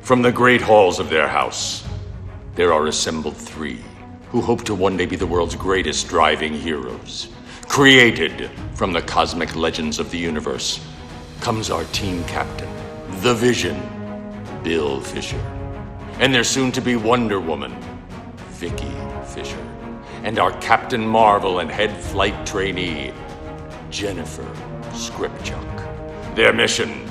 From the great halls of their house, there are assembled three who hope to one day be the world's greatest driving heroes. Created from the cosmic legends of the universe comes our team captain, the Vision, Bill Fisher, and their soon-to-be Wonder Woman, Vicki Fisher, and our Captain Marvel and head flight trainee, Jennifer Scripchuk. Their mission: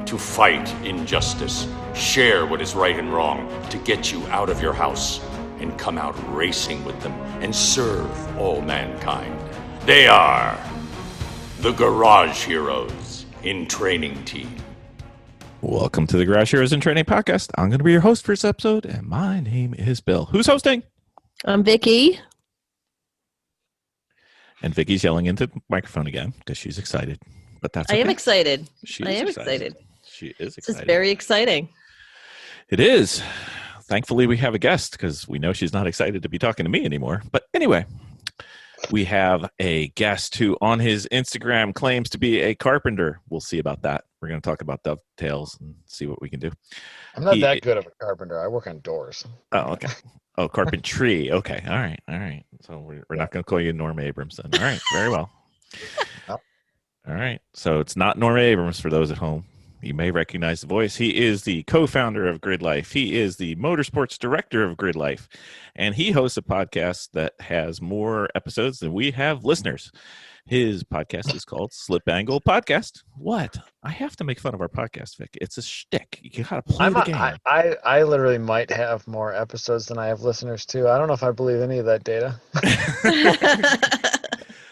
to fight injustice, share what is right and wrong, to get you out of your house and come out racing with them and serve all mankind. They are the Garage Heroes in Training Team. Welcome to the Garage Heroes in Training podcast. I'm going to be your host for this episode, and my name is Bill. Who's hosting? I'm Vicki. And Vicki's yelling into the microphone again because she's excited. But that's okay. I am excited. I am excited. She is excited. This is very exciting. It is. Thankfully, we have a guest because we know she's not excited to be talking to me anymore. But anyway, we have a guest who on his Instagram claims to be a carpenter. We'll see about that. We're going to talk about dovetails and see what we can do. I'm not that good of a carpenter. I work on doors. Oh, okay. Oh, carpentry. Okay. All right. So we're not going to call you Norm Abrams then. All right. Very well. All right. So it's not Norm Abrams for those at home. You may recognize the voice. He is the co-founder of GridLife. He is the motorsports director of GridLife. And he hosts a podcast that has more episodes than we have listeners. His podcast is called Slip Angle Podcast. What? I have to make fun of our podcast, Vic. It's a shtick. You gotta play the game. I literally might have more episodes than I have listeners too. I don't know if I believe any of that data.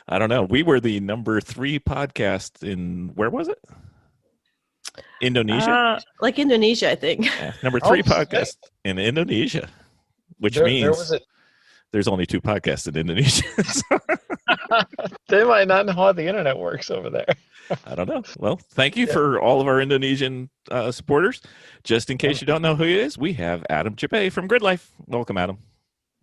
I don't know. We were the number 3 podcast in, where was it? Indonesia? Like Indonesia, I think. Yeah, number 3 podcast in Indonesia, which means there's only 2 podcasts in Indonesia. They might not know how the internet works over there. I don't know. Well, thank you for all of our Indonesian supporters. Just in case you don't know who he is, we have Adam Jabaay from GridLife. Welcome, Adam.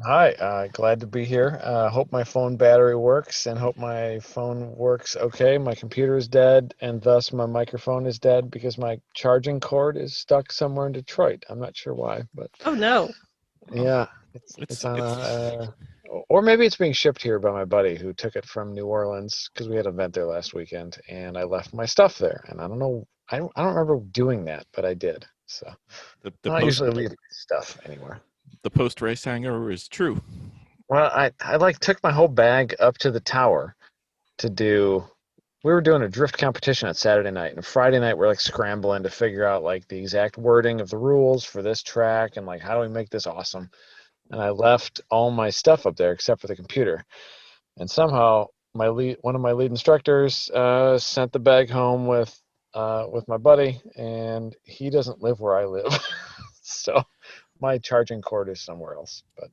Hi, glad to be here. Hope my phone battery works and hope my phone works okay. My computer is dead and thus my microphone is dead because my charging cord is stuck somewhere in Detroit. I'm not sure why, but oh no. Yeah, it's on or maybe it's being shipped here by my buddy who took it from New Orleans because we had an event there last weekend and I left my stuff there and I don't know. I don't remember doing that, but I did. So I don't usually leave stuff anywhere. The post-race hangover is true. Well, I took my whole bag up to the tower to do. We were doing a drift competition on Saturday night, and Friday night we're scrambling to figure out the exact wording of the rules for this track and how do we make this awesome. And I left all my stuff up there except for the computer, and somehow one of my lead instructors sent the bag home with my buddy, and he doesn't live where I live, so. My charging cord is somewhere else, but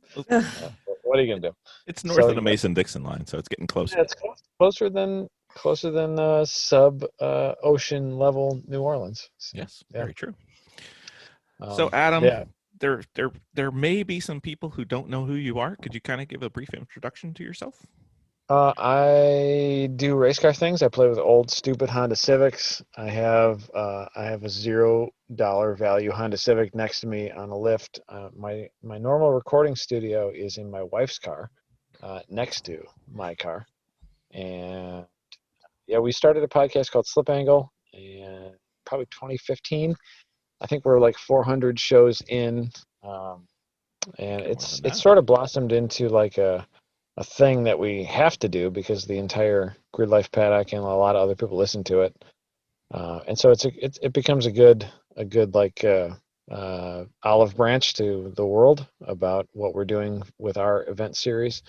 what are you gonna do? It's north of the Mason-Dixon line, so it's getting closer. Yeah, it's closer than sub ocean level New Orleans. So, yes, very true. So Adam, yeah. there may be some people who don't know who you are. Could you kind of give a brief introduction to yourself? I do race car things. I play with old stupid Honda Civics. I have a $0 value Honda Civic next to me on a lift. My normal recording studio is in my wife's car, next to my car. And yeah, we started a podcast called Slip Angle, and probably 2015. I think we're 400 shows in, and it's sort of blossomed into a thing that we have to do because the entire GridLife paddock and a lot of other people listen to it, and so it becomes a good olive branch to the world about what we're doing with our event series.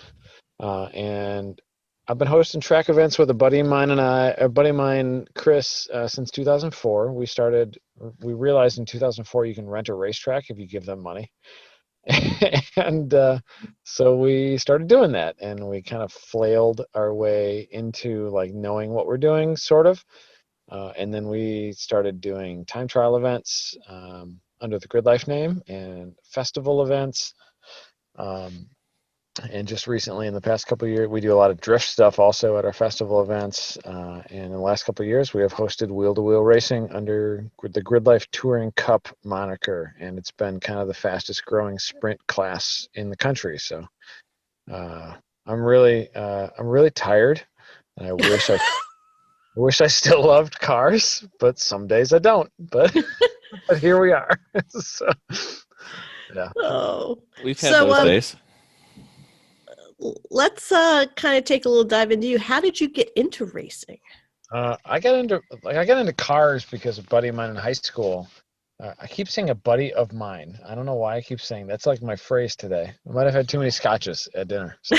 And I've been hosting track events with a buddy of mine, Chris, since 2004. We realized in 2004 you can rent a racetrack if you give them money. And so we started doing that, and we kind of flailed our way into knowing what we're doing, sort of. And then we started doing time trial events under the GridLife name and festival events. And just recently, in the past couple of years, we do a lot of drift stuff also at our festival events. And in the last couple of years, we have hosted wheel-to-wheel racing under the GridLife Touring Cup moniker, and it's been kind of the fastest growing sprint class in the country. So I'm really tired, and I wish I still loved cars, but some days I don't. But but here we are. So, yeah. Oh, We've had So, those days. let's kind of take a little dive into you. How did you get into racing? I got into cars because a buddy of mine in high school. I keep saying a buddy of mine. I don't know why I keep saying that's like my phrase today. I might have had too many scotches at dinner. So,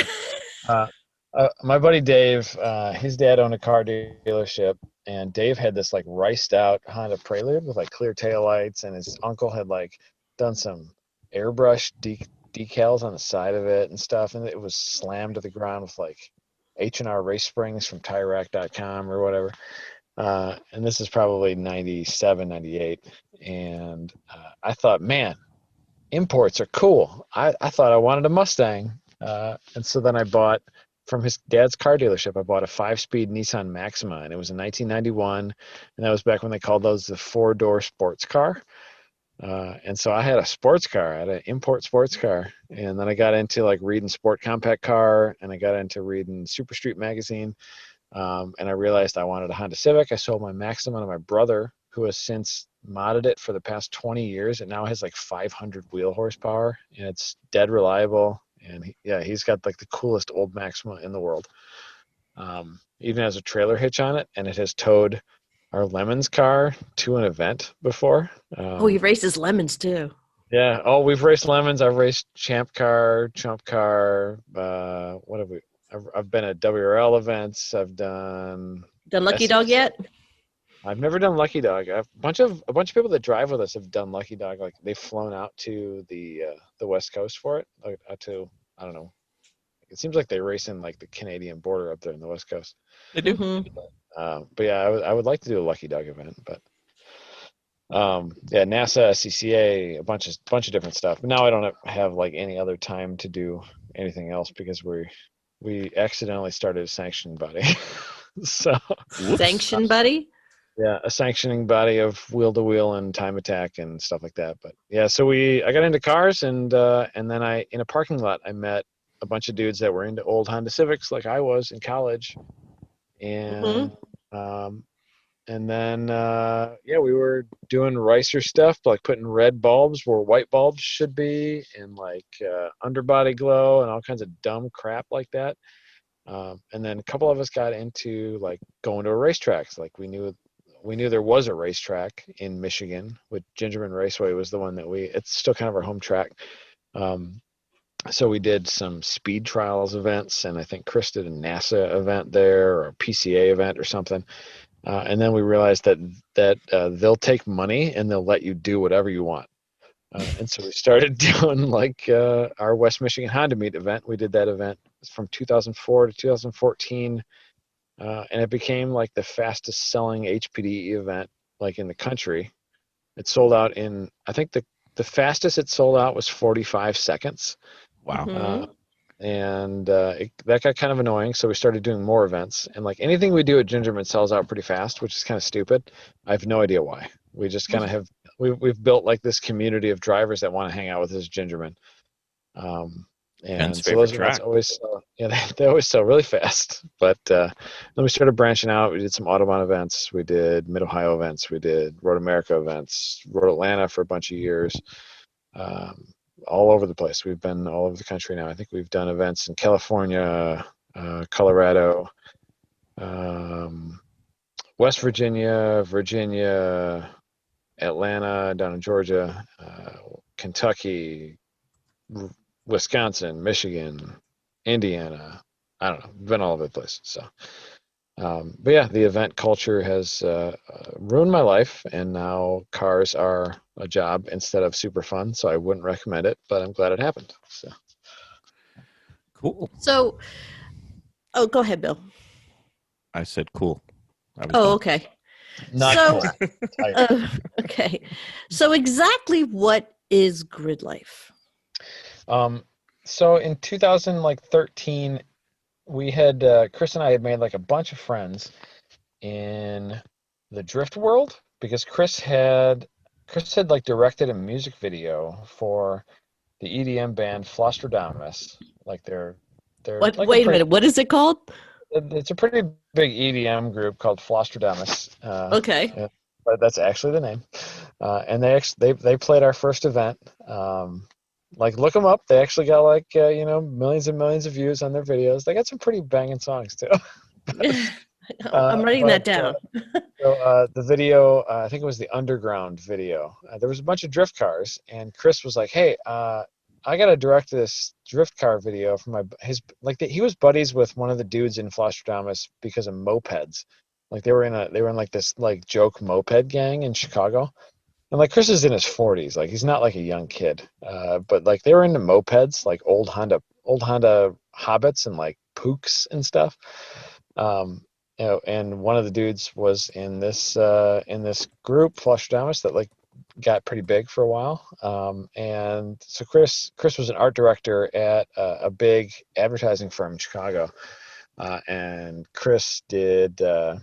my buddy Dave, his dad owned a car dealership, and Dave had this like riced out Honda Prelude with like clear taillights, and his uncle had like done some airbrush decals on the side of it and stuff, and it was slammed to the ground with like H&R race springs from TireRack.com or whatever. And this is probably 97, 98. And I thought, man, imports are cool. I thought I wanted a Mustang. And so then I bought, from his dad's car dealership, I bought a 5-speed Nissan Maxima, and it was in 1991. And that was back when they called those the 4-door sports car. And so I had a sports car. I had an import sports car. And then I got into like reading Sport Compact Car, and I got into reading Super Street Magazine. And I realized I wanted a Honda Civic. I sold my Maxima to my brother, who has since modded it for the past 20 years. It now has like 500 wheel horsepower, and it's dead reliable. And he's got like the coolest old Maxima in the world. Even has a trailer hitch on it, and it has towed our Lemons car to an event before. You've raced his Lemons too. Yeah. Oh, we've raced Lemons. I've raced Chump Car. What have we? I've been at WRL events. I've done Lucky Dog yet? I've never done Lucky Dog. A bunch of people that drive with us have done Lucky Dog. Like they've flown out to the West Coast for it. Like out to, I don't know. It seems like they race in like the Canadian border up there in the West Coast. They do. Mm-hmm. But yeah, I would like to do a Lucky Dog event. But NASA, CCA, a bunch of different stuff. But now I don't have like any other time to do anything else because we accidentally started a sanctioning body. So Sanction buddy? Yeah, a sanctioning body of wheel-to-wheel and time attack and stuff like that. But yeah, so I got into cars, and then in a parking lot I met a bunch of dudes that were into old Honda Civics like I was in college. And and then we were doing ricer stuff, like putting red bulbs where white bulbs should be, and like underbody glow and all kinds of dumb crap like that. And then a couple of us got into like going to a racetrack. Like we knew there was a racetrack in Michigan, with Gingerman Raceway was the one that it's still kind of our home track. So we did some speed trials events, and I think Chris did a NASA event there, or a PCA event or something. And then we realized that they'll take money and they'll let you do whatever you want. And so we started doing like our West Michigan Honda Meet event. We did that event from 2004 to 2014. And it became like the fastest selling HPDE event like in the country. It sold out in, I think the fastest it sold out was 45 seconds. Wow. Mhm. That got kind of annoying. So we started doing more events, and like anything we do at Gingerman sells out pretty fast, which is kind of stupid. I have no idea why. We just kind of we've built like this community of drivers that want to hang out with us Gingerman. And so those events always sell, they always sell really fast. But then we started branching out. We did some Autobahn events. We did Mid-Ohio events. We did Road America events, Road Atlanta for a bunch of years. All over the place. We've been all over the country now. I think we've done events in California, Colorado, West Virginia, Atlanta, down in Georgia, Kentucky, Wisconsin, Michigan, Indiana. I don't know. We've been all over the place. So, but yeah, the event culture has ruined my life, and now cars are a job instead of super fun. So I wouldn't recommend it, but I'm glad it happened. So Cool. So, go ahead, Bill. I said cool. Okay. not So- cool. Okay. So exactly what is GridLife? So in 2013, we had Chris and I had made like a bunch of friends in the drift world because Chris had like directed a music video for the EDM band Flostradamus. Like they're What? like a Wait a pretty minute. What is it called? it's a pretty big EDM group called Flostradamus. Okay. Yeah, but that's actually the name. And they played our first event. Like look them up. They actually got like millions and millions of views on their videos. They got some pretty banging songs too. I'm writing But that down. the video, I think it was the underground video. There was a bunch of drift cars, and Chris was like, "Hey, I gotta direct this drift car video for he was buddies with one of the dudes in Flosstradamus because of mopeds. Like they were in like this like joke moped gang in Chicago, and like Chris is in his 40s, like he's not like a young kid, but like they were into mopeds, like old Honda Hobbits and like Pooks and stuff. Um, and one of the dudes was in this group, Flushdamus, that like got pretty big for a while. And so Chris was an art director at a big advertising firm in Chicago, and Chris did the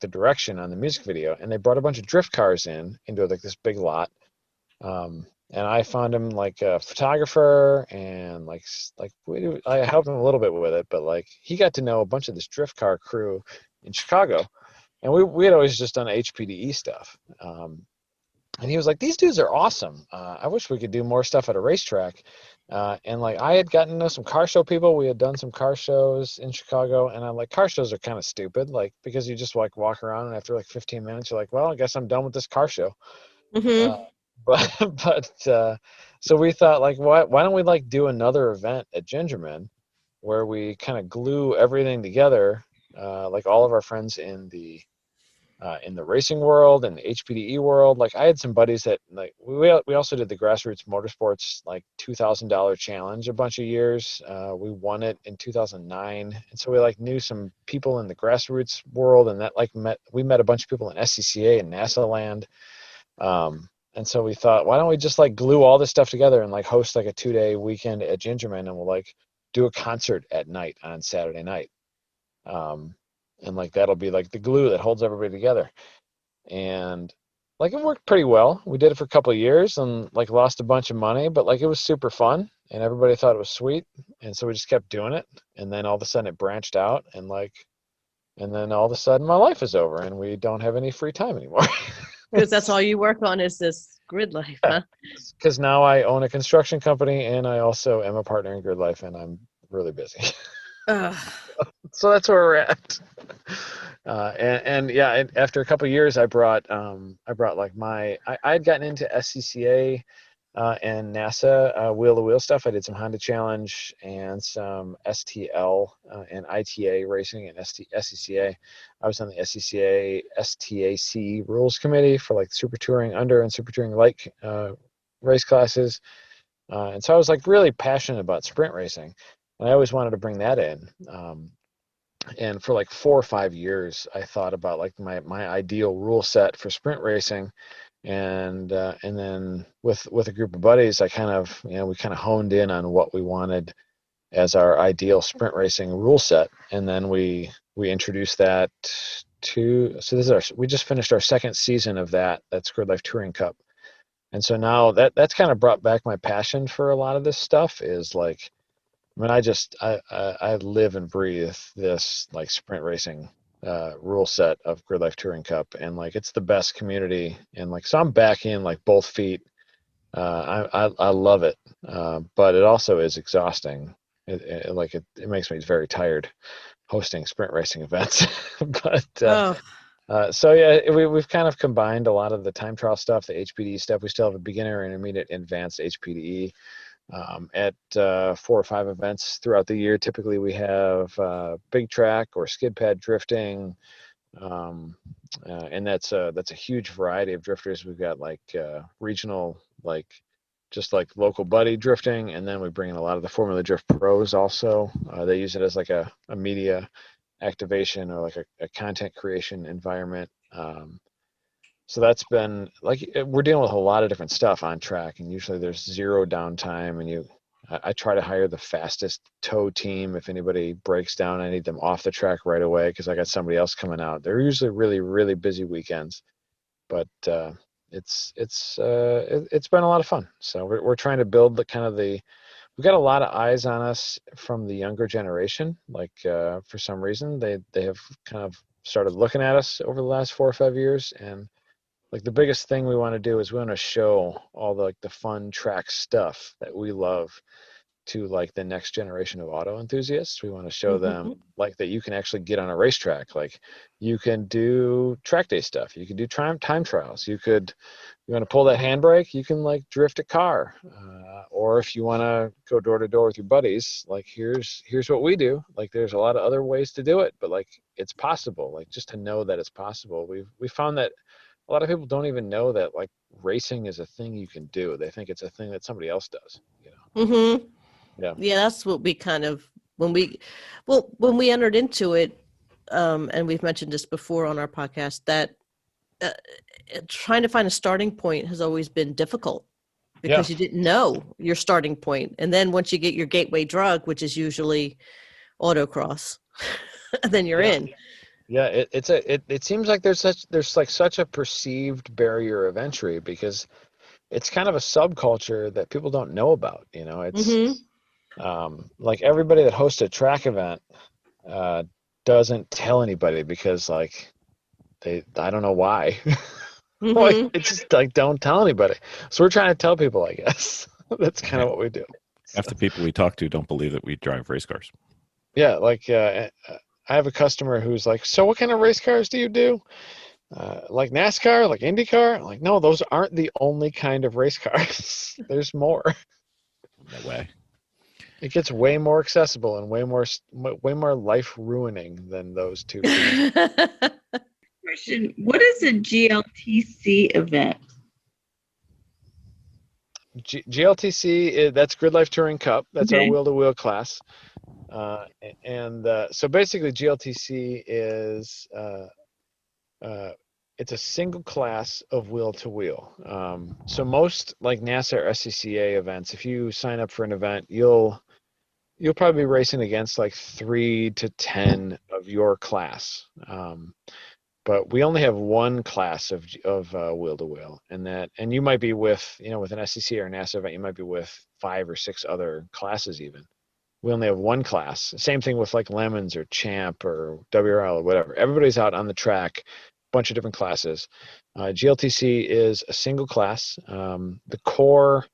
direction on the music video, and they brought a bunch of drift cars into like this big lot. And I found him like a photographer, and I helped him a little bit with it, but like he got to know a bunch of this drift car crew in Chicago, and we had always just done HPDE stuff. And he was like, "These dudes are awesome. I wish we could do more stuff at a racetrack." And like I had gotten to know some car show people. We had done some car shows in Chicago, and I'm like, car shows are kind of stupid, like because you just like walk around, and after like 15 minutes, you're like, "Well, I guess I'm done with this car show." Uh, Hmm. but so we thought like why don't we like do another event at Gingerman where we kind of glue everything together, like all of our friends in the racing world and the HPDE world. Like I had some buddies that like we also did the grassroots motorsports like $2,000 challenge a bunch of years. We won it in 2009, and so we like knew some people in the grassroots world, and that like we met a bunch of people in SCCA and NASA land. And so we thought, why don't we just like glue all this stuff together and like host like a 2-day weekend at Gingerman, and we'll like do a concert at night on Saturday night. Um, and like that'll be like the glue that holds everybody together. And like it worked pretty well. We did it for a couple of years and like lost a bunch of money, but like it was super fun and everybody thought it was sweet. And so we just kept doing it. And then all of a sudden it branched out, and then all of a sudden my life is over and we don't have any free time anymore. Because that's all you work on is this grid life, huh? Because now I own a construction company and I also am a partner in GridLife, and I'm really busy. Ugh. So that's where we're at. And yeah, after a couple of years, I brought like I had gotten into SCCA and NASA wheel to wheel stuff. I did some Honda Challenge and some STL and ITA racing and SCCA. I was on the SCCA STAC rules committee for like super touring under and super touring light race classes. And so I was like really passionate about sprint racing, and I always wanted to bring that in. And for like 4 or 5 years, I thought about like my ideal rule set for sprint racing, and then with a group of buddies, I kind of we kind of honed in on what we wanted as our ideal sprint racing rule set, and then we introduced that we just finished our second season of that. That's GridLife Touring Cup, and so now that's kind of brought back my passion for a lot of this stuff. Is like, I mean, I live and breathe this like sprint racing rule set of GridLife Touring Cup, and like it's the best community, and like so I'm back in like both feet. I love it, but it also is exhausting. It makes me very tired hosting sprint racing events. But Oh, so yeah, we've kind of combined a lot of the time trial stuff, the HPDE stuff. We still have a beginner, intermediate, advanced HPDE. At 4 or 5 events throughout the year. Typically, we have big track or skid pad drifting, and that's a huge variety of drifters. We've got like regional, like just like local buddy drifting, and then we bring in a lot of the Formula Drift pros also. They use it as like a media activation or like a content creation environment. So that's been like we're dealing with a lot of different stuff on track, and usually there's zero downtime, and I try to hire the fastest tow team. If anybody breaks down, I need them off the track right away because I got somebody else coming out. They're usually really, really busy weekends, but it's been a lot of fun. So we're trying to build we've got a lot of eyes on us from the younger generation. Like for some reason, they have kind of started looking at us over the last 4 or 5 years, and like the biggest thing we want to do is we want to show all the fun track stuff that we love to like the next generation of auto enthusiasts. We want to show them like that you can actually get on a racetrack. Like you can do track day stuff. You can do time trials. You want to pull that handbrake, you can like drift a car. Or if you want to go door to door with your buddies, like here's what we do. Like there's a lot of other ways to do it, but like it's possible. Like just to know that it's possible. We found that a lot of people don't even know that like racing is a thing you can do. They think it's a thing that somebody else does, you know? Mm-hmm. Yeah. Yeah, that's what we kind of when we entered into it, and we've mentioned this before on our podcast, that trying to find a starting point has always been difficult because you didn't know your starting point. And then once you get your gateway drug, which is usually autocross, then you're in. Yeah, it seems like there's such a perceived barrier of entry because it's kind of a subculture that people don't know about. You know, it's like everybody that hosts a track event doesn't tell anybody because like I don't know why. Like it's just like don't tell anybody. So we're trying to tell people, I guess. That's kind of what we do. Half the people we talk to don't believe that we drive race cars. Yeah, like I have a customer who's like, so what kind of race cars do you do? Like NASCAR, like IndyCar? I'm like, no, those aren't the only kind of race cars. There's more. No way. It gets way more accessible and way more life ruining than those two things. Question: what is a GLTC event? GLTC, that's GridLife Touring Cup. That's our Okay. wheel-to-wheel class. So basically GLTC is it's a single class of wheel-to-wheel. So most like NASA or SCCA events, if you sign up for an event, you'll probably be racing against like 3 to 10 of your class. But we only have one class of wheel-to-wheel, and you might be with an SCCA or NASA event, you might be with 5 or 6 other classes even. We only have one class. Same thing with like Lemons or Champ or WRL or whatever. Everybody's out on the track, bunch of different classes. GLTC is a single class. The core,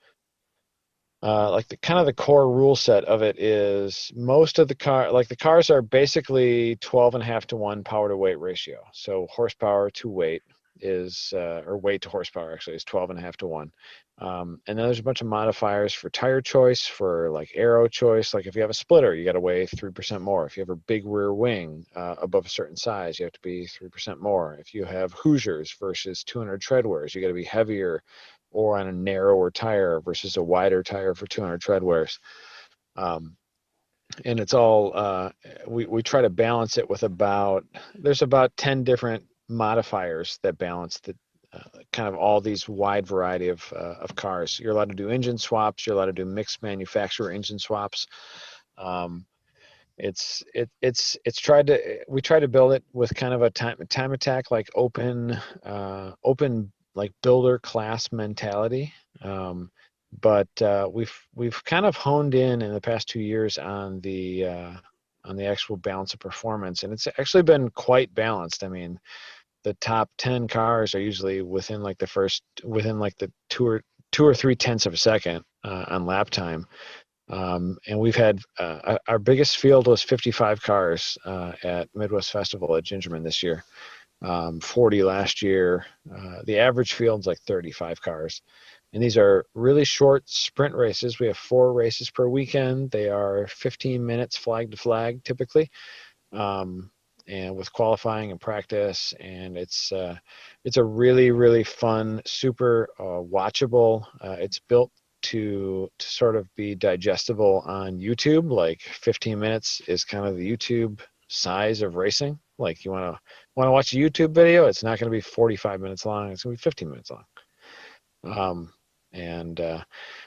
the core rule set of it is most of the cars are basically 12.5 to 1 power to weight ratio. So horsepower to weight is, or weight to horsepower actually is 12.5 to 1. And then there's a bunch of modifiers for tire choice, for like aero choice. Like if you have a splitter, you got to weigh 3% more. If you have a big rear wing above a certain size, you have to be 3% more. If you have Hoosiers versus 200 treadwears, you got to be heavier or on a narrower tire versus a wider tire for 200 treadwears. And it's all, we try to balance it with there's about 10 different modifiers that balance the kind of all these wide variety of cars. You're allowed to do engine swaps. You're allowed to do mixed manufacturer engine swaps. We try to build it with kind of a time attack, like open like builder class mentality. But we've kind of honed in the past 2 years on the actual balance of performance, and it's actually been quite balanced. I mean, the top 10 cars are usually within the 2 or 3/10 of a second on lap time. And we've had our biggest field was 55 cars at Midwest Festival at Gingerman this year, 40 last year. The average field's like 35 cars. And these are really short sprint races. We have 4 races per weekend. They are 15 minutes flag to flag typically. And with qualifying and practice, and it's a really, really fun, super watchable. It's built to sort of be digestible on YouTube. Like 15 minutes is kind of the YouTube size of racing. Like you want to watch a YouTube video, it's not going to be 45 minutes long. It's going to be 15 minutes long. And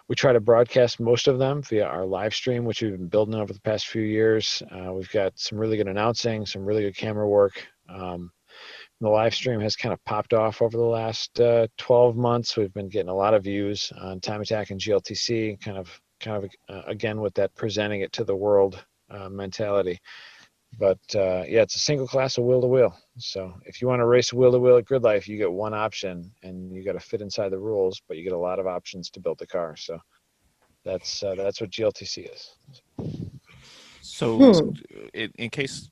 we try to broadcast most of them via our live stream, which we've been building over the past few years. We've got some really good announcing, some really good camera work. The live stream has kind of popped off over the last 12 months. We've been getting a lot of views on Time Attack and GLTC, kind of again with that presenting it to the world mentality. But yeah, it's a single class of wheel to wheel. So if you want to race wheel to wheel at GridLife, you get one option, and you got to fit inside the rules, but you get a lot of options to build the car. So that's what GLTC is. So, in case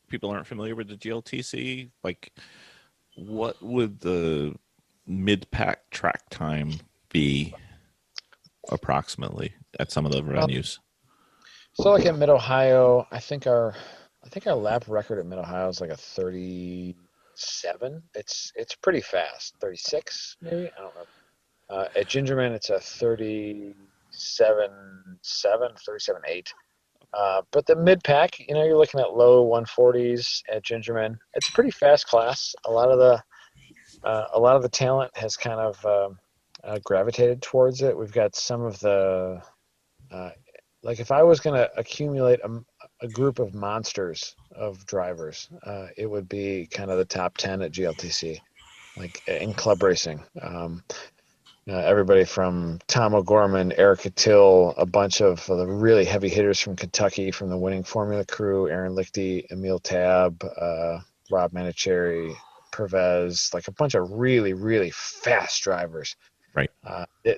people aren't familiar with the GLTC, like, what would the mid-pack track time be approximately at some of the venues? So like at Mid-Ohio, I think our lap record at Mid-Ohio is like a 37. It's pretty fast. 36 maybe, I don't know. At Gingerman, it's a 37.7, 37.8. But the mid-pack, you're looking at low 140s at Gingerman. It's a pretty fast class. A lot of the talent has kind of gravitated towards it. We've got some of the like if I was going to accumulate a group of monsters of drivers, it would be kind of the top 10 at GLTC, like in club racing. Everybody from Tom O'Gorman, Eric Attil, a bunch of the really heavy hitters from Kentucky, from the winning Formula crew, Aaron Lichty, Emil Tab, Rob Manicherry, Pervez, like a bunch of really, really fast drivers. Right.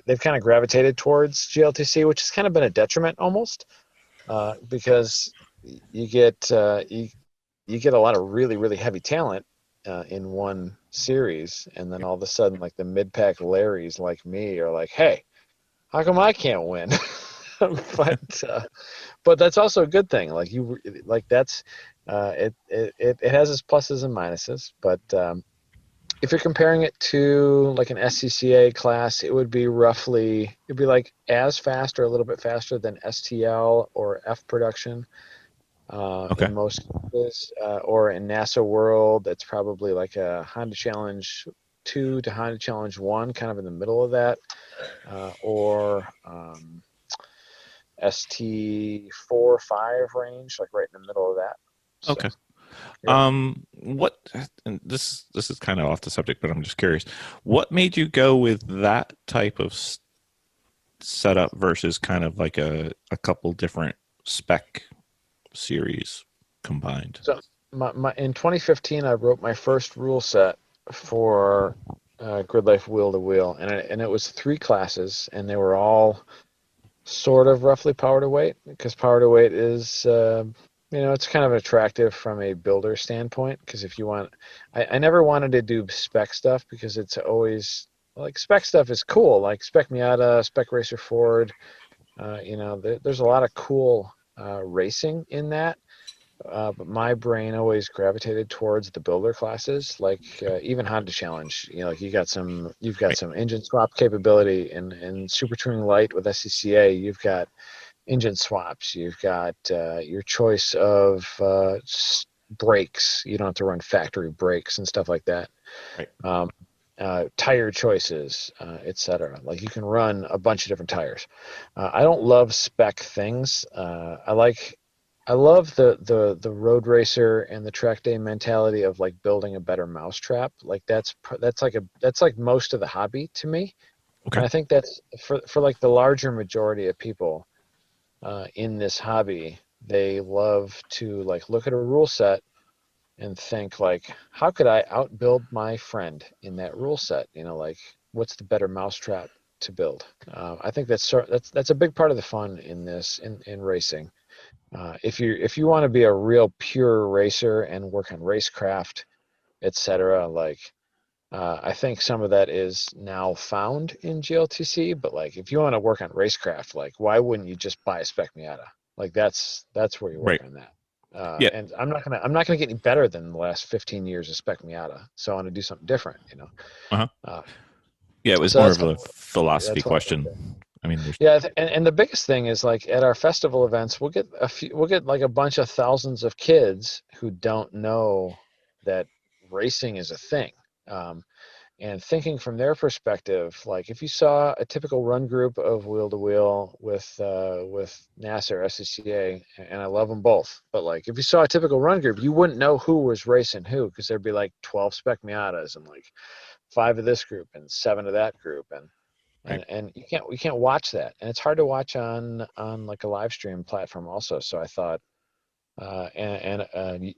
They've kind of gravitated towards GLTC, which has kind of been a detriment almost, because you get a lot of really, really heavy talent in one series, and then all of a sudden, like the mid-pack Larrys like me are like, hey, how come I can't win? but that's also a good thing. Like that's it has its pluses and minuses. But if you're comparing it to like an SCCA class, it'd be like as fast or a little bit faster than STL or F production. In most cases, or in NASA World, it's probably like a Honda Challenge 2 to Honda Challenge 1, kind of in the middle of that, or ST4, 5 range, like right in the middle of that. So, okay. Yeah. What? And this is kind of off the subject, but I'm just curious. What made you go with that type of setup versus kind of like a couple different spec series combined? So in 2015, I wrote my first rule set for GridLife Wheel to Wheel, and it was 3 classes, and they were all sort of roughly power to weight, because power to weight is it's kind of attractive from a builder standpoint, because if you want, I never wanted to do spec stuff, because it's always like spec stuff is cool, like Spec Miata, Spec Racer Ford, there's a lot of cool racing in that, but my brain always gravitated towards the builder classes, like even Honda Challenge. Like you've got some engine swap capability in Super Touring Light with SCCA. You've got engine swaps. You've got your choice of brakes. You don't have to run factory brakes and stuff like that. Right. Tire choices, etc. Like you can run a bunch of different tires. I don't love spec things. I love the road racer and the track day mentality of like building a better mousetrap. Like that's like most of the hobby to me. Okay. And I think that's for like the larger majority of people in this hobby, they love to like look at a rule set and think like, how could I outbuild my friend in that rule set? Like what's the better mousetrap to build? I think that's a big part of the fun in this in racing. If you want to be a real pure racer and work on racecraft, etc., like I think some of that is now found in GLTC. But like if you want to work on racecraft, like why wouldn't you just buy a Spec Miata? Like that's where you work Right. on that. Yeah. And I'm not gonna get any better than the last 15 years of Spec Miata. So I want to do something different. Uh-huh. Yeah, it was So more that's of a kind of, philosophy that's why I question. went there. I mean, there's Yeah, and the biggest thing is like at our festival events, we'll get like a bunch of thousands of kids who don't know that racing is a thing. And thinking from their perspective, like if you saw a typical run group of wheel to wheel with NASA or SCCA, and I love them both, but like if you saw a typical run group, you wouldn't know who was racing who, because there'd be like 12 Spec Miatas and like 5 of this group and 7 of that group, and you can't watch that, and it's hard to watch on like a live stream platform also. So I thought,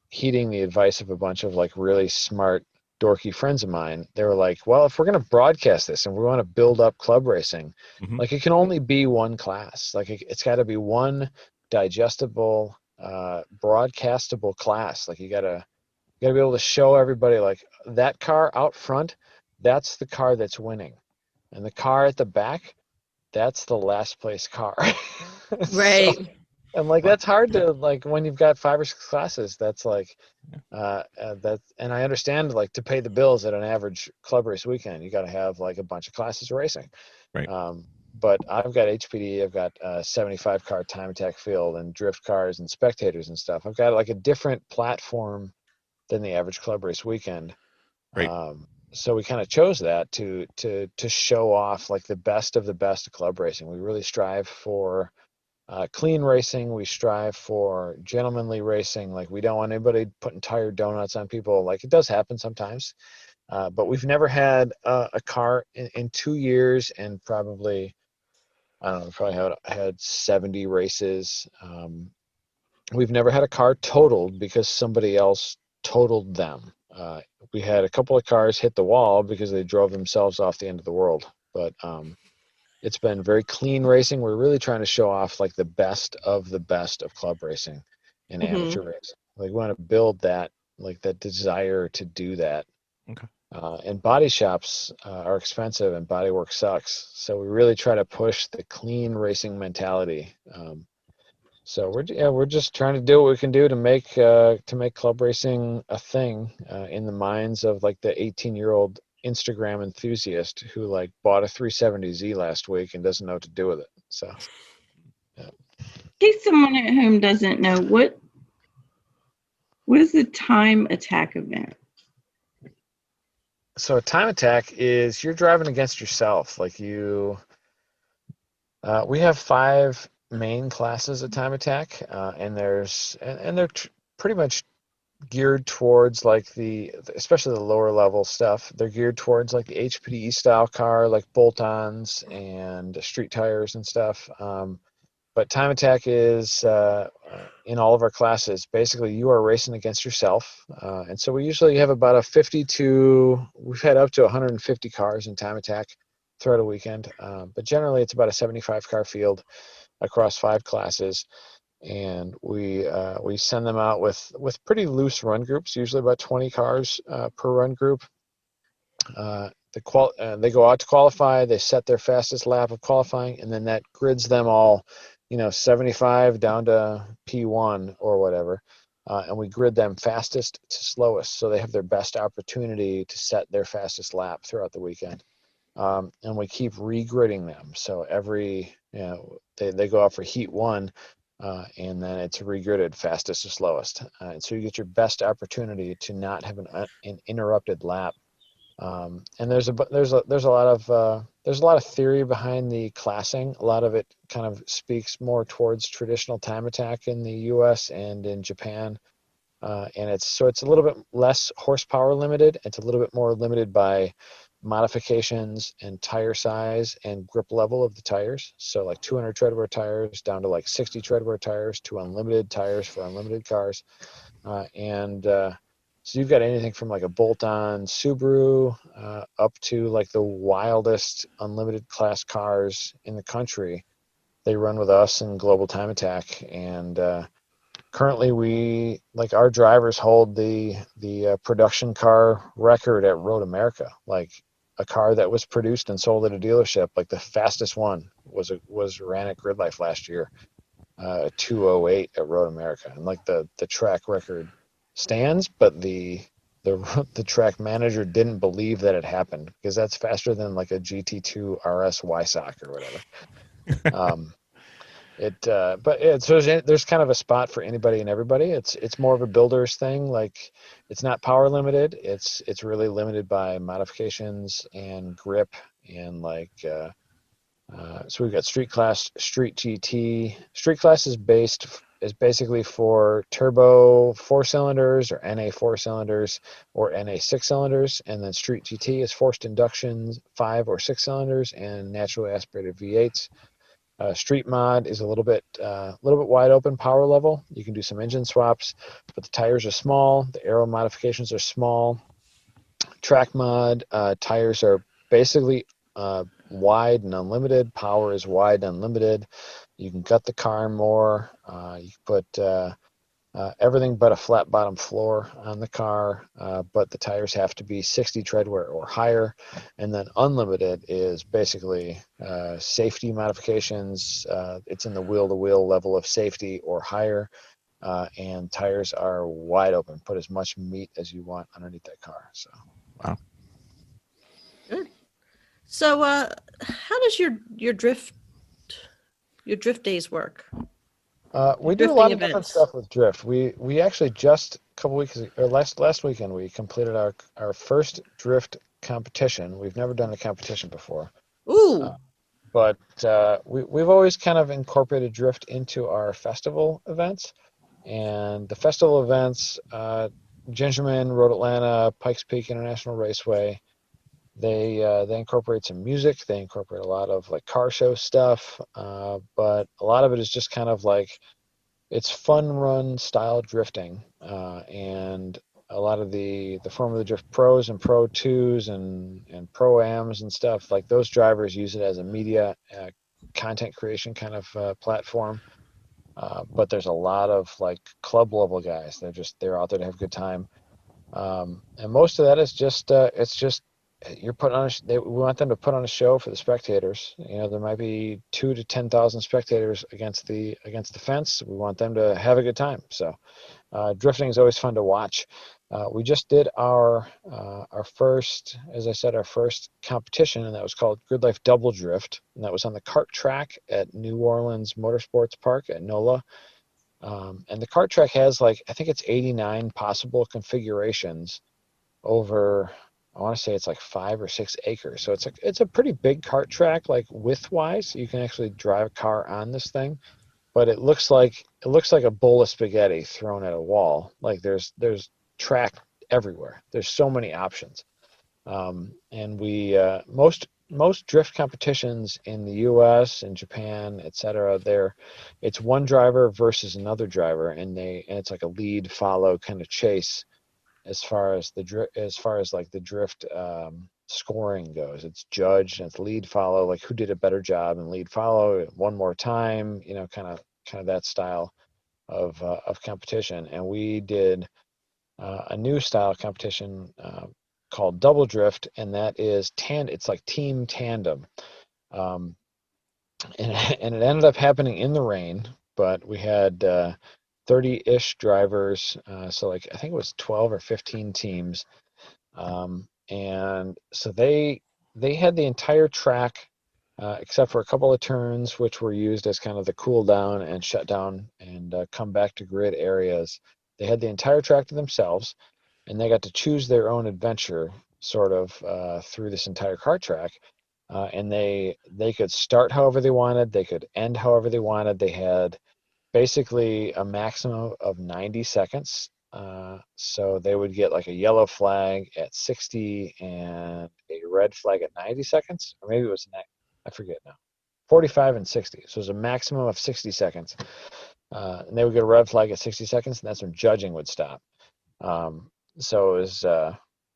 heeding the advice of a bunch of like really smart dorky friends of mine, they were like, well, if we're going to broadcast this and we want to build up club racing, Mhm. like it can only be one class. Like it's got to be one digestible, broadcastable class. Like you gotta be able to show everybody, like, that car out front, that's the car that's winning, and the car at the back, that's the last place car. So, Right. and like that's hard to, like, when you've got 5 or 6 classes, that's like and I understand, like, to pay the bills at an average club race weekend, you got to have like a bunch of classes racing. Right. But I've got HPD, I've got 75 car time attack field and drift cars and spectators and stuff. I've got like a different platform than the average club race weekend. Right. So we kind of chose that to show off like the best of club racing. We really strive for clean racing. We strive for gentlemanly racing. Like, we don't want anybody putting tire donuts on people. Like, it does happen sometimes, but we've never had a car in 2 years, and probably, I don't know, probably had 70 races. We've never had a car totaled because somebody else totaled them. We had a couple of cars hit the wall because they drove themselves off the end of the world. But it's been very clean racing. We're really trying to show off like the best of club racing and Mhm. amateur racing. Like, we want to build that, like, that desire to do that. Okay. And body shops are expensive, and body work sucks. So we really try to push the clean racing mentality. So we're just trying to do what we can do to make club racing a thing in the minds of like the 18-year-old Instagram enthusiast who like bought a 370Z last week and doesn't know what to do with it. So, yeah. In case someone at home doesn't know, what is the time attack event? So a time attack is you're driving against yourself. Like we have 5 main classes of time attack, and they're pretty much geared towards like especially the lower level stuff. They're geared towards like the HPDE style car, like bolt-ons and street tires and stuff. But time attack is in all of our classes. Basically, you are racing against yourself, and so we usually have about a 52. We've had up to 150 cars in time attack throughout a weekend, but generally it's about a 75 car field across 5 classes. And we send them out with pretty loose run groups, usually about 20 cars per run group. They go out to qualify, they set their fastest lap of qualifying, and then that grids them all, 75 down to P1 or whatever, and we grid them fastest to slowest, so they have their best opportunity to set their fastest lap throughout the weekend. And we keep regridding them, so they go out for heat 1. And then it's regridded fastest to slowest, and so you get your best opportunity to not have an interrupted lap. And there's a lot of theory behind the classing. A lot of it kind of speaks more towards traditional time attack in the U.S. and in Japan, and it's a little bit less horsepower limited. It's a little bit more limited by modifications and tire size and grip level of the tires. So like 200 treadwear tires down to like 60 treadwear tires to unlimited tires for unlimited cars. So you've got anything from like a bolt-on Subaru up to like the wildest unlimited class cars in the country. They run with us in Global Time Attack, and currently our drivers hold the production car record at Road America. Like, a car that was produced and sold at a dealership, like the fastest one was ran at GridLife last year, 208 at Road America, and like the track record stands, but the track manager didn't believe that it happened, because that's faster than like a GT2 RS YSOC or whatever. So there's kind of a spot for anybody and everybody. It's more of a builder's thing. Like, it's not power limited. It's really limited by modifications and grip and like. So we've got Street Class, Street GT. Street Class is basically for turbo 4-cylinders or NA 4-cylinders or NA 6-cylinders, and then Street GT is forced inductions 5 or 6-cylinders and naturally aspirated V8s. Street Mod is a little bit wide open power level. You can do some engine swaps, but the tires are small. The aero modifications are small. Track Mod tires are basically wide and unlimited. Power is wide and unlimited. You can gut the car more. You can put everything but a flat bottom floor on the car, but the tires have to be 60 tread wear or higher. And then unlimited is basically safety modifications. It's in the wheel-to-wheel level of safety or higher, and tires are wide open. Put as much meat as you want underneath that car. So, Wow. Good. So, how does your drift days work? We do a lot of different events. stuff with drift. We actually just a couple weeks or last weekend we completed our first drift competition. We've never done a competition before, Ooh, but we've always kind of incorporated drift into our festival events. And the festival events, Gingerman, Road Atlanta, Pikes Peak International Raceway, they incorporate some music. They incorporate a lot of like car show stuff, but a lot of it is just kind of like it's fun run style drifting, and a lot of the Formula Drift Pros and Pro 2s and Pro Ams and stuff, like those drivers use it as a media content creation kind of platform. But there's a lot of like club level guys. They're out there to have a good time. And most of that is just it's just you're putting on we want them to put on a show for the spectators. You know, there might be 2 to 10,000 spectators against the fence. We want them to have a good time. So drifting is always fun to watch. We just did our first, as I said, our first competition, and that was called GridLife Double Drift, and that was on the kart track at New Orleans Motorsports Park at NOLA. And the kart track has I think it's 89 possible configurations over, I want to say it's like 5 or 6 acres. So it's a pretty big kart track, like width-wise. You can actually drive a car on this thing, but it looks like a bowl of spaghetti thrown at a wall. Like there's track everywhere. There's so many options. And we most drift competitions in the U.S. and Japan, etc. It's one driver versus another driver, and it's like a lead follow kind of chase as far as the drift scoring goes. It's judged and it's lead follow, like who did a better job, and lead follow one more time. You know, kind of that style of competition. And we did a new style competition called double drift, and that is it's like team tandem. um, and it ended up happening in the rain, but we had 30-ish drivers, so like I think it was 12 or 15 teams, and so they had the entire track except for a couple of turns, which were used as kind of the cool down and shut down and come back to grid areas. They had the entire track to themselves, and they got to choose their own adventure sort of through this entire kart track. And they could start however they wanted, they could end however they wanted. They had basically a maximum of 90 seconds. So they would get like a yellow flag at 60 and a red flag at 90 seconds, or maybe it was, I forget now, 45 and 60. So it was a maximum of 60 seconds. And they would get a red flag at 60 seconds, and that's when judging would stop. So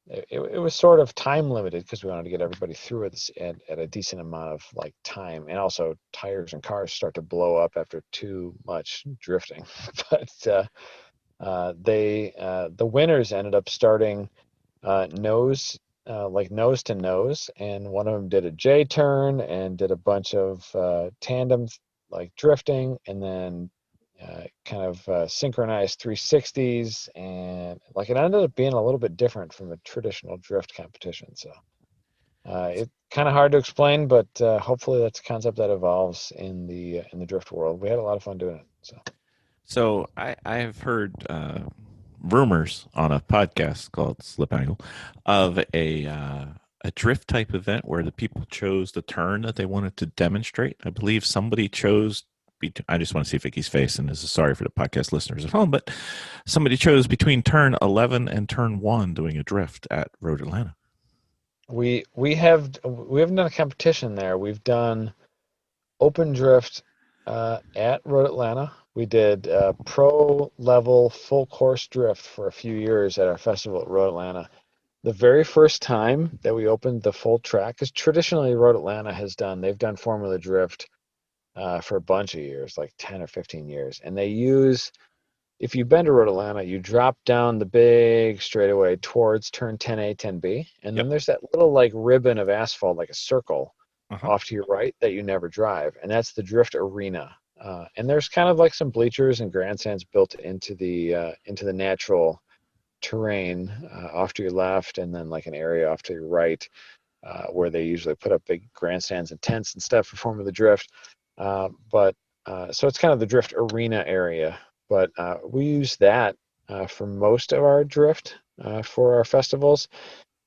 it was sort of time limited because we wanted to get everybody through it at a decent amount of like time, and also tires and cars start to blow up after too much drifting. But the winners ended up starting nose to nose, and one of them did a J turn and did a bunch of tandems like drifting, and then kind of synchronized 360s, and like it ended up being a little bit different from a traditional drift competition. So It's kind of hard to explain, but hopefully that's a concept that evolves in the drift world. We had a lot of fun doing it. So I've heard rumors on a podcast called Slip Angle of a drift type event where the people chose the turn that they wanted to demonstrate. I believe somebody chose. I just want to see Vicky's face, and this is sorry for the podcast listeners at home, but somebody chose between turn 11 and turn 1 doing a drift at Road Atlanta. We haven't done a competition there. We've done open drift at Road Atlanta. We did pro level full course drift for a few years at our festival at Road Atlanta. The very first time that we opened the full track, because traditionally Road Atlanta they've done Formula Drift for a bunch of years, like 10 or 15 years. And they use, if you've been to Road Atlanta, you drop down the big straightaway towards turn 10A, 10B. And then there's that little like ribbon of asphalt, like a circle off to your right that you never drive. And that's the drift arena. And there's kind of like some bleachers and grandstands built into the natural terrain off to your left, and then like an area off to your right where they usually put up big grandstands and tents and stuff for Formula Drift. So it's kind of the drift arena area, but we use that for most of our drift for our festivals.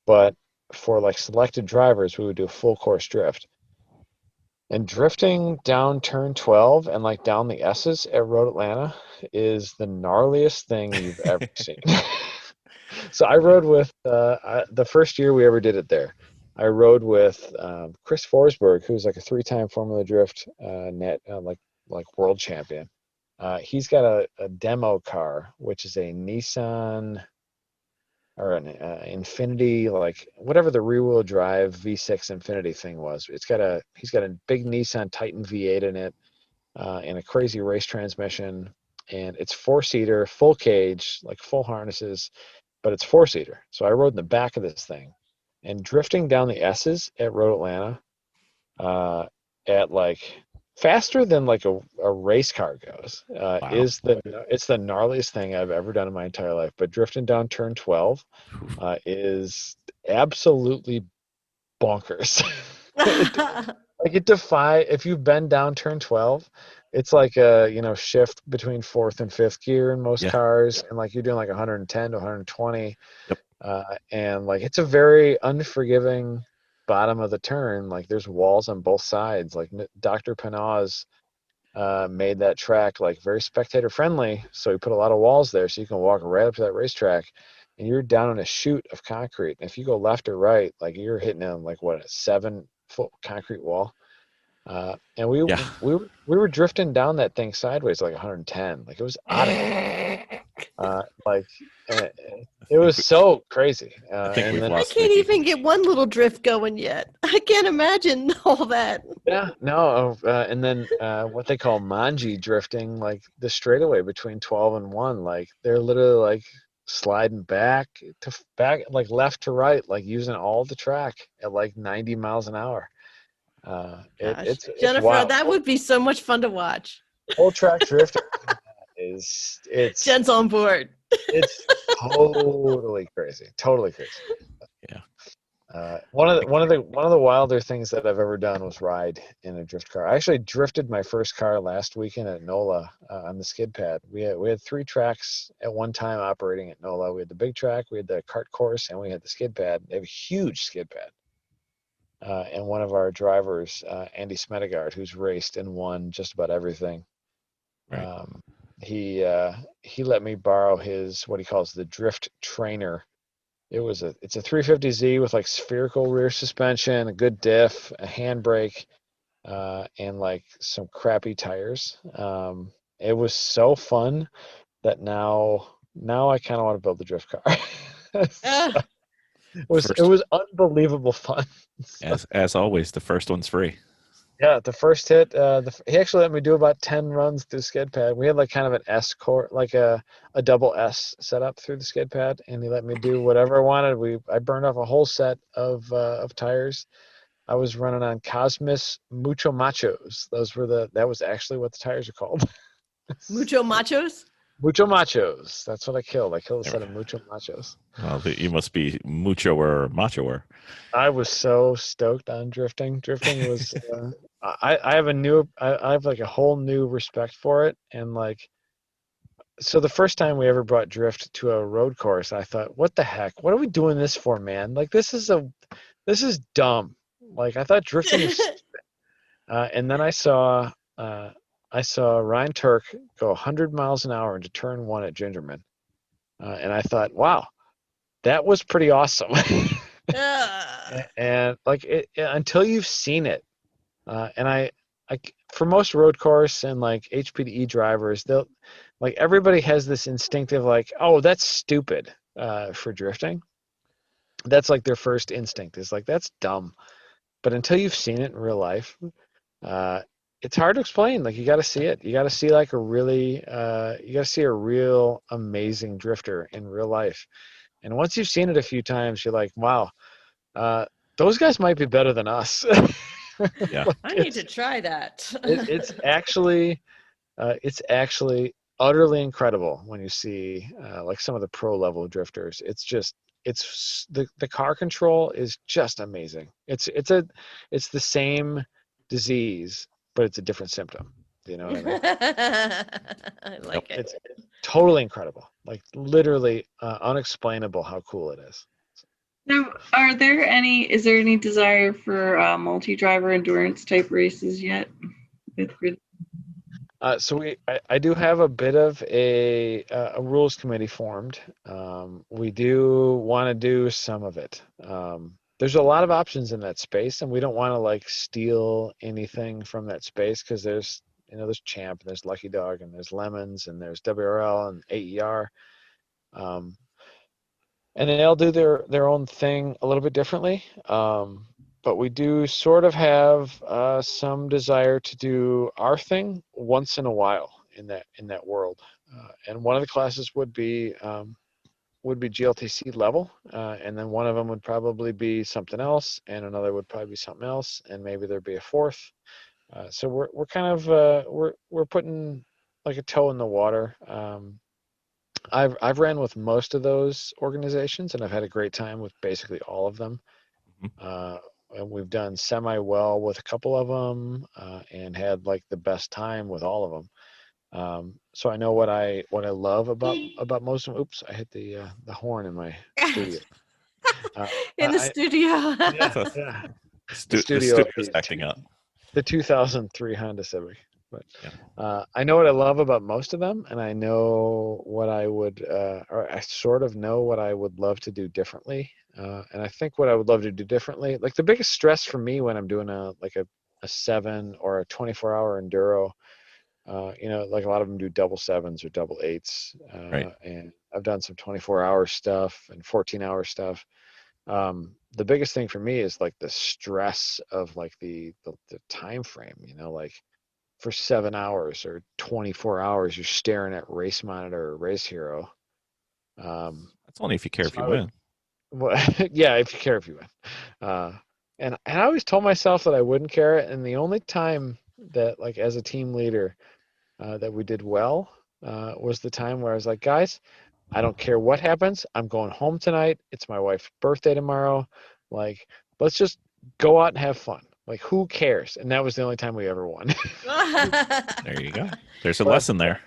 But for like selected drivers, we would do a full course drift. And drifting down turn 12 and like down the S's at Road Atlanta is the gnarliest thing you've ever seen. So I rode with the first year we ever did it there. I rode with Chris Forsberg, who's like a 3-time Formula Drift like world champion. He's got a demo car, which is a Nissan or an Infinity, like whatever the rear-wheel drive V6 Infinity thing was. He's got a big Nissan Titan V8 in it, and a crazy race transmission, and it's 4-seater, full cage, like full harnesses, but it's 4-seater. So I rode in the back of this thing, and drifting down the S's at Road Atlanta, at like faster than like a race car goes, Wow. it's the gnarliest thing I've ever done in my entire life. But drifting down turn 12 is absolutely bonkers. If you've been down turn 12, it's like a shift between 4th and 5th gear in most cars, and like you're doing like 110 to 120. And like it's a very unforgiving bottom of the turn. Like there's walls on both sides. Like Dr. Panaz made that track like very spectator friendly, so he put a lot of walls there so you can walk right up to that racetrack, and you're down in a chute of concrete, and if you go left or right, like you're hitting on like what, a 7-foot concrete wall. And we were drifting down that thing sideways like 110. Like it was out of it. It was so crazy. I think I can't even get one little drift going yet. I can't imagine all that. Yeah, no. And then what they call manji drifting, like the straightaway between 12 and 1, like they're literally like sliding back, like left to right, like using all the track at like 90 miles an hour. It's Jennifer, wild. that would be so much fun to watch. Whole track drifting it's Jen's on board. It's totally crazy. Yeah. One of the wilder things that I've ever done was ride in a drift car. I actually drifted my first car last weekend at NOLA on the skid pad. We had 3 tracks at one time operating at NOLA. We had the big track, we had the kart course, and we had the skid pad. They have a huge skid pad. And one of our drivers, Andy Smedegaard, who's raced and won just about everything, right. He let me borrow his, what he calls the drift trainer. It's a 350Z with like spherical rear suspension, a good diff, a handbrake, and like some crappy tires. It was so fun that now I kind of want to build a drift car. It was unbelievable fun. As always, the first one's free. Yeah, the first hit, he actually let me do about 10 runs through skid pad. We had like kind of an S core, like a double S set up through the skid pad, and he let me do whatever I wanted. I burned off a whole set of tires. I was running on Cosmos Mucho Machos. That was actually what the tires are called. Mucho Machos? Mucho machos. That's what I killed. I killed a set of mucho machos. Well, you must be mucho or macho. I was so stoked on drifting. Drifting was I have I have like a whole new respect for it. And like, so the first time we ever brought drift to a road course, I thought, what the heck? What are we doing this for, man? Like, this is dumb. Like, I thought drifting was and then I saw Ryan Turk go 100 miles an hour into turn 1 at Gingerman. And I thought, wow, that was pretty awesome. And like until you've seen it, and I for most road course and like HPDE drivers, they'll like, everybody has this instinctive like, oh, that's stupid for drifting. That's like their first instinct is like, that's dumb. But until you've seen it in real life, it's hard to explain. Like, you got to see it. You got to see like you got to see a real amazing drifter in real life. And once you've seen it a few times, you're like, wow, those guys might be better than us. Yeah. Like, I need to try that. it's actually utterly incredible when you see like some of the pro level drifters. It's the car control is just amazing. It's the same disease, but it's a different symptom. Do you know what I mean? I like it. It's totally incredible. Like, literally unexplainable how cool it is. So is there any desire for multi-driver endurance type races yet? So I do have a bit of a rules committee formed. We do want to do some of it. There's a lot of options in that space, and we don't want to like steal anything from that space, because there's Champ, and there's Lucky Dog, and there's Lemons, and there's WRL and AER. And they all do their own thing a little bit differently. But we do sort of have some desire to do our thing once in a while in that world. And one of the classes would be GLTC level, and then one of them would probably be something else, and another would probably be something else, and maybe there'd be a fourth. So we're kind of we're putting like a toe in the water. I've ran with most of those organizations, and I've had a great time with basically all of them. And we've done semi well with a couple of them, and had like the best time with all of them. So I know what I love about most of them. Oops, I hit the horn in my studio. In the studio. Yeah. The studio's acting up. The 2003 Honda Civic. But I know what I love about most of them, and I know what I would, or I sort of know what I would love to do differently. And I think what I would love to do differently, like the biggest stress for me when I'm doing a 7 or a 24-hour enduro, like a lot of them do double 7s or double 8s. Right. And I've done some 24-hour stuff and 14-hour stuff. The biggest thing for me is like the stress of like the time frame, like for 7 hours or 24 hours, you're staring at Race Monitor or Race Hero. That's only if you care if you win. Well, yeah, if you care if you win. And I always told myself that I wouldn't care. And the only time that, like, as a team leader, that we did well was the time where I was like, guys, I don't care what happens. I'm going home tonight. It's my wife's birthday tomorrow. Like, let's just go out and have fun. Like, who cares? And that was the only time we ever won. There you go. There's a lesson there.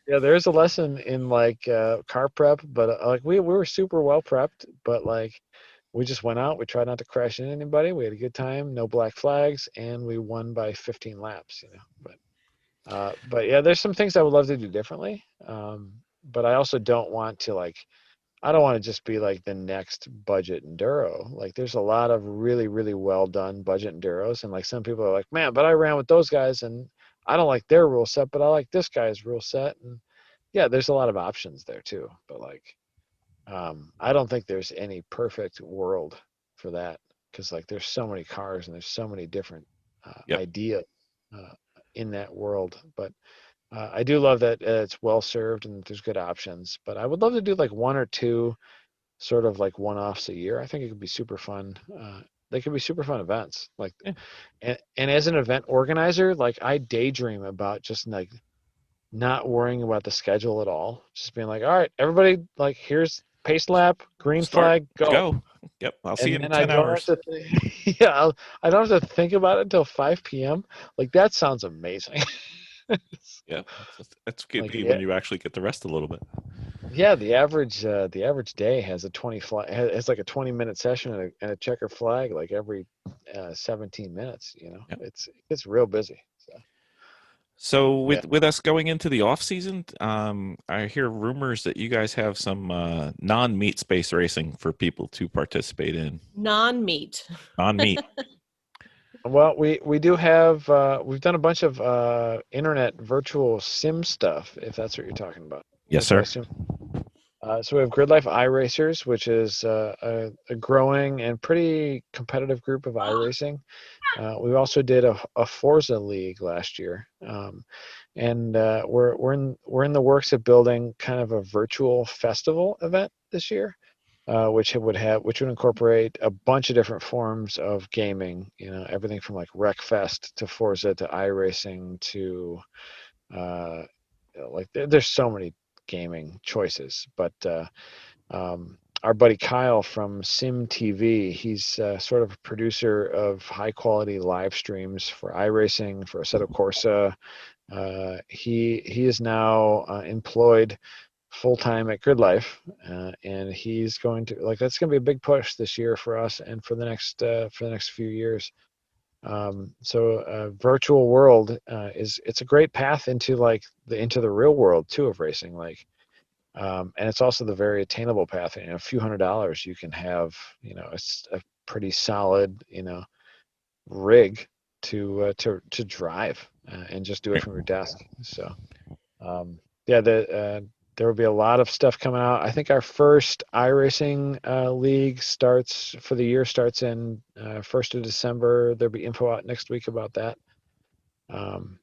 Yeah, there's a lesson in like car prep, but like we were super well prepped, but like we just went out. We tried not to crash into anybody. We had a good time, no black flags, and we won by 15 laps. But yeah, there's some things I would love to do differently. But I also don't want to I don't want to just be like the next budget enduro. Like, there's a lot of really, really well done budget enduros, and like some people are like, man, but I ran with those guys and I don't like their rule set, but I like this guy's rule set. And yeah, there's a lot of options there too. But like, I don't think there's any perfect world for that, because like there's so many cars and there's so many different ideas in that world. But I do love that it's well served and there's good options. But I would love to do like one or two sort of like one-offs a year. I think it could be super fun. They could be super fun events. Like, and as an event organizer, like I daydream about just like not worrying about the schedule at all. Just being like, all right, everybody, like, here's pace lap, green Start. flag, go. Go. Yep. I'll see you in And 10 I don't hours. have to yeah, I don't have to think about it until 5 p.m. Like, that sounds amazing. Yeah. That's good Like, when you actually get to rest a little bit. yeah, the average day has a 20 flag, has like a 20-minute session and a checker flag like every 17 minutes. Yep. It's real busy. So Yeah. with us going into the off season, I hear rumors that you guys have some non-meat space racing for people to participate in. Non-meat. Non-meat. Well, we do have we've done a bunch of internet virtual sim stuff, if that's what you're talking about. Yes, Which I sir. assume. So we have GridLife iRacers, which is a growing and pretty competitive group of iRacing. We also did a Forza League last year, and we're in the works of building kind of a virtual festival event this year, which would incorporate a bunch of different forms of gaming. Everything from like Wreckfest to Forza to iRacing to like there's so many gaming choices, but our buddy Kyle from Sim TV, he's sort of a producer of high quality live streams for iRacing, for Assetto Corsa. He is now employed full time at GridLife, and he's going to that's going to be a big push this year for us and for the next few years. So virtual world it's a great path into into the real world too of racing, and it's also the very attainable path. A few $100s you can have, it's a pretty solid, rig to drive and just do it from your desk. So yeah, there will be a lot of stuff coming out. I think our first iRacing league starts in 1st of December. There'll be info out next week about that. That'll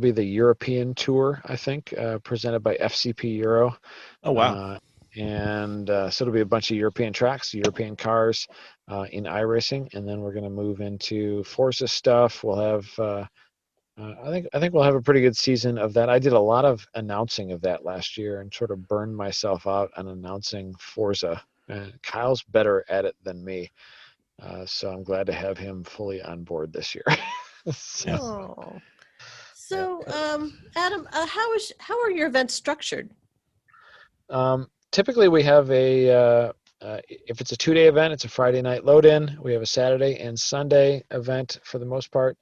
be the European tour, I think, presented by FCP Euro. Oh, wow. So it'll be a bunch of European tracks, European cars in iRacing, and then we're going to move into Forza stuff. We'll have, I think we'll have a pretty good season of that. I did a lot of announcing of that last year and sort of burned myself out on announcing Forza. Kyle's better at it than me, so I'm glad to have him fully on board this year. Oh. So, Adam, how are your events structured? Typically, we have if it's a 2-day event, it's a Friday night load-in. We have a Saturday and Sunday event for the most part.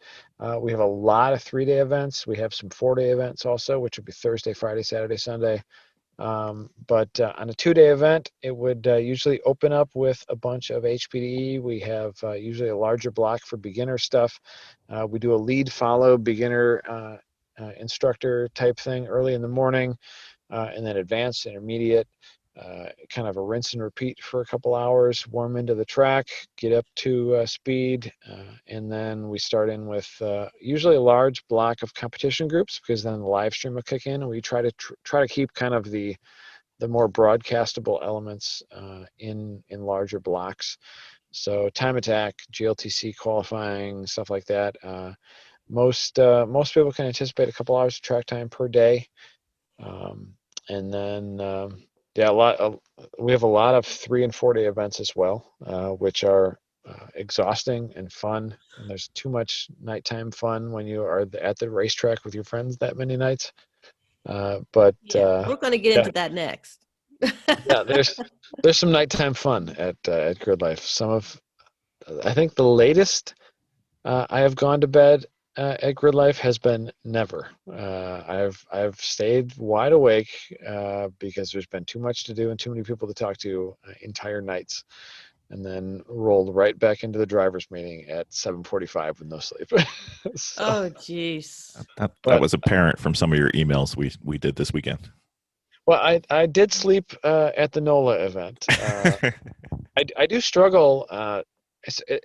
We have a lot of 3-day events. We have some 4-day events also, which would be Thursday, Friday, Saturday, Sunday. But on a 2-day event, it would usually open up with a bunch of HPDE. We have usually a larger block for beginner stuff. We do a lead follow beginner instructor type thing early in the morning, and then advanced, intermediate, kind of a rinse and repeat for a couple hours, warm into the track, get up to speed, and then we start in with usually a large block of competition groups, because then the live stream will kick in, and we try to keep kind of the more broadcastable elements in larger blocks. So time attack, GLTC qualifying, stuff like that. Most people can anticipate a couple hours of track time per day, and then we have a lot of 3 and 4-day events as well, which are exhausting and fun. And there's too much nighttime fun when you are at the racetrack with your friends that many nights. But we're going to get into that next. Yeah, there's some nighttime fun at GridLife. I think the latest I have gone to bed at GridLife has been never. I've stayed wide awake because there's been too much to do and too many people to talk to entire nights, and then rolled right back into the driver's meeting at 7:45 with no sleep. So, oh, jeez. That was apparent from some of your emails we did this weekend. Well, I did sleep at the NOLA event. I do struggle,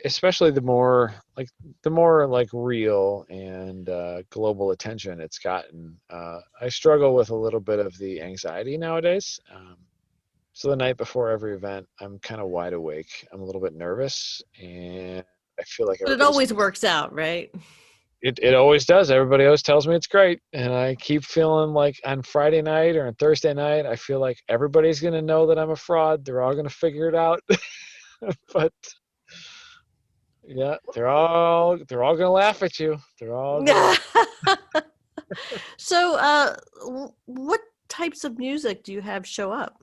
especially the more real and global attention it's gotten. I struggle with a little bit of the anxiety nowadays. So the night before every event, I'm kind of wide awake. I'm a little bit nervous, and I feel like But it always works out, right? It always does. Everybody always tells me it's great, and I keep feeling like on Friday night or on Thursday night, I feel like everybody's gonna know that I'm a fraud. They're all gonna figure it out, but yeah, they're all gonna laugh at you. They're all gonna, So, what types of music do you have show up?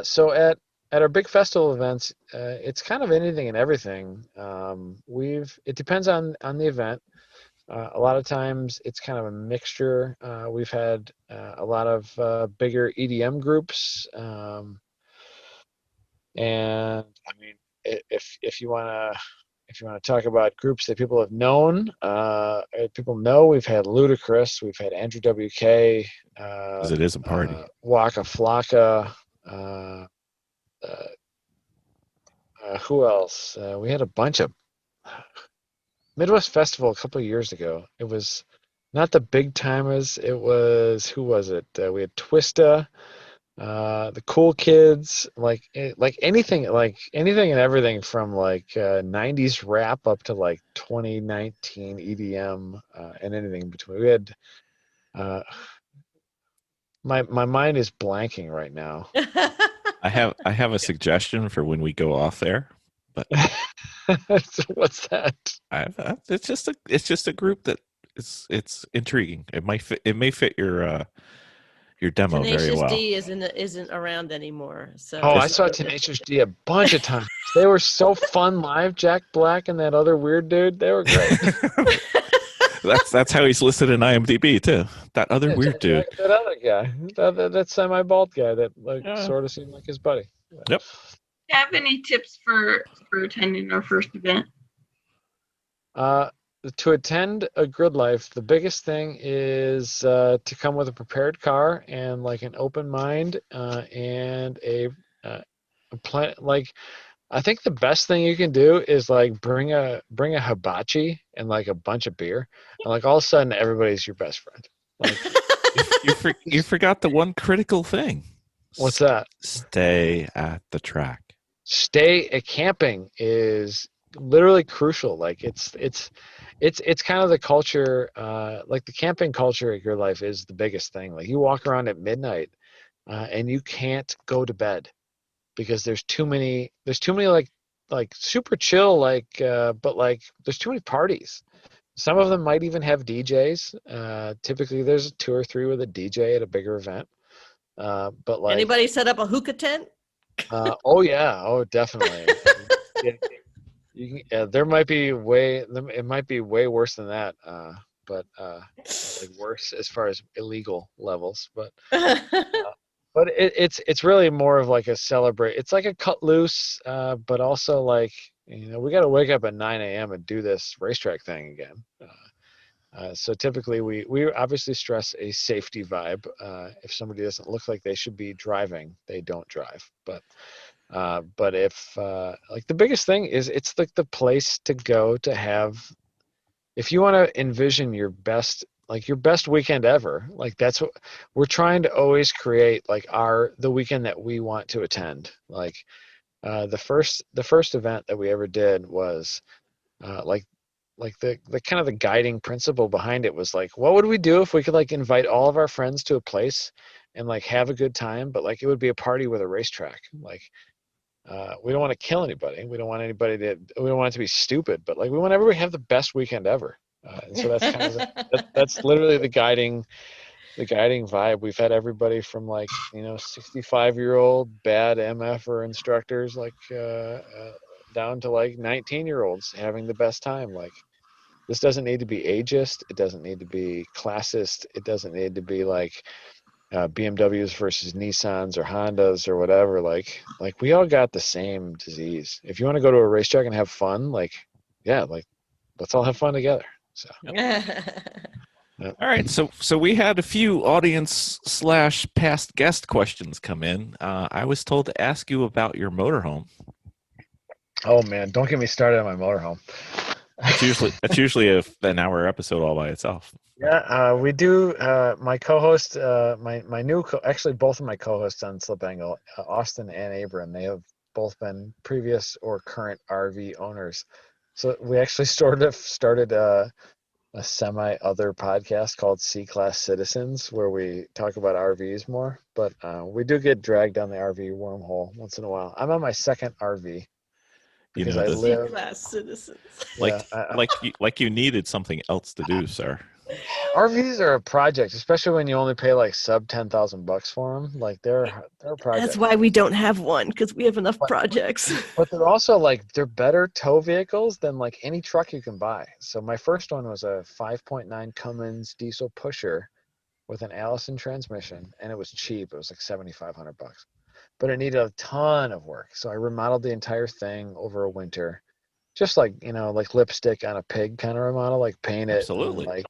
so at our big festival events, it's kind of anything and everything. It depends on the event. A lot of times it's kind of a mixture. We've had a lot of bigger EDM groups, and I mean, if you wanna talk about groups that people have known, people know, we've had Ludacris, we've had Andrew WK, Because it is a party. Waka Flocka. Uh, who else? We had a bunch of Midwest Festival a couple of years ago. It was not the big timers. It was, who was it? We had Twista, the Cool Kids, like anything and everything from like 90s rap up to like 2019 EDM, and anything in between. We had my mind is blanking right now. I have a suggestion for when we go off there, but What's that? it's just a group that it's intriguing. It may fit your demo very Tenacious well. D isn't around anymore. So Oh, I saw Tenacious D a bunch of times. They were so fun live. Jack Black and that other weird dude, they were great. That's how he's listed in IMDb too. That other Yeah, weird dude. that other guy, that semi-bald guy that Yeah. sort of seemed like his buddy. Yep. Do you have any tips for attending our first event? To attend a GridLife, the biggest thing is to come with a prepared car and like an open mind, and a plan. Like, I think the best thing you can do is like bring a hibachi and like a bunch of beer, and like all of a sudden everybody's your best friend. Like, You forgot the one critical thing. what's that? Stay at the track. Stay at camping is literally crucial. Like it's kind of the culture, like the camping culture at GridLife is the biggest thing. Like you walk around at midnight, and you can't go to bed because there's too many like super chill, but like there's too many parties. Some of them might even have DJs. Typically there's 2 or 3 with a DJ at a bigger event. But like, anybody set up a hookah tent? oh yeah, oh definitely. Yeah, there might be it might be way worse than that, but like worse as far as illegal levels. But it's really more of like a celebrate. It's like a cut loose, but also like, we got to wake up at 9 a.m. and do this racetrack thing again. So typically we obviously stress a safety vibe. If somebody doesn't look like they should be driving, they don't drive. But if like the biggest thing is, it's like the place to go to have, if you want to envision your best weekend ever, like that's what we're trying to always create, like the weekend that we want to attend. Like the first event that we ever did was like the kind of the guiding principle behind it was like, what would we do if we could like invite all of our friends to a place and like have a good time, but like it would be a party with a racetrack. Like, we don't want to kill anybody. We don't want it to be stupid, but like we want everybody to have the best weekend ever. And so that's kind of that's literally the guiding vibe. We've had everybody from like 65-year-old bad MF or instructors, like down to like 19-year-olds having the best time. Like, this doesn't need to be ageist. It doesn't need to be classist. It doesn't need to be like BMWs versus Nissans or Hondas or whatever. Like we all got the same disease. If you want to go to a racetrack and have fun, like, yeah, like let's all have fun together. So. All right, so we had a few audience / past guest questions come in. I was told to ask you about your motorhome. Oh man, don't get me started on my motorhome. That's usually an hour episode all by itself. Yeah, we do. My co-host, actually both of my co-hosts on Slip Angle, Austin and Abrams, they have both been previous or current RV owners. So we actually started a semi-other podcast called C-Class Citizens, where we talk about RVs more. But we do get dragged down the RV wormhole once in a while. I'm on my second RV You because know, I the, live. C-class citizens. like Yeah, like you needed something else to do, sir. RVs are a project, especially when you only pay like sub $10,000 for them. Like they're a project. That's why we don't have one, because we have enough But- projects. But they're also like they're better tow vehicles than like any truck you can buy. So my first one was a 5.9 Cummins diesel pusher with an Allison transmission, and it was cheap. It was like $7,500, but it needed a ton of work. So I remodeled the entire thing over a winter, just like like lipstick on a pig kind of remodel, like paint it, Absolutely. and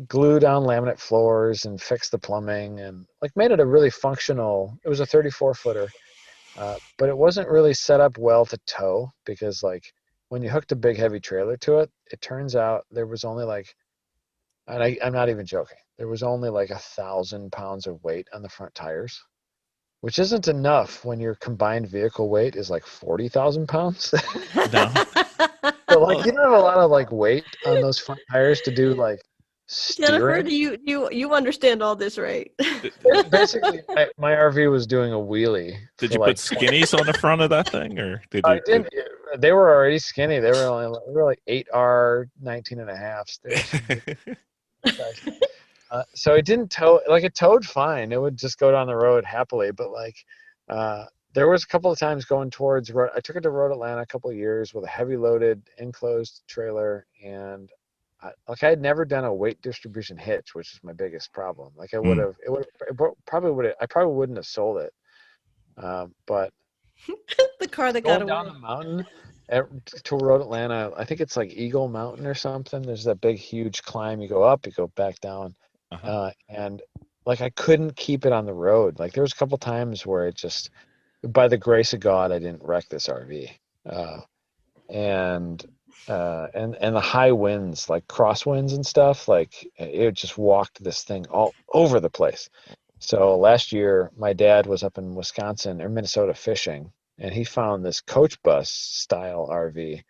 glue down laminate floors and fix the plumbing, and like made it a really functional. It was a 34-footer. But it wasn't really set up well to tow because like when you hooked a big heavy trailer to it, it turns out there was only like, and I'm not even joking, there was only like 1,000 pounds of weight on the front tires, which isn't enough when your combined vehicle weight is like 40,000 pounds. No. So like you don't have a lot of like weight on those front tires to do like Jennifer, steering. do you understand all this, right? Basically, my RV was doing a wheelie. Did for you like put skinnies on the front of that thing, or did I you? didn't. They were already skinny. They were like 8R 19 and a half. So it didn't tow, like it towed fine. It would just go down the road happily. But like, there was a couple of times going towards road. I took it to Road Atlanta a couple of years with a heavy loaded enclosed trailer, and I had never done a weight distribution hitch, which is my biggest problem. Like I would have, I probably wouldn't have sold it. But The car that got going down away. the mountain to Road Atlanta, I think it's like Eagle Mountain or something. There's that big, huge climb. You go up, you go back down, and like I couldn't keep it on the road. Like there was a couple times where it just, by the grace of God, I didn't wreck this RV. And the high winds, like crosswinds and stuff, like it just walked this thing all over the place. So last year, my dad was up in Wisconsin or Minnesota fishing, and he found this coach bus style RV,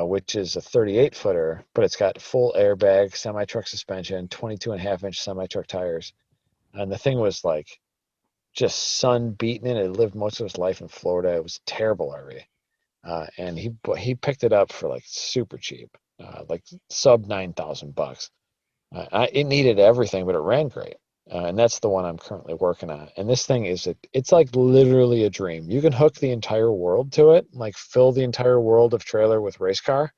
which is a 38-footer, but it's got full airbag, semi-truck suspension, 22.5-inch semi-truck tires. And the thing was like just sun beaten in. It lived most of its life in Florida. It was a terrible RV. And he picked it up for like super cheap, like sub $9,000. It needed everything, but it ran great. And that's the one I'm currently working on. And this thing it's like literally a dream. You can hook the entire world to it, like fill the entire world of trailer with race car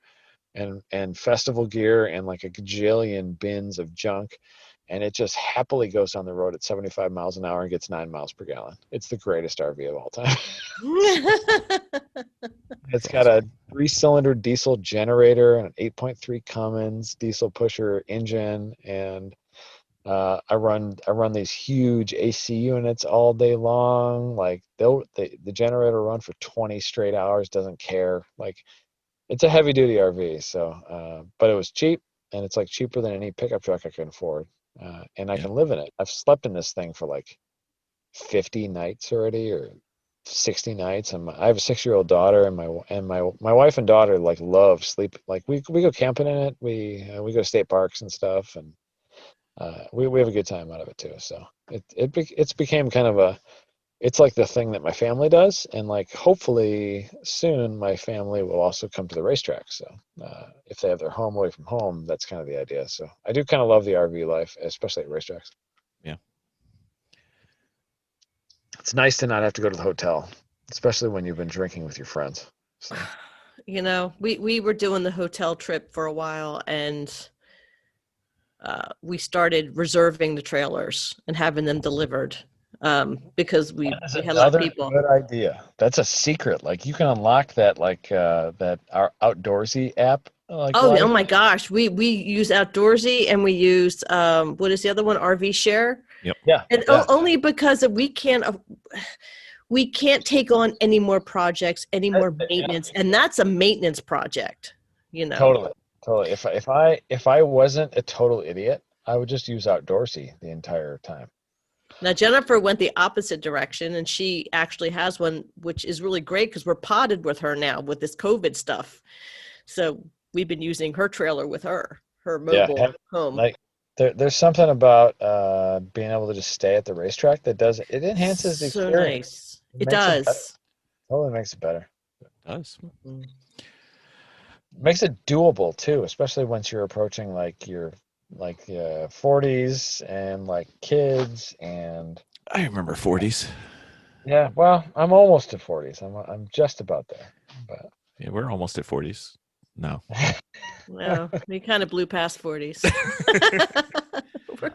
and festival gear and like a gajillion bins of junk. And it just happily goes on the road at 75 miles an hour and gets 9 miles per gallon. It's the greatest RV of all time. It's got a 3-cylinder diesel generator and an 8.3 Cummins diesel pusher engine, and I run these huge AC units all day long. Like the generator run for 20 straight hours, doesn't care. Like it's a heavy duty RV. So, but it was cheap, and it's like cheaper than any pickup truck I can afford. And I can live in it. I've slept in this thing for like 50 nights already, or 60 nights. And I have a 6-year-old daughter, and my wife and daughter like love sleep. Like we go camping in it. We go to state parks and stuff, and we have a good time out of it too. So it's became kind of it's like the thing that my family does, and like hopefully soon my family will also come to the racetrack. So if they have their home away from home, that's kind of the idea. So I do kind of love the RV life, especially at racetracks. Yeah. It's nice to not have to go to the hotel, especially when you've been drinking with your friends. So. We were doing the hotel trip for a while, and we started reserving the trailers and having them delivered because we had a lot of people. Good idea. That's a secret. Like you can unlock that, like that our Outdoorsy app. Oh my gosh, we use Outdoorsy, and we use what is the other one? RV Share. Yep. Yeah. And only because we can't take on any more projects, any more maintenance, and that's a maintenance project. Totally. If I wasn't a total idiot, I would just use Outdoorsy the entire time. Now, Jennifer went the opposite direction, and she actually has one, which is really great because we're potted with her now with this COVID stuff. So we've been using her trailer with her Yeah, mobile and, home. like there's something about being able to just stay at the racetrack that does it enhances the So experience. nice. It It makes it better. does. Totally makes it better. It does. Mhm. Makes it doable too, especially once you're approaching like your 40s and like kids and I remember 40s. yeah. Well, I'm almost to 40s. I'm just about there, but Yeah, we're almost at 40s. No. Well, we kind of blew past 40s.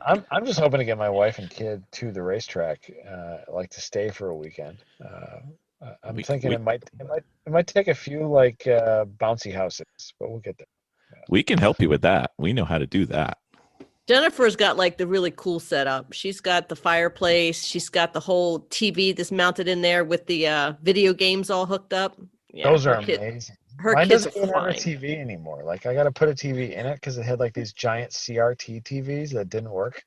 I'm just hoping to get my wife and kid to the racetrack, like to stay for a weekend. I'm We, thinking we, it might take a few like bouncy houses, but we'll get there. we can help you with that. We know how to do that. Jennifer's got like the really cool setup. She's got the fireplace. She's got the whole TV that's mounted in there with the video games all hooked up. Yeah, Those are amazing. her Mine kids doesn't are even have a fine. TV anymore. Like I got to put a TV in it because it had like these giant CRT TVs that didn't work.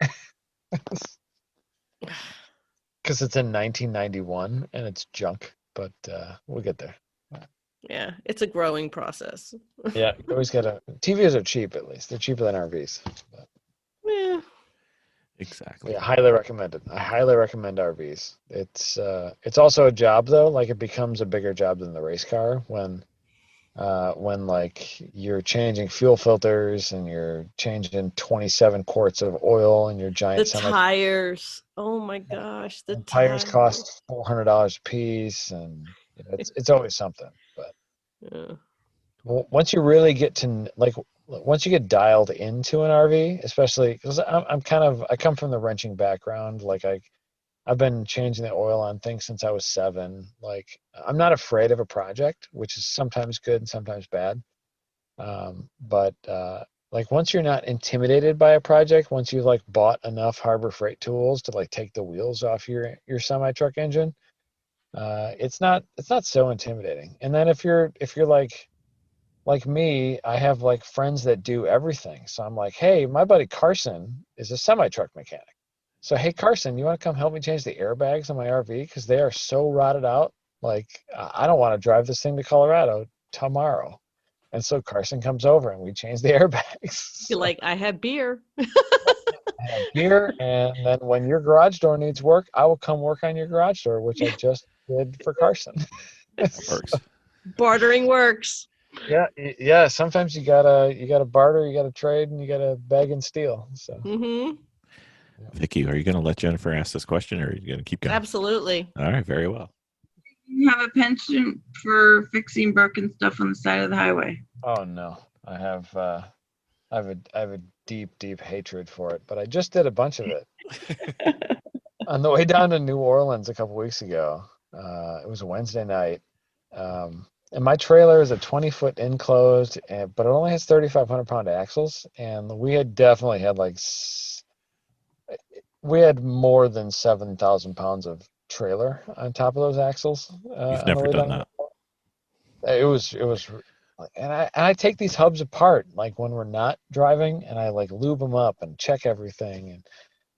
Because it's in 1991 and it's junk, but we'll get there. Yeah, it's a growing process. Yeah, you always gotta. TVs are cheap, at least they're cheaper than RVs. But Yeah. Exactly. yeah, highly recommended. I highly recommend RVs. It's also a job though. Like it becomes a bigger job than the race car when like you're changing fuel filters and you're changing 27 quarts of oil in your The giant semi. tires. Oh my gosh, the And tires tires. cost $400 a piece, and you know, it's always something. But Yeah. once you really get to like once you get dialed into an RV, especially because I come from the wrenching background. Like I've been changing the oil on things since I was 7. Like I'm not afraid of a project, which is sometimes good and sometimes bad. But like once you're not intimidated by a project, once you've like bought enough Harbor Freight tools to like take the wheels off your semi truck engine, it's not so intimidating. And then if you're like me, I have like friends that do everything. So I'm like, hey, my buddy Carson is a semi truck mechanic. So hey Carson, you want to come help me change the airbags on my RV because they are so rotted out. Like I don't want to drive this thing to Colorado tomorrow. And so Carson comes over and we change the airbags. You're So like, I have beer. I have beer, and then when your garage door needs work, I will come work on your garage door, which I just did for Carson. Works. Bartering works. Yeah. Sometimes you gotta barter, you gotta trade, and you gotta beg and steal. So Mm-hmm. Vicki, are you going to let Jennifer ask this question, or are you going to keep going? Absolutely. All right. Very well. You have a penchant for fixing broken stuff on the side of the highway. oh no, I have a deep hatred for it, but I just did a bunch of it on the way down to New Orleans a couple weeks ago. It was a Wednesday night. And my trailer is a 20-foot enclosed, but it only has 3,500 pound axles. And we had definitely had we had more than 7,000 pounds of trailer on top of those axles. You've On the never way done down. that. It was, and I take these hubs apart like when we're not driving, and I like lube them up and check everything. And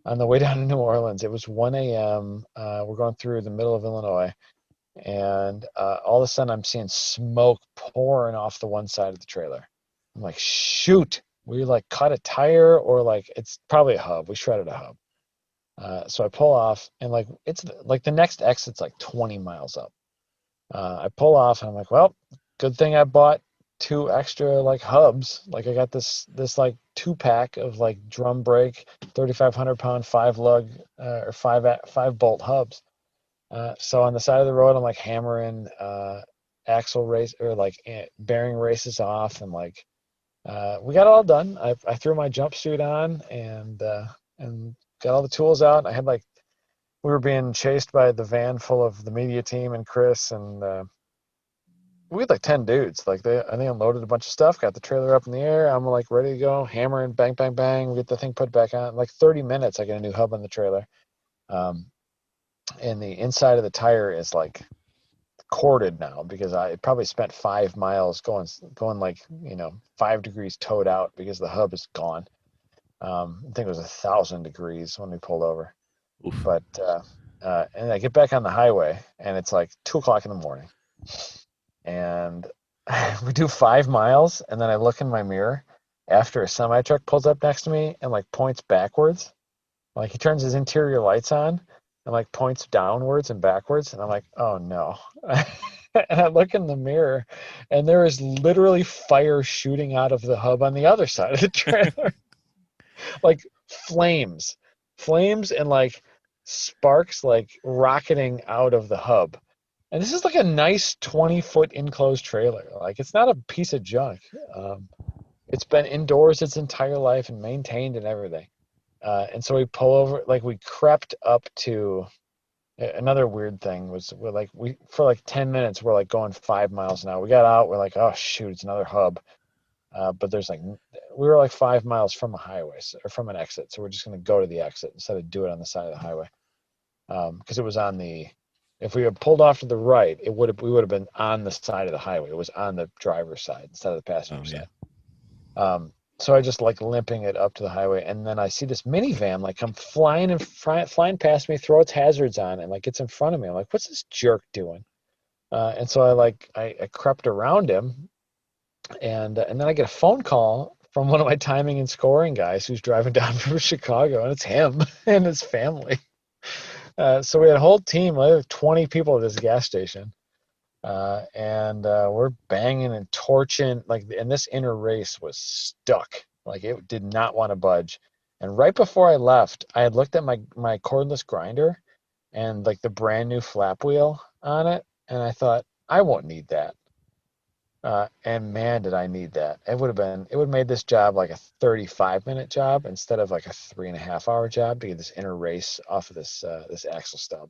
on the way down to New Orleans, it was 1 a.m. We're going through the middle of Illinois. And all of a sudden I'm seeing smoke pouring off the one side of the trailer. I'm like, shoot, we like cut a tire, or like it's probably a hub. We shredded a hub. So I pull off, and like it's like the next exit's like 20 miles up. I pull off and I'm like, well, good thing I bought 2 extra like hubs. Like I got this like 2-pack of like drum brake 3,500 pound 5-lug or 5 bolt hubs. So on the side of the road, I'm like hammering axle race or like bearing races off, and like we got it all done. I threw my jumpsuit on and got all the tools out. I had like we were being chased by the van full of the media team and Chris, and we had like 10 dudes. Like they unloaded a bunch of stuff, got the trailer up in the air. I'm like ready to go, hammering, bang, bang, bang. We get the thing put back on. In like 30 minutes, I get a new hub on the trailer. And the inside of the tire is like corded now because I probably spent 5 miles going like 5 degrees towed out because the hub is gone. I think it was 1,000 degrees when we pulled over. Oof. But and I get back on the highway and it's like 2 o'clock in the morning, and we do 5 miles, and then I look in my mirror after a semi truck pulls up next to me and like points backwards. Like he turns his interior lights on and like points downwards and backwards, and I'm like, oh no. And I look in the mirror, and there is literally fire shooting out of the hub on the other side of the trailer. Like flames, and like sparks like rocketing out of the hub. And this is like a nice 20-foot enclosed trailer. Like it's not a piece of junk. It's been indoors its entire life and maintained and everything. And so we pull over, like we crept up to. Another weird thing was we for like 10 minutes we're like going 5 miles an hour. We got out, we're like, oh shoot, it's another hub. But there's like we were like 5 miles from a highway or from an exit, so we're just gonna go to the exit instead of do it on the side of the highway. Because it was on the if we had pulled off to the right, we would have been on the side of the highway. It was on the driver's side instead of the passenger side. So I just like limping it up to the highway, and then I see this minivan like come flying past me, throw its hazards on, and like gets in front of me. I'm like, what's this jerk doing? And so I crept around him, and then I get a phone call from one of my timing and scoring guys who's driving down from Chicago, and it's him and his family. So we had a whole team, like 20 people at this gas station. And we're banging and torching, and this inner race was stuck. Like it did not want to budge. And right before I left, I had looked at my cordless grinder and like the brand new flap wheel on it, and I thought, I won't need that. And man, did I need that. It would have made this job like a 35-minute job instead of like a 3.5-hour job to get this inner race off of this axle stub.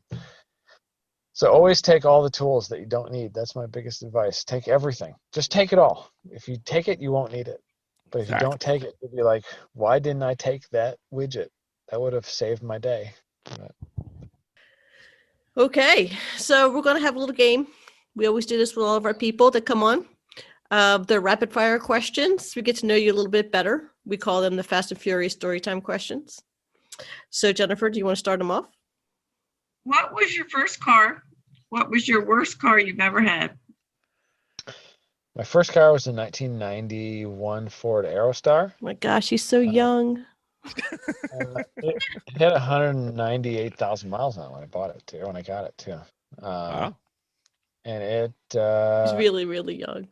So always take all the tools that you don't need. That's my biggest advice. Take everything. Just take it all. If you take it, you won't need it. But if you don't take it, you'll be like, why didn't I take that widget? That would have saved my day. Okay, so we're going to have a little game. We always do this with all of our people that come on. They're rapid fire questions. We get to know you a little bit better. We call them the Fast and Furious Storytime questions. So Jennifer, do you want to start them off? What was your first car? What was your worst car you've ever had? My first car was a 1991 Ford Aerostar. Oh my gosh, he's so young. It had 198,000 miles on it when I bought it too. When I got it too. Wow. And it. He's really, really young.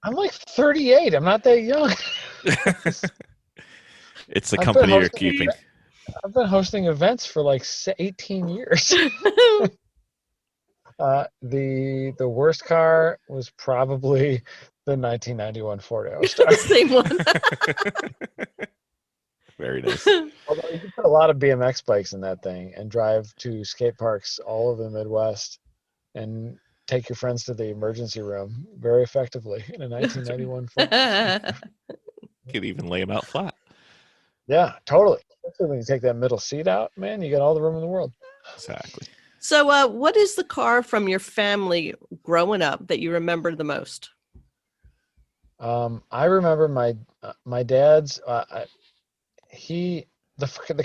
I'm like 38. I'm not that young. It's the company you're keeping. I've been hosting events for like 18 years. The worst car was probably the 1991 Ford Aerostar. Same one. Very nice. Although you can put a lot of BMX bikes in that thing and drive to skate parks all over the Midwest and take your friends to the emergency room very effectively in a 1991 Ford. You could even lay them out flat. Yeah, totally. Especially when you take that middle seat out, man, you got all the room in the world. Exactly. So what is the car from your family growing up that you remember the most? I remember my dad's the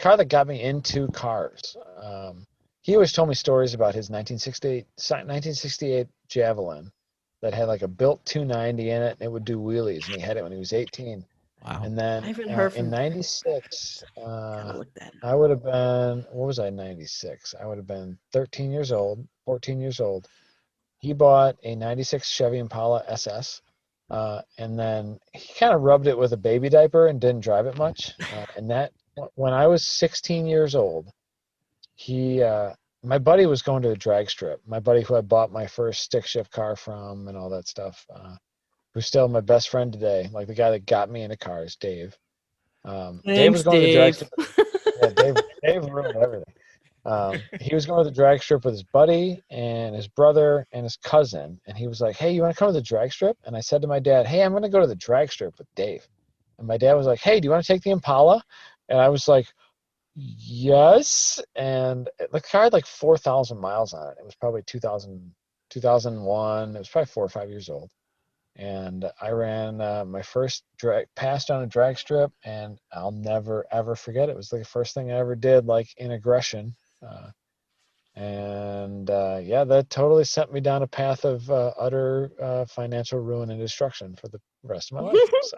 car that got me into cars. He always told me stories about his 1968 Javelin that had like a built 290 in it, and it would do wheelies, and he had it when he was 18. Wow. And then I haven't heard from in 96, Gotta look that up. I would have been, what was I, 96? I would have been 14 years old. He bought a 96 Chevy Impala SS, and then he kind of rubbed it with a baby diaper and didn't drive it much. And that, when I was 16 years old, my buddy was going to a drag strip. My buddy who I bought my first stick shift car from and all that stuff, who's still my best friend today, like the guy that got me into cars, Dave. Dave was going to the drag strip. Yeah, Dave ruined everything. He was going to the drag strip with his buddy and his brother and his cousin, and he was like, hey, you want to come to the drag strip? And I said to my dad, hey, I'm going to go to the drag strip with Dave. And my dad was like, hey, do you want to take the Impala? And I was like, yes. And the car had like 4,000 miles on it. It was probably 2001. It was probably 4 or 5 years old. And I ran my first passed on a drag strip, and I'll never, ever forget it. It was like the first thing I ever did, like in aggression. And yeah, that totally sent me down a path of utter financial ruin and destruction for the rest of my life. So,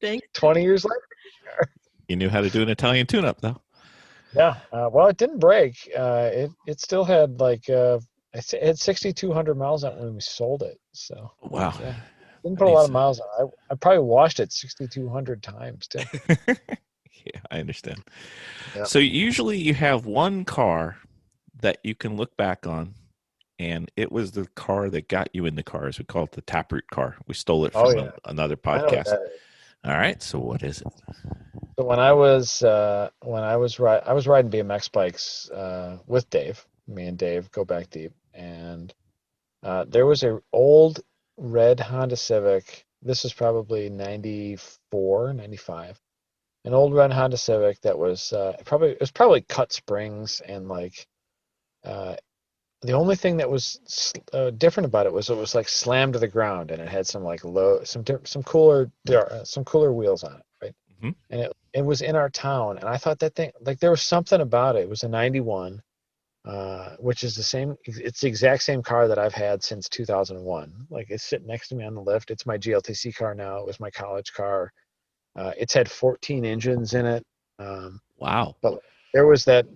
Thanks. 20 years later. You knew how to do an Italian tune-up, though. Yeah. Well, it didn't break. It still had like it had 6,200 miles on it when we sold it. So Wow. yeah, didn't put a lot of miles on it. I probably washed it 6,200 times too. Yeah, I understand. Yeah. So usually you have one car that you can look back on, and it was the car that got you in the cars. We call it the Taproot car. We stole it from another I know what podcast. that is. All right. So what is it? So when I was riding BMX bikes with Dave. Me and Dave go back deep, and there was a old red Honda Civic. This was probably 94, 95. An old red Honda Civic that was probably cut springs, and like the only thing that was different about it was like slammed to the ground, and it had some like some cooler wheels on it, right? Mhm. And it was in our town, and I thought that thing, like, there was something about it. It was a 91, which is it's the exact same car that I've had since 2001. Like, it's sitting next to me on the lift. It's my GLTC car now. It was my college car. It's had 14 engines in it. Wow. But it was that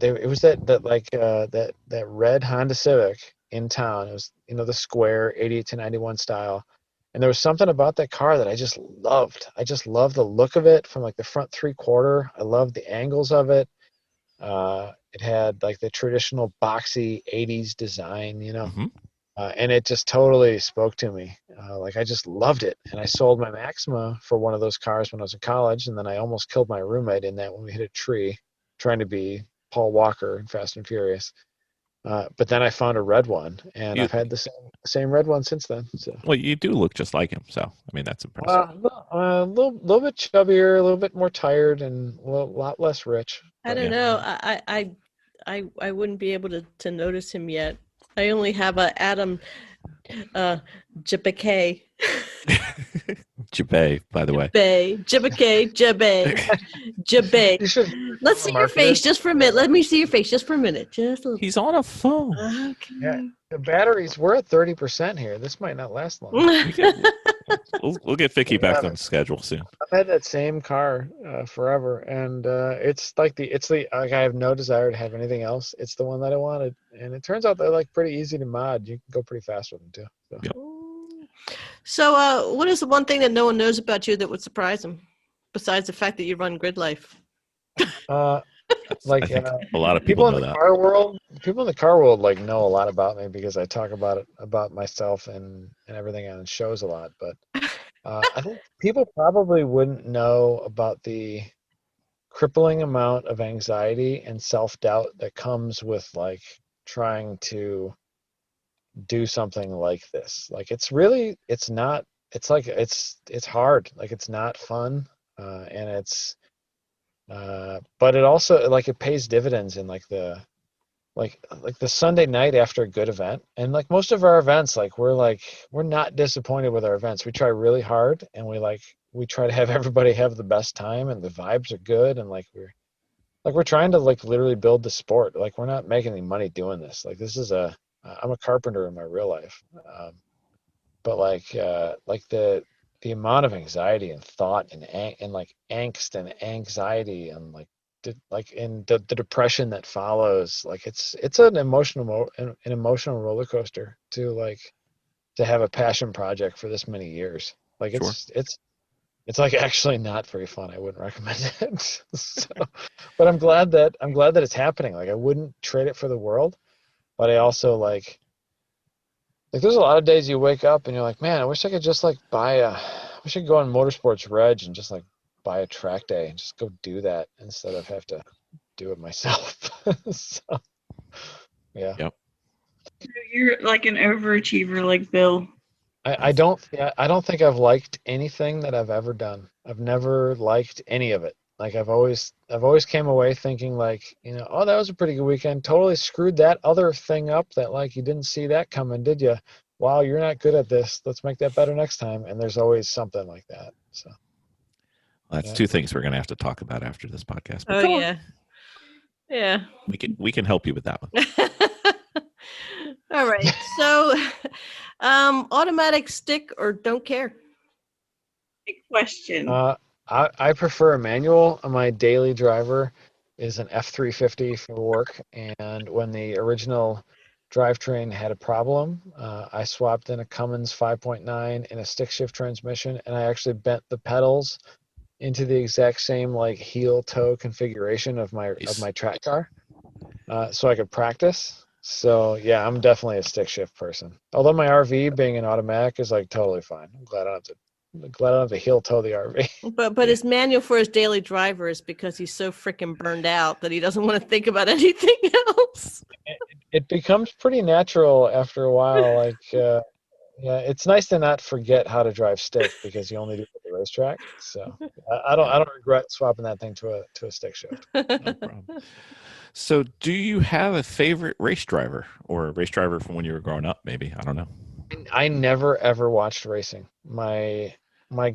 red Honda Civic in town. It was, the square 88 to 91 style. And there was something about that car that I just loved. I just loved the look of it from like the front 3/4. I loved the angles of it. It had like the traditional boxy 80s design, Mhm. And it just totally spoke to me. Like, I just loved it. And I sold my Maxima for one of those cars when I was in college. And then I almost killed my roommate in that when we hit a tree trying to be Paul Walker in Fast and Furious. But then I found a red one, and I've had the same red one since then. So. Well, you do look just like him, so I mean that's impressive. A little bit chubbier, a little bit more tired, and a lot less rich. I don't know. I wouldn't be able to notice him yet. I only have a Adam Jabaay. Jabaay, by the way. Jabaay. Let's see your face just for a minute. Let me see your face just for a minute. Just a little. He's on a phone. Okay. Yeah, the batteries, we're at 30% here. This might not last long. We'll get Vicki back on the schedule soon. I've had that same car forever, and it's like like, I have no desire to have anything else. It's the one that I wanted, and it turns out they're like pretty easy to mod. You can go pretty fast with them too. So. Yep. So, what is the one thing that no one knows about you that would surprise them, besides the fact that you run GridLife? Like, I think a lot of people know that. People in the car world like know a lot about me because I talk about myself and everything on shows a lot. But I think people probably wouldn't know about the crippling amount of anxiety and self-doubt that comes with like trying to do something like this. Like, it's hard. Like, it's not fun, and it's but it also, like, it pays dividends in like the Sunday night after a good event. And like most of our events, like we're not disappointed with our events. We try really hard, and we try to have everybody have the best time, and the vibes are good, and like we're trying to like literally build the sport. Like, we're not making any money doing this. Like, this is I'm a carpenter in my real life, but like the amount of anxiety and thought and like angst and anxiety and like the depression that follows, like it's an emotional roller coaster to have a passion project for this many years. Like, Sure. It's like actually not very fun. I wouldn't recommend it. So, but I'm glad that it's happening. Like, I wouldn't trade it for the world. But I also like there's a lot of days you wake up and you're like, man, I wish I could just like I wish I could go on Motorsports Reg and just like buy a track day and just go do that instead of have to do it myself. So, yeah. Yep. You're like an overachiever like Bill. I don't think I've liked anything that I've ever done. I've never liked any of it. Like, I've always came away thinking like, oh, that was a pretty good weekend. Totally screwed that other thing up that like you didn't see that coming, did you? Wow, you're not good at this. Let's make that better next time. And there's always something like that. So that's two things we're going to have to talk about after this podcast. But yeah. We can help you with that one. All right. So, automatic stick or don't care? Big question. I prefer a manual. My daily driver is an F350 for work, and when the original drivetrain had a problem, I swapped in a Cummins 5.9 and a stick shift transmission, and I actually bent the pedals into the exact same like heel toe configuration of my track car, so I could practice. So yeah, I'm definitely a stick shift person. Although my RV being an automatic is like totally fine. I'm glad I don't have to heel toe the RV. But his manual for his daily driver is because he's so freaking burned out that he doesn't want to think about anything else. It becomes pretty natural after a while. Like, yeah, it's nice to not forget how to drive stick because you only do it at the racetrack. So I don't regret swapping that thing to a stick shift. No problem. So, do you have a favorite race driver or a race driver from when you were growing up? Maybe, I don't know. I never ever watched racing. My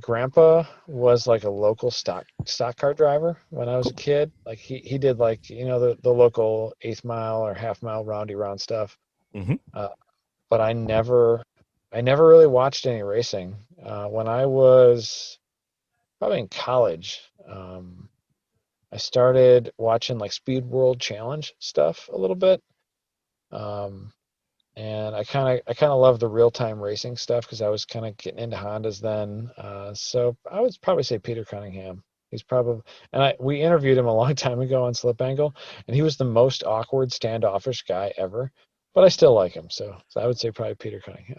grandpa was like a local stock car driver when I was a kid. Like he did like the local 1/8 mile or half mile roundy round stuff. Mm-hmm. But I never really watched any racing. When I was probably in college, I started watching like Speed World Challenge stuff a little bit. And I kind of love the real time racing stuff because I was kind of getting into Hondas then. So I would probably say Peter Cunningham. He's probably, and we interviewed him a long time ago on Slip Angle, and he was the most awkward standoffish guy ever. But I still like him, so I would say probably Peter Cunningham.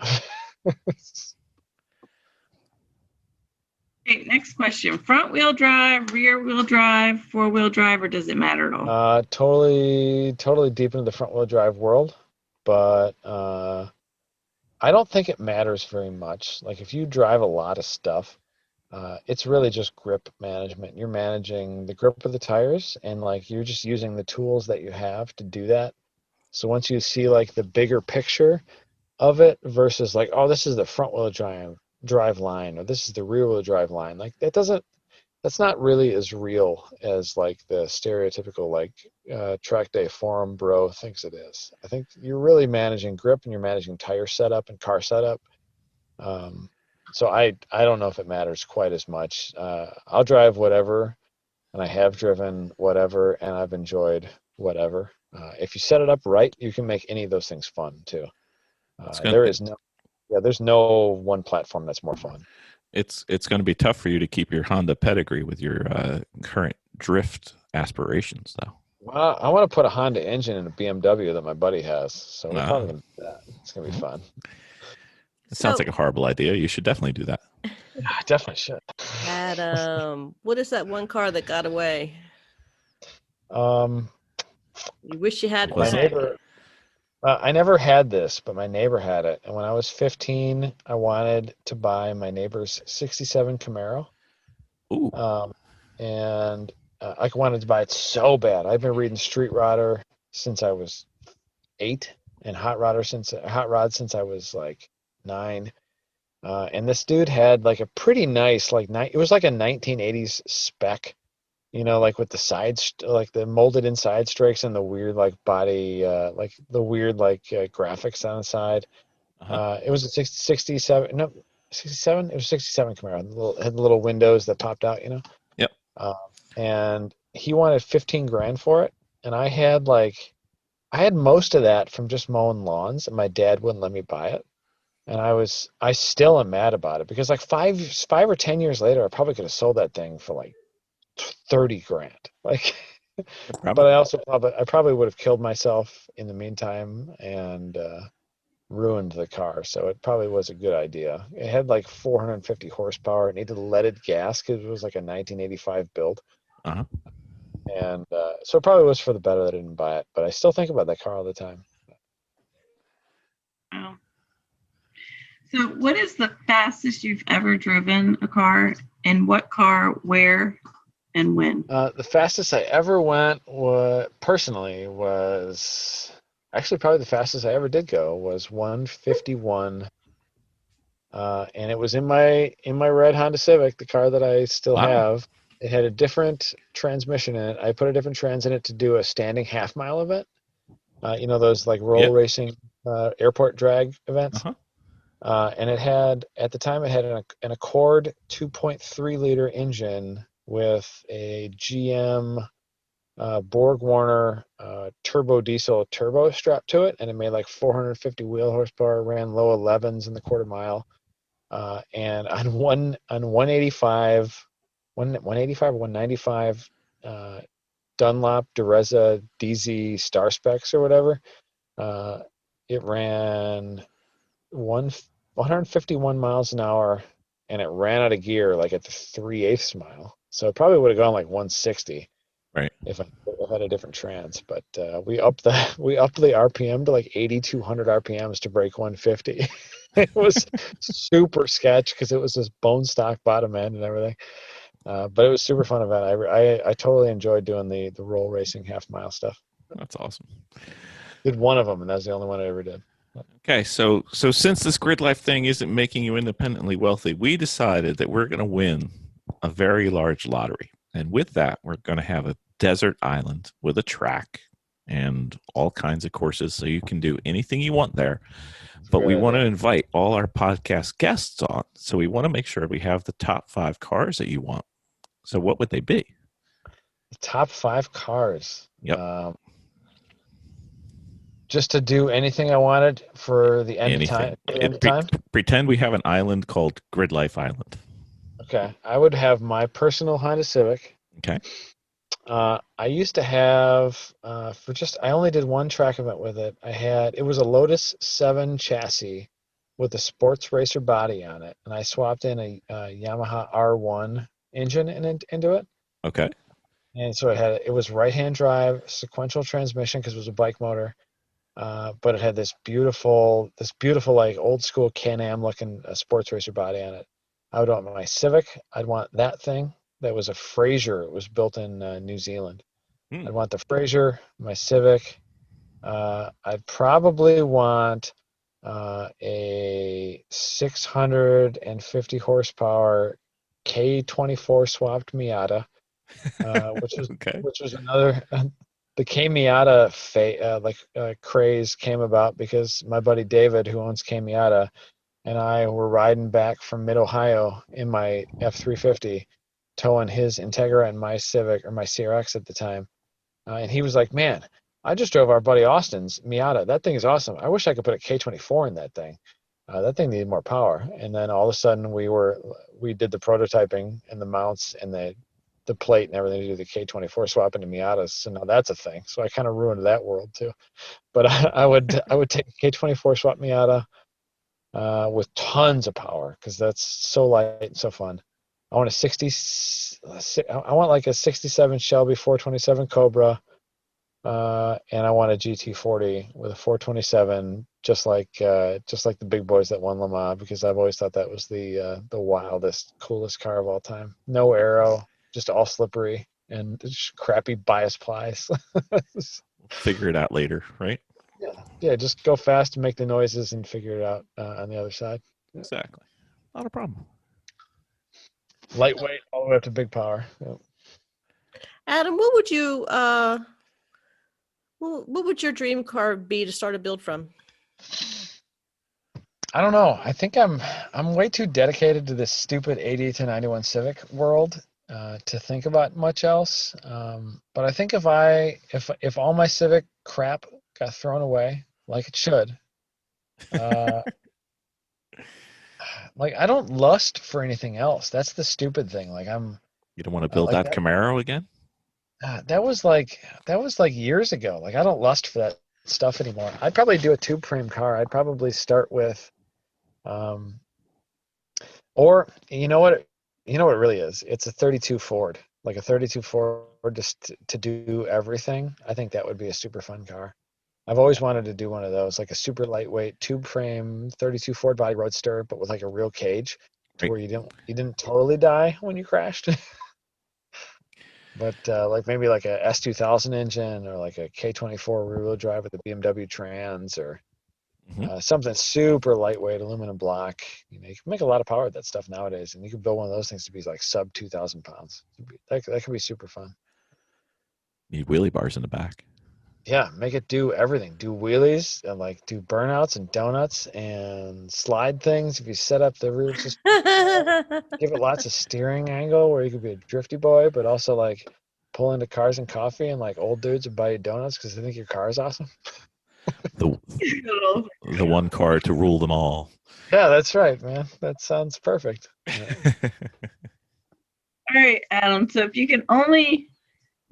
Okay, next question. Front wheel drive, rear wheel drive, 4-wheel drive, or does it matter at all? Totally deep into the front wheel drive world, but I don't think it matters very much. Like if you drive a lot of stuff, it's really just grip management. You're managing the grip of the tires, and like you're just using the tools that you have to do that. So once you see like the bigger picture of it versus like, oh, this is the front wheel drive line, or this is the rear wheel drive line, like that's not really as real as like the stereotypical like track day forum bro thinks it is. I think you're really managing grip and you're managing tire setup and car setup. So I don't know if it matters quite as much. I'll drive whatever, and I have driven whatever, and I've enjoyed whatever. If you set it up right, you can make any of those things fun too. There's no one platform that's more fun. It's going to be tough for you to keep your Honda pedigree with your current drift aspirations, though. Well, I want to put a Honda engine in a BMW that my buddy has, so we're probably going to do that. It's going to be fun. It sounds like a horrible idea. You should definitely do that. I definitely should. Adam, what is that one car that got away? You wish you had it my back. neighbor. I never had this, but my neighbor had it. And when I was 15, I wanted to buy my neighbor's 67 Camaro. Ooh. And I wanted to buy it so bad. I've been reading Street Rodder since I was 8 and Hot Rod since I was like 9. And this dude had like a pretty nice, it was like a 1980s spec. Like with the sides, like the molded inside strakes and the weird like body, like the weird like graphics on the side. It was a 67. No, 67. It was 67 Camaro. Had the little windows that popped out. Yep. And he wanted 15 grand for it, and I had most of that from just mowing lawns, and my dad wouldn't let me buy it. And I still am mad about it because like 5 or 10 years later, I probably could have sold that thing for like 30 grand. Like, but I probably would have killed myself in the meantime and ruined the car. So it probably was a good idea. It had like 450 horsepower. It needed leaded gas because it was like a 1985 build. Uh-huh. And so it probably was for the better that I didn't buy it. But I still think about that car all the time. Wow. So what is the fastest you've ever driven a car, and what car, where, and when? The fastest I ever went personally was actually probably the fastest I ever did go was 151, and it was in my red Honda Civic, the car that I still have. It had a different transmission in it. I put a different trans in it to do a standing half mile event. Those like roll racing airport drag events. Uh-huh. And it had, at the time, it had an Accord 2.3 liter engine with a GM Borg Warner turbo diesel turbo strapped to it, and it made like 450 wheel horsepower, ran low 11s in the quarter mile, and on 185, 185 or 195 Dunlop Dureza DZ Star Specs or whatever, it ran 151 miles an hour, and it ran out of gear like at the 3/8 mile. So it probably would have gone like 160 Right. if I had a different trans. But we upped the RPM to like 8,200 RPMs to break 150. It was super sketch because it was this bone stock bottom end and everything. But it was super fun event. I totally enjoyed doing the roll racing half mile stuff. That's awesome. Did one of them, and that's the only one I ever did. Okay, so since this GridLife thing isn't making you independently wealthy, we decided that we're going to win a very large lottery. And with that, we're going to have a desert island with a track and all kinds of courses, so you can do anything you want there. But we want to invite all our podcast guests on, so we want to make sure we have the top 5 cars that you want. So what would they be? The top 5 cars. Yep. Just to do anything I wanted for the end Anything. of time. Pretend we have an island called GridLife Island. Okay, I would have my personal Honda Civic. Okay. I used to have I only did one track event with it. It was a Lotus 7 chassis with a sports racer body on it, and I swapped in a Yamaha R1 engine into it. Okay. And so it was right-hand drive, sequential transmission because it was a bike motor. But it had this beautiful like old school Can-Am looking sports racer body on it. I would want my Civic. I'd want that thing. That was a Fraser. It was built in New Zealand. I'd want the Fraser, my Civic. I'd probably want a 650 horsepower K24 swapped Miata, which was another. The K Miata craze came about because my buddy David, who owns K Miata, and I were riding back from Mid Ohio in my F350, towing his Integra and my Civic, or my CRX at the time, and he was like, "Man, I just drove our buddy Austin's Miata. That thing is awesome. I wish I could put a K24 in that thing. That thing needed more power." And then all of a sudden, we did the prototyping and the mounts and the plate and everything to do the K24 swap into Miatas. So now that's a thing. So I kind of ruined that world too. But I would take a K24 swap Miata with tons of power because that's so light and so fun. I want I want like a 67 Shelby 427 Cobra, and I want a GT40 with a 427, just like the big boys that won Le Mans, because I've always thought that was the wildest, coolest car of all time. No aero, just all slippery and just crappy bias plies. Figure it out later, right? Yeah, just go fast and make the noises and figure it out on the other side. Exactly. Not a problem. Lightweight all the way up to big power. Yeah. Adam, what would your dream car be to start a build from? I don't know. I think I'm way too dedicated to this stupid 80 to 91 Civic world to think about much else. But I think if all my Civic crap got thrown away, like it should, like I don't lust for anything else. That's the stupid thing. Like you don't want to build that Camaro again? That was like years ago. Like I don't lust for that stuff anymore. I'd probably do a tube frame car. I'd probably start with, or you know what it really is? It's a 32 Ford, like a 32 Ford just to do everything. I think that would be a super fun car. I've always wanted to do one of those, like a super lightweight tube frame 32 Ford body roadster, but with like a real cage, to where you didn't totally die when you crashed. But like maybe like a S2000 engine, or like a K24 rear-wheel drive with a BMW Trans, or something super lightweight, aluminum block. You can make a lot of power with that stuff nowadays, and you can build one of those things to be like sub 2,000 pounds. That could be super fun. Need wheelie bars in the back. Yeah, make it do everything. Do wheelies and like do burnouts and donuts and slide things. If you set up the rear suspension, give it lots of steering angle where you could be a drifty boy, but also like pull into Cars and Coffee and like old dudes and buy you donuts because they think your car is awesome. The the one car to rule them all. Yeah, that's right, man. That sounds perfect. All right, Adam. So if you can only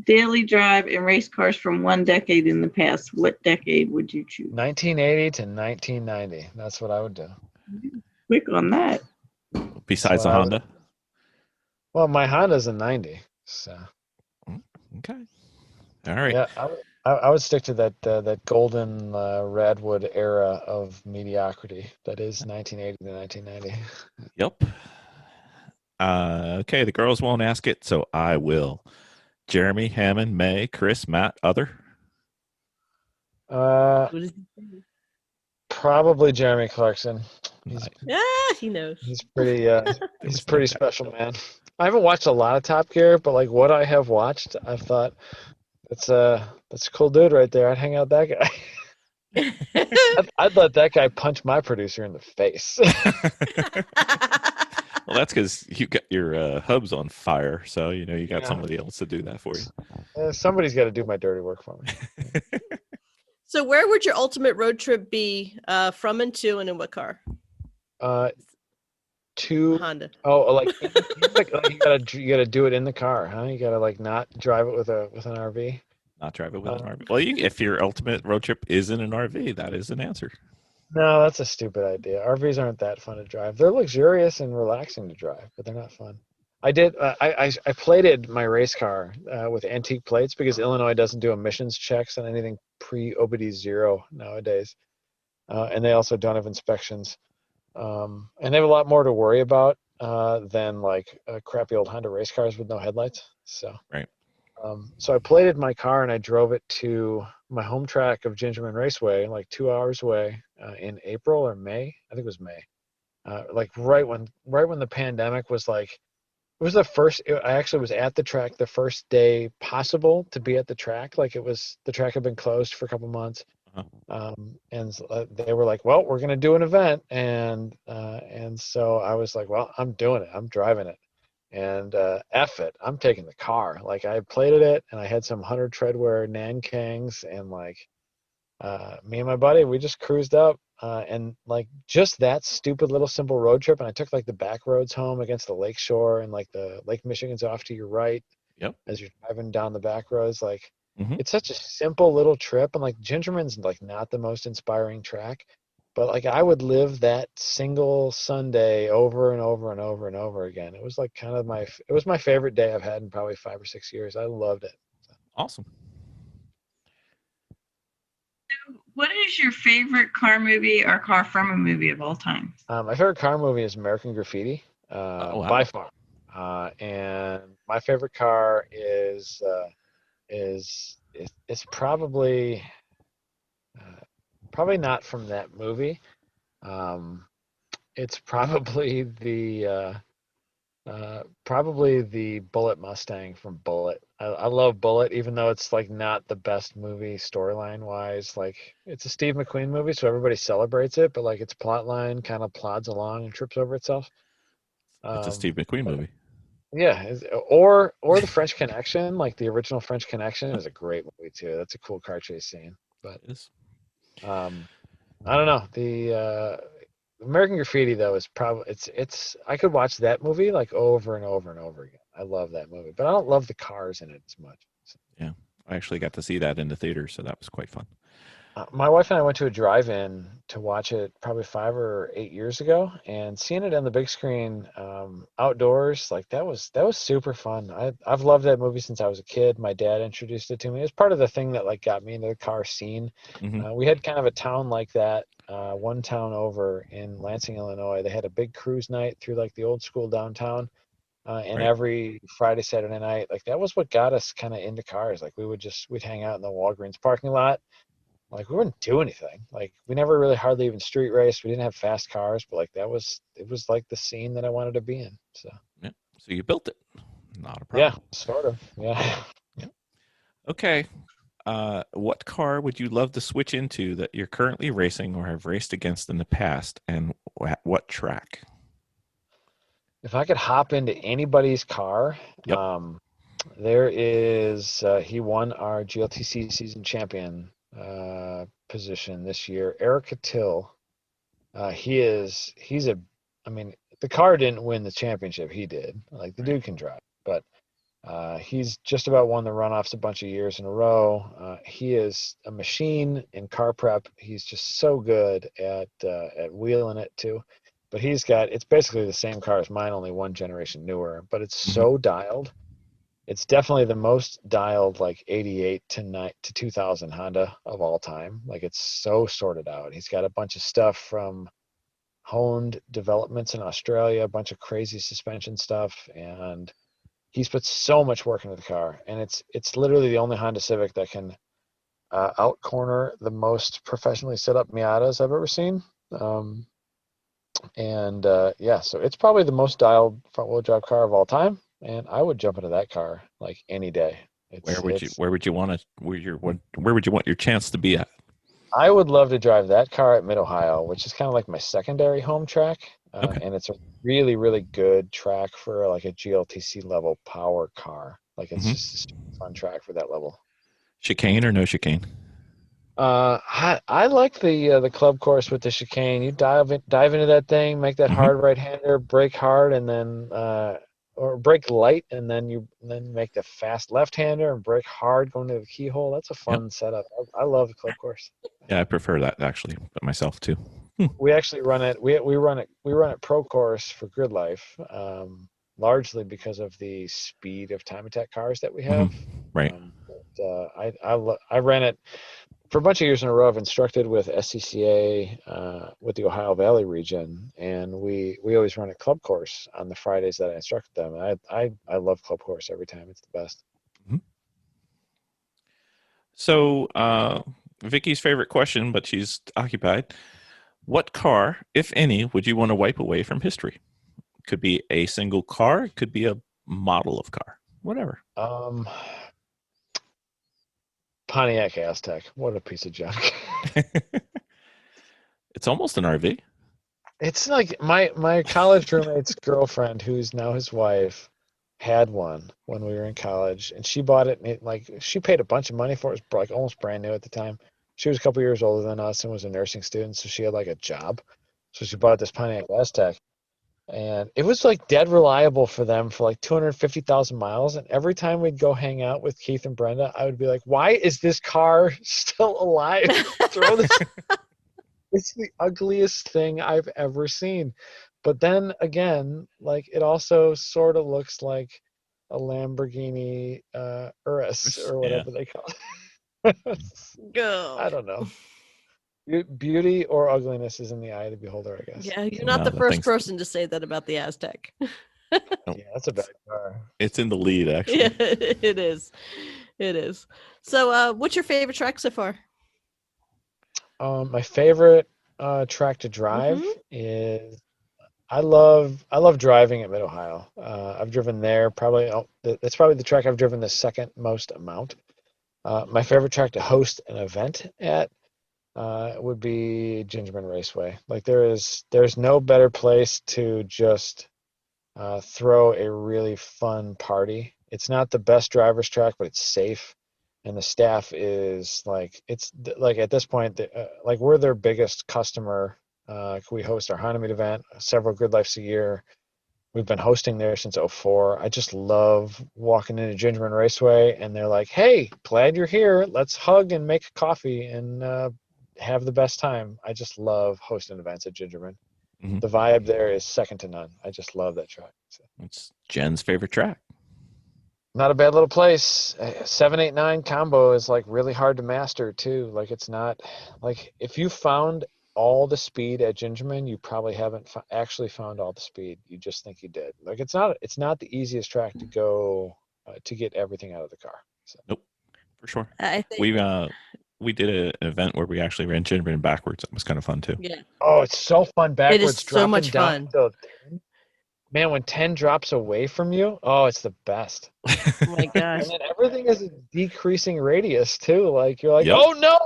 daily drive and race cars from one decade in the past, what decade would you choose? 1980 to 1990. That's what I would do. Quick on that. Besides the So I would- Honda. Well, my Honda's a 90, so Okay. All right. yeah, I would stick to that golden redwood era of mediocrity that is 1980 to 1990. Yep. Okay, the girls won't ask it, so I will. Jeremy, Hammond, May, Chris, Matt, other. Uh, What is he? Probably Jeremy Clarkson. He knows. He's pretty he's was pretty no special, man. I haven't watched a lot of Top Gear, but like what I have watched, I've thought that's a cool dude right there. I'd hang out with that guy. I'd let that guy punch my producer in the face. Well, that's because you got your hubs on fire, so you got Yeah. somebody else to do that for you. Somebody's got to do my dirty work for me. So where would your ultimate road trip be from and to, and in what car? To Honda. like you gotta do it in the car, huh? You gotta like not drive it with an RV. Not drive it with an RV. Well, if your ultimate road trip is in an RV, that is an answer. No, that's a stupid idea. RVs aren't that fun to drive. They're luxurious and relaxing to drive, but they're not fun. I did. I plated my race car with antique plates because Illinois doesn't do emissions checks on anything pre-OBD 0 nowadays, and they also don't have inspections. And they have a lot more to worry about than like crappy old Honda race cars with no headlights. So Right. So I plated my car and I drove it to my home track of Gingerman Raceway, like 2 hours away, in April or May. I think it was May. Like right when the pandemic was like, it was the first. I actually was at the track the first day possible to be at the track. Like the track had been closed for a couple months. And they were like, well, we're going to do an event. And so I was like, well, I'm doing it. I'm driving it. And F it. I'm taking the car. Like I plated it and I had some 100 treadwear Nankangs and like me and my buddy, we just cruised up and like just that stupid little simple road trip. And I took like the back roads home against the lake shore and like the Lake Michigan's off to your right. Yep. As you're driving down the back roads, like Mhm. it's such a simple little trip. And like Gingerman's like not the most inspiring track, but like I would live that single Sunday over and over and over and over again. It was like kind of it was my favorite day I've had in probably 5 or 6 years. I loved it. Awesome. What is your favorite car movie or car from a movie of all time? My favorite car movie is American Graffiti, Oh, wow. by far. And my favorite car is probably not from that movie. It's probably the Bullet Mustang from Bullet. I love Bullet, even though it's like not the best movie storyline wise. Like it's a Steve McQueen movie, so everybody celebrates it, but like its plot line kind of plods along and trips over itself. It's a Steve McQueen movie. Yeah, or the French Connection, like the original French Connection, is a great movie too. That's a cool car chase scene. But It is. I don't know. The American Graffiti though is probably it's I could watch that movie like over and over and over again. I love that movie, but I don't love the cars in it as much. Yeah. I actually got to see that in the theater, so that was quite fun. My wife and I went to a drive-in to watch it probably 5 or 8 years ago, and seeing it on the big screen outdoors, like that was super fun. I've loved that movie since I was a kid. My dad introduced it to me. It was part of the thing that like got me into the car scene. Mhm. We had kind of a town like that, one town over in Lansing, Illinois. They had a big cruise night through like the old school downtown. And Right. every Friday, Saturday night, like that was what got us kind of into cars. Like we'd hang out in the Walgreens parking lot. Like we wouldn't do anything. Like we never really hardly even street raced. We didn't have fast cars, but like it was like the scene that I wanted to be in. So Yeah. So you built it. Not a yeah, problem. sort of. Yeah. Okay. what car would you love to switch into that you're currently racing or have raced against in the past, and what track? If I could hop into anybody's car, Yep. there is he won our GLTC season champion position this year. Eric Cattell. He's I mean, the car didn't win the championship. He did. Like the dude can drive, but he's just about won the runoffs a bunch of years in a row. He is a machine in car prep. He's just so good at wheeling it too. But it's basically the same car as mine, only one generation newer. But it's so dialed. It's definitely the most dialed, like 88 to 2000 Honda of all time. Like it's so sorted out. He's got a bunch of stuff from honed developments in Australia, a bunch of crazy suspension stuff, and he's put so much work into the car. And it's literally the only Honda Civic that can out corner the most professionally set up Miatas I've ever seen. So it's probably the most dialed front wheel drive car of all time. And I would jump into that car like any day. Where would you want your chance to be at? I would love to drive that car at Mid Ohio, which is kind of like my secondary home track. Okay. And it's a really, really good track for like a GLTC level power car. Like it's just a fun track for that level. Chicane or no chicane? I like the club course with the chicane. You dive into that thing, make that hard right hander, brake hard, and then or brake light, and then make the fast left hander and brake hard going to the keyhole. That's a fun setup. I love the club course. Yeah, I prefer that actually, but myself too. We actually run it. We run it pro course for GridLife, largely because of the speed of time attack cars that we have. Right. I ran it for a bunch of years in a row. I've instructed with SCCA with the Ohio Valley region, and we always run a club course on the Fridays that I instructed them. And I love club course every time. It's the best. So Vicki's favorite question, but she's occupied. What car, if any, would you want to wipe away from history? Could be a single car. It could be a model of car. Whatever. Pontiac Aztec. What a piece of junk. It's almost an RV. It's like my college roommate's girlfriend, who's now his wife, had one when we were in college, and she bought it. And she paid a bunch of money for it. It was like almost brand new at the time. She was a couple years older than us and was a nursing student, so she had like a job. So she bought this Pontiac Aztec, and it was like dead reliable for them for like 250,000 miles. And every time we'd go hang out with Keith and Brenda, I would be like, "Why is this car still alive? Throw this." It's the ugliest thing I've ever seen. But then again, like it also sort of looks like a Lamborghini Urus or whatever they call it. Go. I don't know. Beauty or ugliness is in the eye of the beholder, I guess. Yeah, you're not the first person to say that about the Aztec. Yeah, that's a bad car. It's in the lead, actually. Yeah, it is. It is. So, what's your favorite track so far? My favorite track to drive is I love driving at Mid Ohio. I've driven there that's probably the track I've driven the second most amount. My favorite track to host an event at would be Gingerman Raceway. Like there's no better place to just throw a really fun party. It's not the best driver's track, but it's safe, and the staff is like at this point like we're their biggest customer. We host our Honda Meet event several GridLifes a year. We've been hosting there since 2004. I just love walking into Gingerman Raceway, and they're like, "Hey, glad you're here. Let's hug and make coffee and have the best time." I just love hosting events at Gingerman. The vibe there is second to none. I just love that track. So. It's Jen's favorite track. Not a bad little place. 789 combo is like really hard to master too. Like it's not like if you found all the speed at Gingerman, you probably haven't actually found all the speed. You just think you did. Like it's not the easiest track to go to get everything out of the car. So. Nope, for sure. I think we did an event where we actually ran Gingerman backwards. It was kind of fun too. Yeah. Oh, it's so fun backwards. It is so much fun. Man, when 10 drops away from you, oh, it's the best. Oh my gosh. And then everything is a decreasing radius too. Like you're like, Yep. oh no.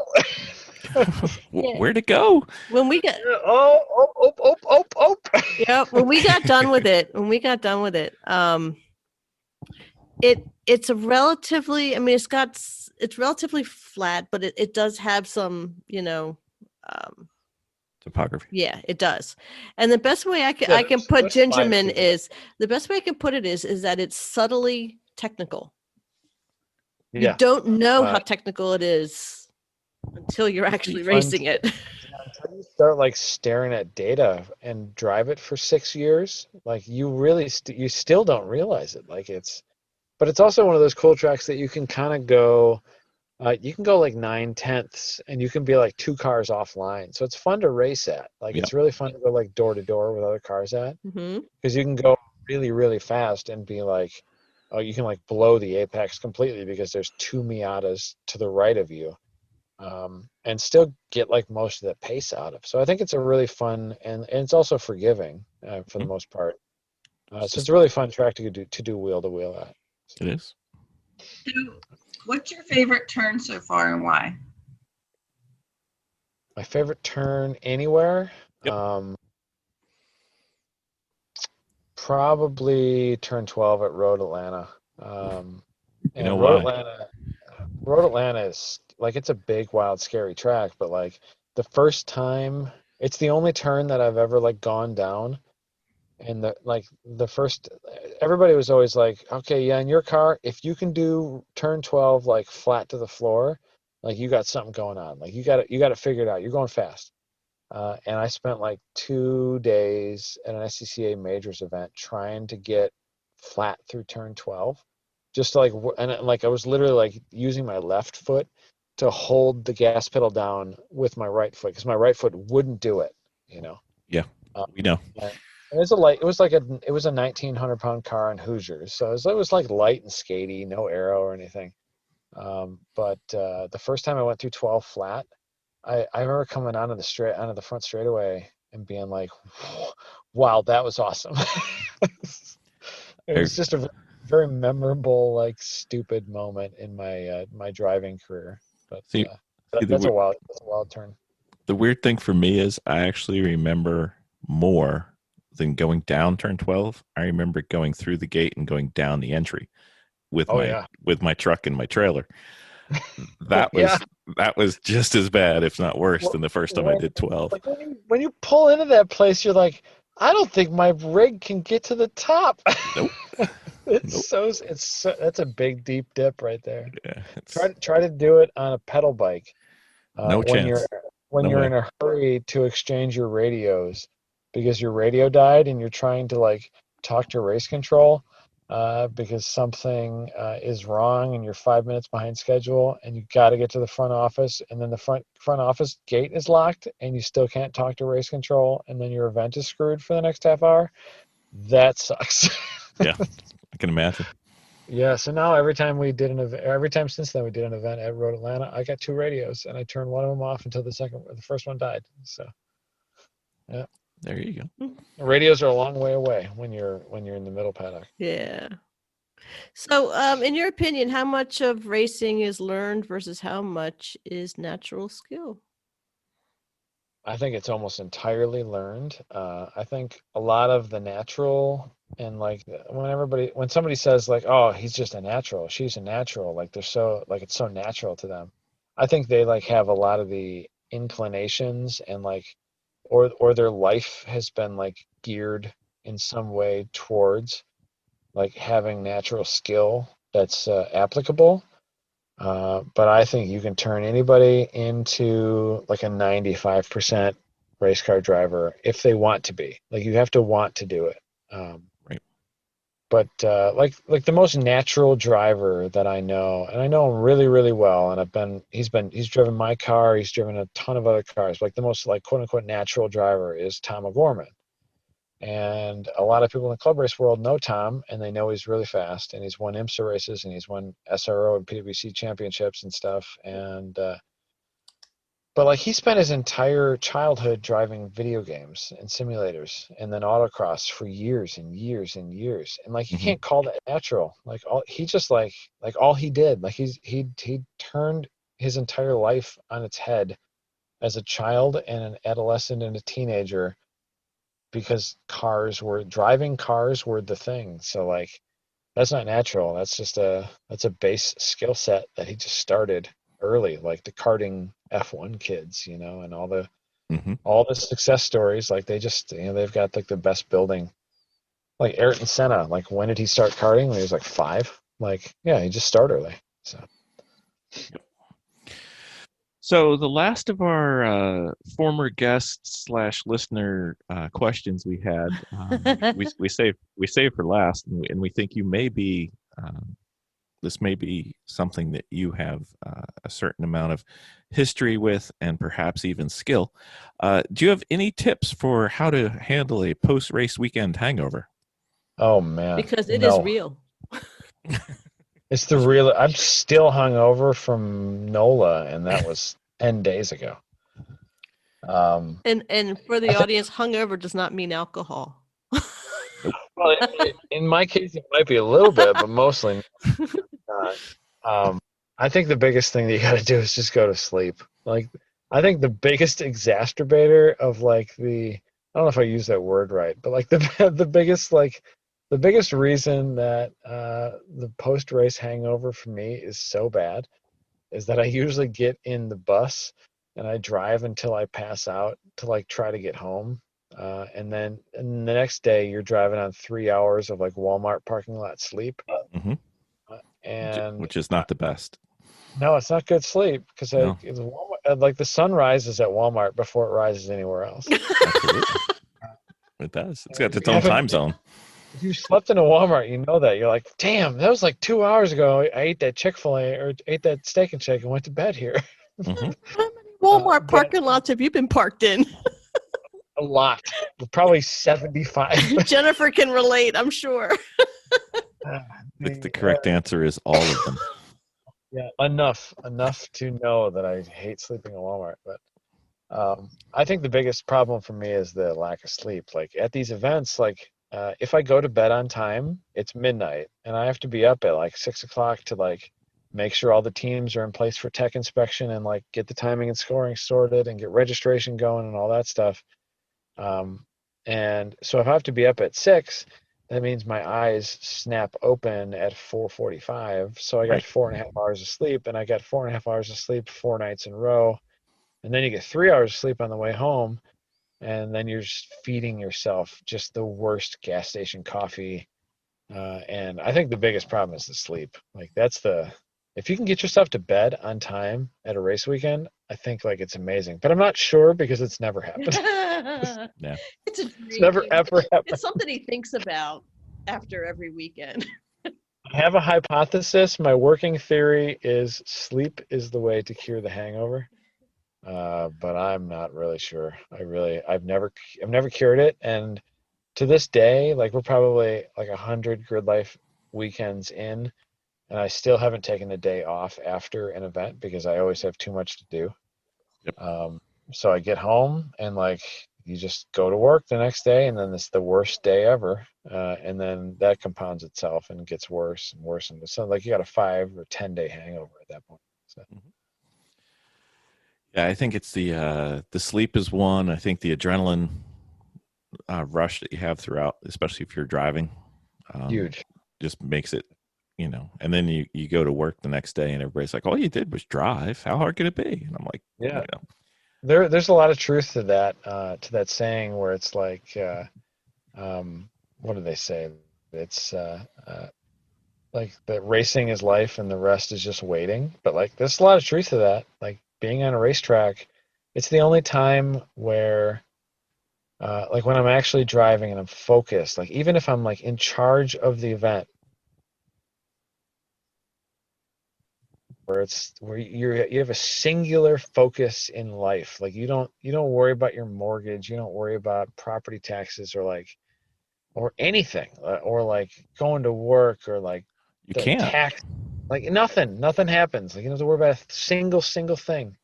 Yeah. Where'd it go? When we got Oh. yeah, when we got done with it, it's a relatively, I mean, it's relatively flat, but it does have some, Topography. yeah, it does. And the best way I can Yeah, put there's 5 Gingerman feet. is the best way I can put it is that it's subtly technical. You Yeah. don't know how Uh, technical it is until you're actually fun racing it. Until you start like staring at data and drive it for 6 years, like you really you still don't realize it. Like but it's also one of those cool tracks that you can kind of go. You can go like 9/10 and you can be like 2 cars offline. So it's fun to race at. Like Yep. it's really fun to go like door to door with other cars at, Hmm. because you can go really, really fast and be like, oh, you can like blow the apex completely because there's 2 Miatas to the right of you, and still get like most of the pace out of. So I think it's a really fun, and it's also forgiving for the most part. So it's a really fun track to do wheel to wheel at. It is. So, what's your favorite turn so far and why? My favorite turn anywhere. Yep. Probably turn 12 at Road Atlanta. You know And why? Road Atlanta is like, it's a big, wild, scary track, but like the first time, it's the only turn that I've ever like gone down. And the first, everybody was always like, okay, yeah, in your car, if you can do turn 12 like flat to the floor, like you got something going on. Like you got it figured out. You're going fast. And I spent like 2 days at an SCCA majors event trying to get flat through turn 12, just to like, like I was literally like using my left foot to hold the gas pedal down with my right foot, because my right foot wouldn't do it, you know. Yeah, Uh, we know. and it was it was a 1,900-pound car in Hoosiers, so it was like light and skatey, no aero or anything. But the first time I went through 12 flat, I remember coming onto the front straightaway and being like, wow, that was awesome. It I, was just a very memorable, like stupid moment in my driving career. But see, see that's a wild turn. the weird thing for me is I actually remember more than going down turn 12. I remember going through the gate and going down the entry with Oh yeah, with my truck and my trailer. That yeah. was just as bad, if not worse, than the first time I When, did 12. like when you pull into that place, you're like, I don't think my rig can get to the top. Nope. It's Nope. that's a big deep dip right there. Yeah, it's Try to do it on a pedal bike, no when chance. you're No in a hurry to exchange your radios because your radio died and you're trying to like talk to race control, because something is wrong and you're 5 minutes behind schedule and you got to get to the front office, and then the front office gate is locked and you still can't talk to race control, and then your event is screwed for the next half hour. That sucks. Yeah, I can imagine. Yeah, so now every time since then we did an event at Road Atlanta, I got 2 radios and I turned one of them off until the first one died. So yeah, There you go. radios are a long way away when you're in the middle paddock. Yeah. So, in your opinion, how much of racing is learned versus how much is natural skill? I think it's almost entirely learned. I think a lot of the natural, and like when somebody says like, oh, he's just a natural, she's a natural, like they're so like it's so natural to them. I think they like have a lot of the inclinations and like, or their life has been like geared in some way towards like having natural skill that's applicable. But I think you can turn anybody into like a 95% race car driver if they want to be. Like you have to want to do it. Right. But like the most natural driver that I know, and I know him really, really well, and he's driven my car, he's driven a ton of other cars. Like the most like quote unquote natural driver is Tom O'Gorman. And a lot of people in the club race world know Tom, and they know he's really fast, and he's won IMSA races, and he's won SRO and PWC championships and stuff. And But like he spent his entire childhood driving video games and simulators and then autocross for years and years and years. And like you Mhm. can't call that natural. Like all he just like all he did, like he turned his entire life on its head as a child and an adolescent and a teenager because driving cars were the thing. So like that's not natural. That's a base skill set that he just started early, like the karting F1 kids, and Mhm. all the success stories. Like they just, they've got like the best building. Like Ayrton Senna, like when did he start karting? When he was like 5. Like yeah, he just started early. So So the last of our former guests / listener questions we had, we saved for last, and we think you may be this may be something that you have a certain amount of history with, and perhaps even skill. Do you have any tips for how to handle a post-race weekend hangover? oh man, Because it is no, real. it's the real. I'm still hungover from NOLA, and that was 10 days ago. And for the I think- audience, hungover does not mean alcohol. Well, in my case, it might be a little bit, but mostly not. I think the biggest thing that you got to do is just go to sleep. Like, I think the biggest exacerbator of like I don't know if I use that word right, but like the biggest reason that the post race hangover for me is so bad is that I usually get in the bus and I drive until I pass out to like try to get home. And then the next day you're driving on 3 hours of like Walmart parking lot sleep. Mhm. And Which is not the best. no, it's not good sleep because No. like the sun rises at Walmart before it rises anywhere else. Absolutely. It does. It's got its If you own haven't- time zone. If you slept in a Walmart, you know that. You're like, damn, that was like 2 hours ago. I ate that Chick-fil-A or ate that Steak and Shake and went to bed here. Mhm. How many Walmart but- parking lots have you been parked in? A lot, probably 75. Jennifer can relate, I'm sure. The correct answer is all of them. Yeah, enough to know that I hate sleeping in Walmart. But I think the biggest problem for me is the lack of sleep. Like at these events, like if I go to bed on time, it's midnight, and I have to be up at like 6 o'clock to like make sure all the teams are in place for tech inspection and like get the timing and scoring sorted and get registration going and all that stuff. And so if I have to be up at 6, that means my eyes snap open at 4:45. So I got Right. 4.5 hours of sleep, and I got 4.5 hours of sleep 4 nights in a row. And then you get 3 hours of sleep on the way home, and then you're just feeding yourself just the worst gas station coffee. And I think the biggest problem is the sleep. Like if you can get yourself to bed on time at a race weekend, I think like it's amazing. But I'm not sure because it's never happened. Yeah. It's a It's never ever happened. It's something he thinks about after every weekend. I have a hypothesis. My working theory is sleep is the way to cure the hangover. But I'm not really sure. I've never cured it. And to this day, like we're probably like 100 GridLife weekends in, and I still haven't taken a day off after an event because I always have too much to do. Yep. So I get home and like you just go to work the next day, and then it's the worst day ever. And then that compounds itself and gets worse and worse. And so like you got a 5 or 10 day hangover at that point. So. Yeah, I think it's the sleep is one. I think the adrenaline rush that you have throughout, especially if you're driving, Huge. just makes it, and then you go to work the next day and everybody's like, all you did was drive. How hard could it be? And I'm like, Yeah. There's a lot of truth to that saying where it's like, what do they say? It's like that racing is life and the rest is just waiting. But like, there's a lot of truth to that. Like being on a racetrack, it's the only time where, like when I'm actually driving and I'm focused, like even if I'm like in charge of the event, where you have a singular focus in life. Like you don't worry about your mortgage, you don't worry about property taxes or anything, or like going to work or like you can't. tax, like nothing happens. Like you don't have to worry about a single thing.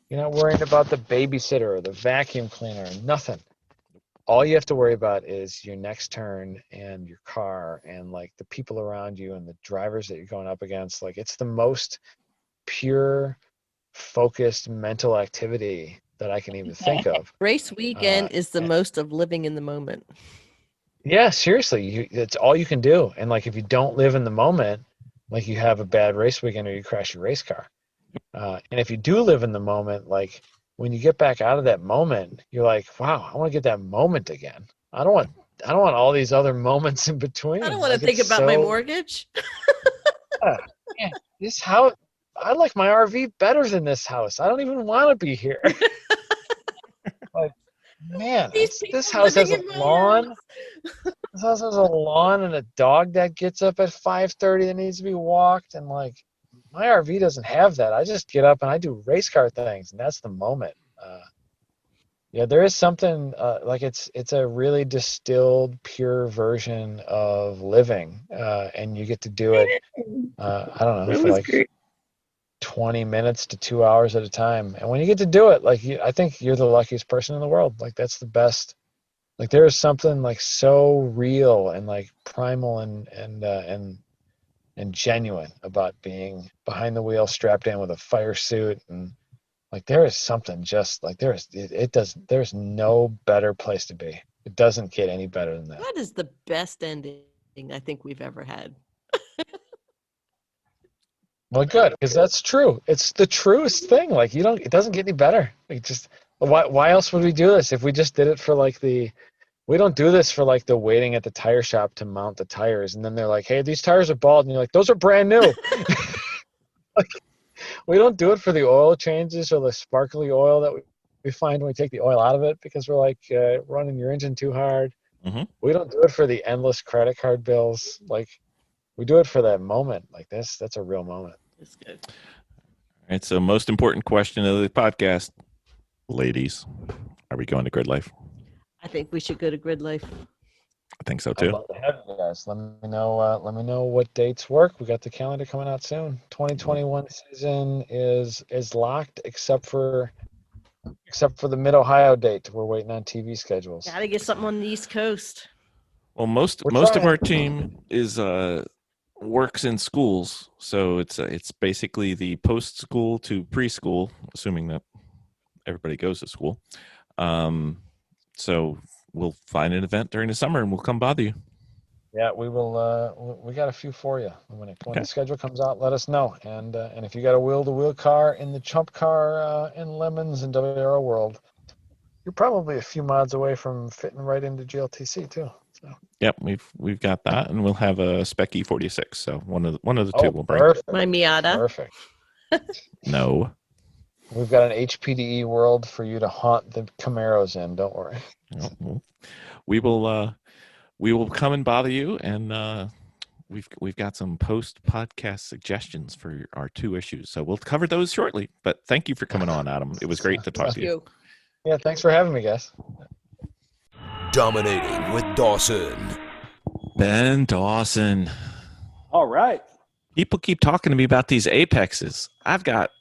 You're not worrying about the babysitter or the vacuum cleaner, nothing. All you have to worry about is your next turn and your car and like the people around you and the drivers that you're going up against. Like it's the most pure, focused mental activity that I can even think of. Race weekend is the most of living in the moment. Yeah, seriously, it's all you can do. And like if you don't live in the moment, like you have a bad race weekend or you crash your race car. And if you do live in the moment, like when you get back out of that moment, you're like, wow, I want to get that moment again. I don't want all these other moments in between. I don't want to Like, think it's about my so- mortgage. Yeah, this house, I like my RV better than this house. I don't even want to be here. Like, man, These this people house has a living in my lawn. house. This house has a lawn and a dog that gets up at 5:30 that needs to be walked. And like, my RV doesn't have that. I just get up and I do race car things, and that's the moment. Yeah, there is something like it's a really distilled, pure version of living, and you get to do it. I don't know, That for was like great. 20 minutes to 2 hours at a time. And when you get to do it, like I think you're the luckiest person in the world. Like that's the best. Like there is something like so real and like primal and genuine about being behind the wheel, strapped in with a fire suit, and like there is something just like there's no better place to be. It doesn't get any better than that. That is the best ending I think we've ever had. Well, good, because that's true. It's the truest thing. Like it doesn't get any better. Like just why else would we do this if we just did it for like we don't do this for like the waiting at the tire shop to mount the tires, and then they're like, hey, these tires are bald, and you're like, those are brand new. Like, we don't do it for the oil changes or the sparkly oil that we find when we take the oil out of it because we're like running your engine too hard. Mhm. We don't do it for the endless credit card bills. Like we do it for that moment. Like that's a real moment. It's good. All right. So, most important question of the podcast, ladies, are we going to GridLife? I think we should go to GridLife. I think so I'd too. love to have you guys. Let me know. Let me know what dates work. We got the calendar coming out soon. 2021 season is locked, except for the Mid Ohio date. We're waiting on TV schedules. Got to get something on the East Coast. Well, most We're of trying. our team is works in schools, so it's basically the post school to preschool, assuming that everybody goes to school. So we'll find an event during the summer and we'll come bother you. Yeah, we will. We got a few for you when Okay. the schedule comes out. Let us know. And if you got a wheel-to-wheel car in the Chump Car in Lemons and WRO World, you're probably a few miles away from fitting right into GLTC too. So. Yep, we've got that, and we'll have a Spec E46. So one of the two we'll bring. Perfect. My Miata. Perfect. No, We've got an HPDE World for you to haunt the Camaros in. Don't worry. no, we will come and bother you, and we've got some post podcast suggestions for our 2 issues. So we'll cover those shortly. But thank you for coming on, Adam. It was great to talk to you. Yeah, thanks for having me, guys. Dominating with Dawson. Ben Dawson. All right. People keep talking to me about these apexes. I've got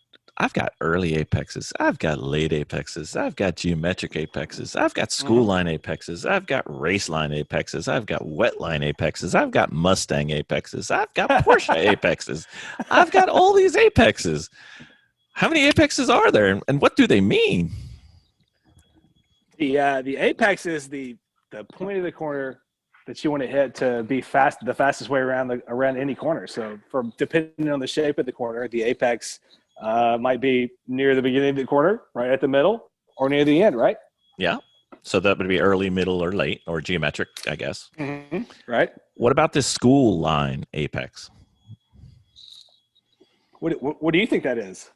early apexes. I've got late apexes. I've got geometric apexes. I've got school line apexes. I've got race line apexes. I've got wet line apexes. I've got Mustang apexes. I've got Porsche apexes. I've got all these apexes. How many apexes are there, and what do they mean? The apex is the point of the corner that you want to hit to be fast, the fastest way around any corner. So, depending on the shape of the corner, the apex might be near the beginning of the corner, right at the middle, or near the end, right? Yeah. So that would be early, middle, or late, or geometric, I guess. Mm-hmm. Right. What about this school line apex? What do you think that is?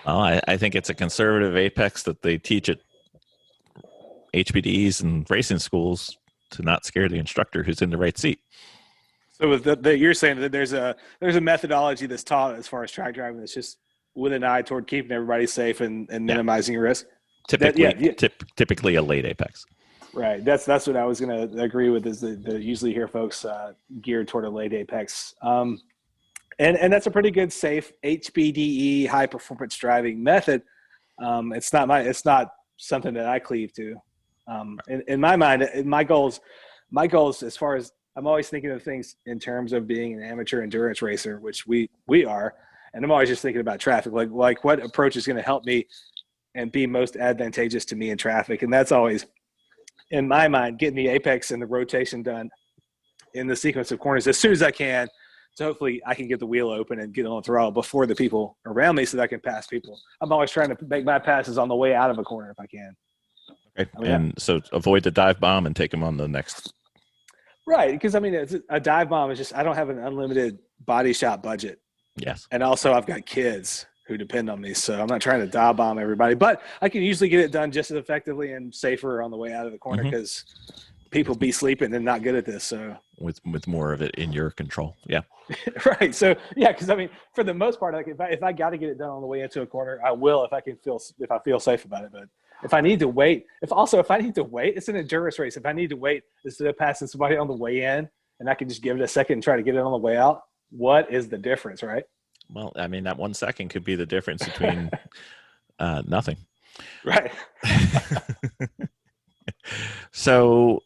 Well, I think it's a conservative apex that they teach at HPDs and racing schools to not scare the instructor who's in the right seat. So you're saying that there's a methodology that's taught as far as track driving that's just with an eye toward keeping everybody safe and minimizing risk. Typically a late apex. Right. That's what I was going to agree with. Is that usually hear folks geared toward a late apex, and that's a pretty good safe HPDE high performance driving method. It's not something that I cleave to. In my mind, my goals, as far as I'm always thinking of things in terms of being an amateur endurance racer, which we are. And I'm always just thinking about traffic, like what approach is going to help me and be most advantageous to me in traffic. And that's always, in my mind, getting the apex and the rotation done in the sequence of corners as soon as I can. So hopefully I can get the wheel open and get on the throttle before the people around me so that I can pass people. I'm always trying to make my passes on the way out of a corner if I can. Okay. So avoid the dive bomb and take them on the next. Right. Because, it's a dive bomb is just, I don't have an unlimited body shop budget. Yes. And also I've got kids who depend on me. So I'm not trying to dive bomb everybody, but I can usually get it done just as effectively and safer on the way out of the corner because people be sleeping and not good at this. So with more of it in your control. Yeah. Right. So yeah, because for the most part, like if I got to get it done on the way into a corner, I will if I feel safe about it. But if I need to wait, it's an endurance race. If I need to wait instead of passing somebody on the way in, and I can just give it a second and try to get it on the way out, what is the difference, right? Well, that 1 second could be the difference between nothing. Right. So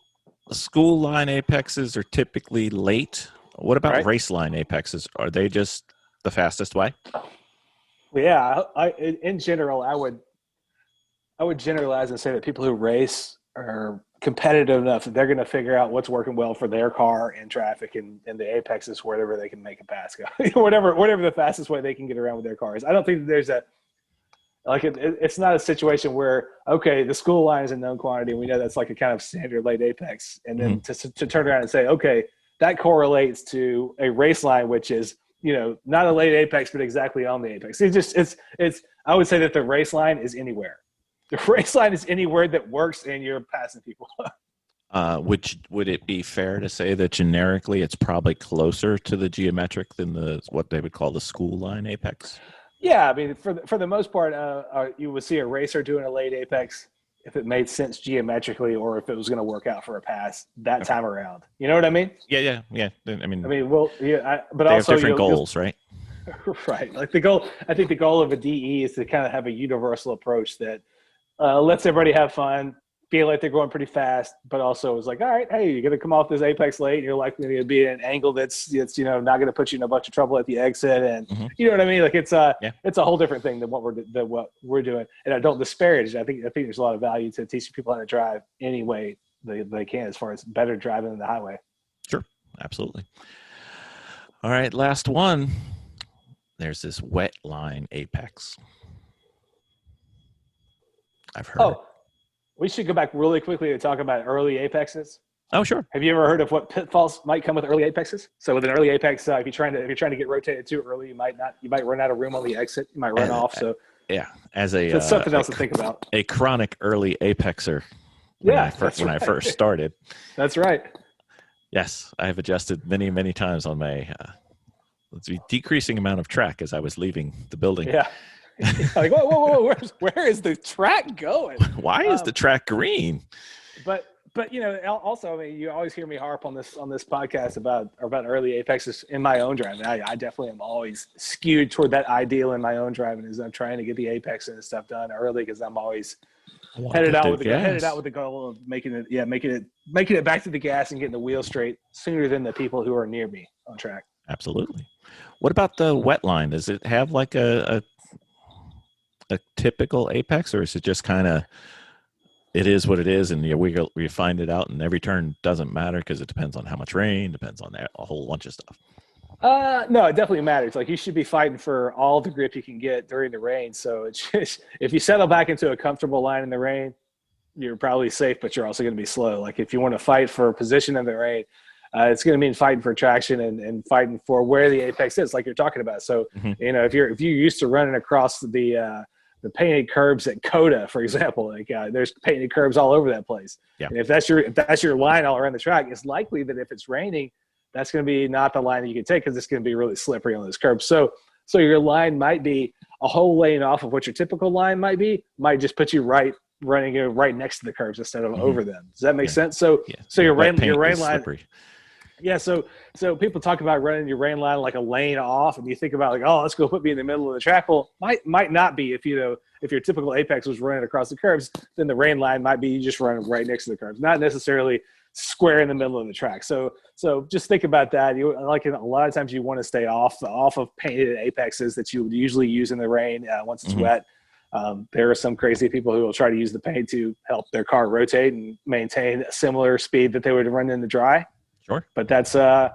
school line apexes are typically late. What about race line apexes? Are they just the fastest way? Well, yeah. In general, I would generalize and say that people who race are competitive enough that they're going to figure out what's working well for their car in traffic and the apexes wherever they can make a pass go. whatever the fastest way they can get around with their cars. I don't think that there's it's not a situation where, okay, the school line is a known quantity and we know that's like a kind of standard late apex. And then to turn around and say, okay, that correlates to a race line, which is, not a late apex, but exactly on the apex. I would say that the race line is anywhere. The race line is anywhere that works and you're passing people. Would it be fair to say that generically it's probably closer to the geometric than what they would call the school line apex? Yeah, for the most part, you would see a racer doing a late apex if it made sense geometrically or if it was going to work out for a pass that time around. You know what I mean? Yeah. But they also have different goals, right? Right. Like I think the goal of a DE is to kind of have a universal approach that lets everybody have fun, feel like they're going pretty fast, but also is like, all right, hey, you're going to come off this apex late and you're likely to be at an angle that's not going to put you in a bunch of trouble at the exit. And you know what I mean? Like it's a whole different thing than what we're doing. And I don't disparage. I think there's a lot of value to teaching people how to drive any way they can as far as better driving than the highway. Sure. Absolutely. All right. Last one. There's this wet line apex. I've heard. Oh, we should go back really quickly to talk about early apexes. Oh, sure. Have you ever heard of what pitfalls might come with early apexes? So with an early apex, if you're trying to get rotated too early, you might run out of room on the exit. You might run off. So yeah, that's something else to think about. A chronic early apexer. When I first started. That's right. Yes, I have adjusted many, many times on my decreasing amount of track as I was leaving the building. Yeah. Like, whoa, where is the track going? Why is the track green? But also, you always hear me harp on this podcast about early apexes in my own driving. I definitely am always skewed toward that ideal in my own driving, as I'm trying to get the apex and stuff done early because I'm always headed out with the goal of making it back to the gas and getting the wheel straight sooner than the people who are near me on track. Absolutely. What about the wet line? Does it have like a typical apex, or is it just kind of it is what it is, and we find it out, and every turn doesn't matter because it depends on how much rain, depends on a whole bunch of stuff? No, it definitely matters. Like, you should be fighting for all the grip you can get during the rain. So it's just, if you settle back into a comfortable line in the rain, you're probably safe, but you're also going to be slow. Like, if you want to fight for position in the rain, it's going to mean fighting for traction and fighting for where the apex is, like you're talking about. So, if you're used to running across the painted curbs at Coda, for example, like there's painted curbs all over that place. Yeah. And if that's your line all around the track, it's likely that if it's raining, that's going to be not the line that you can take because it's going to be really slippery on those curbs. So your line might be a whole lane off of what your typical line might be, might just put you running right next to the curbs instead of over them. Does that make sense? So your rain line, slippery. Yeah, so people talk about running your rain line like a lane off, and you think about like, oh, let's go put me in the middle of the track. Well, might not be if your typical apex was running across the curves, then the rain line might be you just running right next to the curves, not necessarily square in the middle of the track. So just think about that. You like a lot of times you want to stay off of painted apexes that you would usually use in the rain once it's wet. There are some crazy people who will try to use the paint to help their car rotate and maintain a similar speed that they would run in the dry. Sure. But that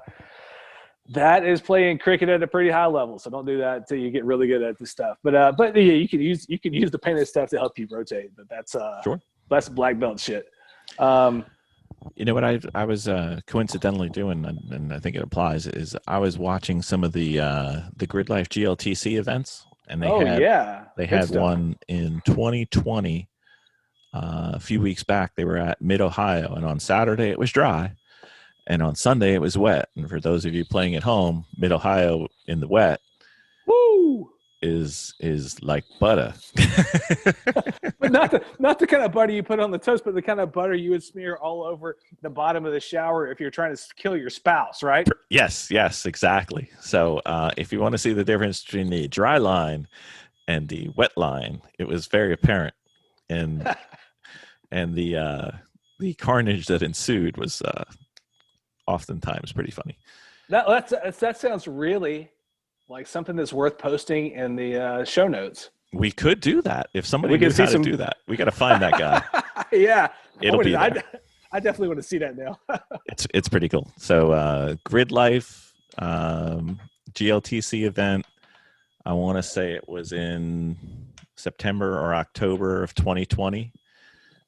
is playing cricket at a pretty high level. So don't do that until you get really good at this stuff. But yeah, you can use the painted stuff to help you rotate. But that's that's black belt shit. You know what I was coincidentally doing, and I think it applies, is I was watching some of the GridLife GLTC events, and they had one in 2020. A few weeks back, they were at Mid-Ohio, and on Saturday it was dry. And on Sunday, it was wet. And for those of you playing at home, Mid-Ohio in the wet is like butter. But not the kind of butter you put on the toast, but the kind of butter you would smear all over the bottom of the shower if you're trying to kill your spouse, right? Yes, exactly. So if you want to see the difference between the dry line and the wet line, it was very apparent. And the carnage that ensued was oftentimes pretty funny. That sounds really like something that's worth posting in the show notes. We could do that if somebody knows how to do that. We got to find that guy. Yeah, I definitely want to see that now. It's pretty cool. So GridLife GLTC event. I want to say it was in September or October of 2020.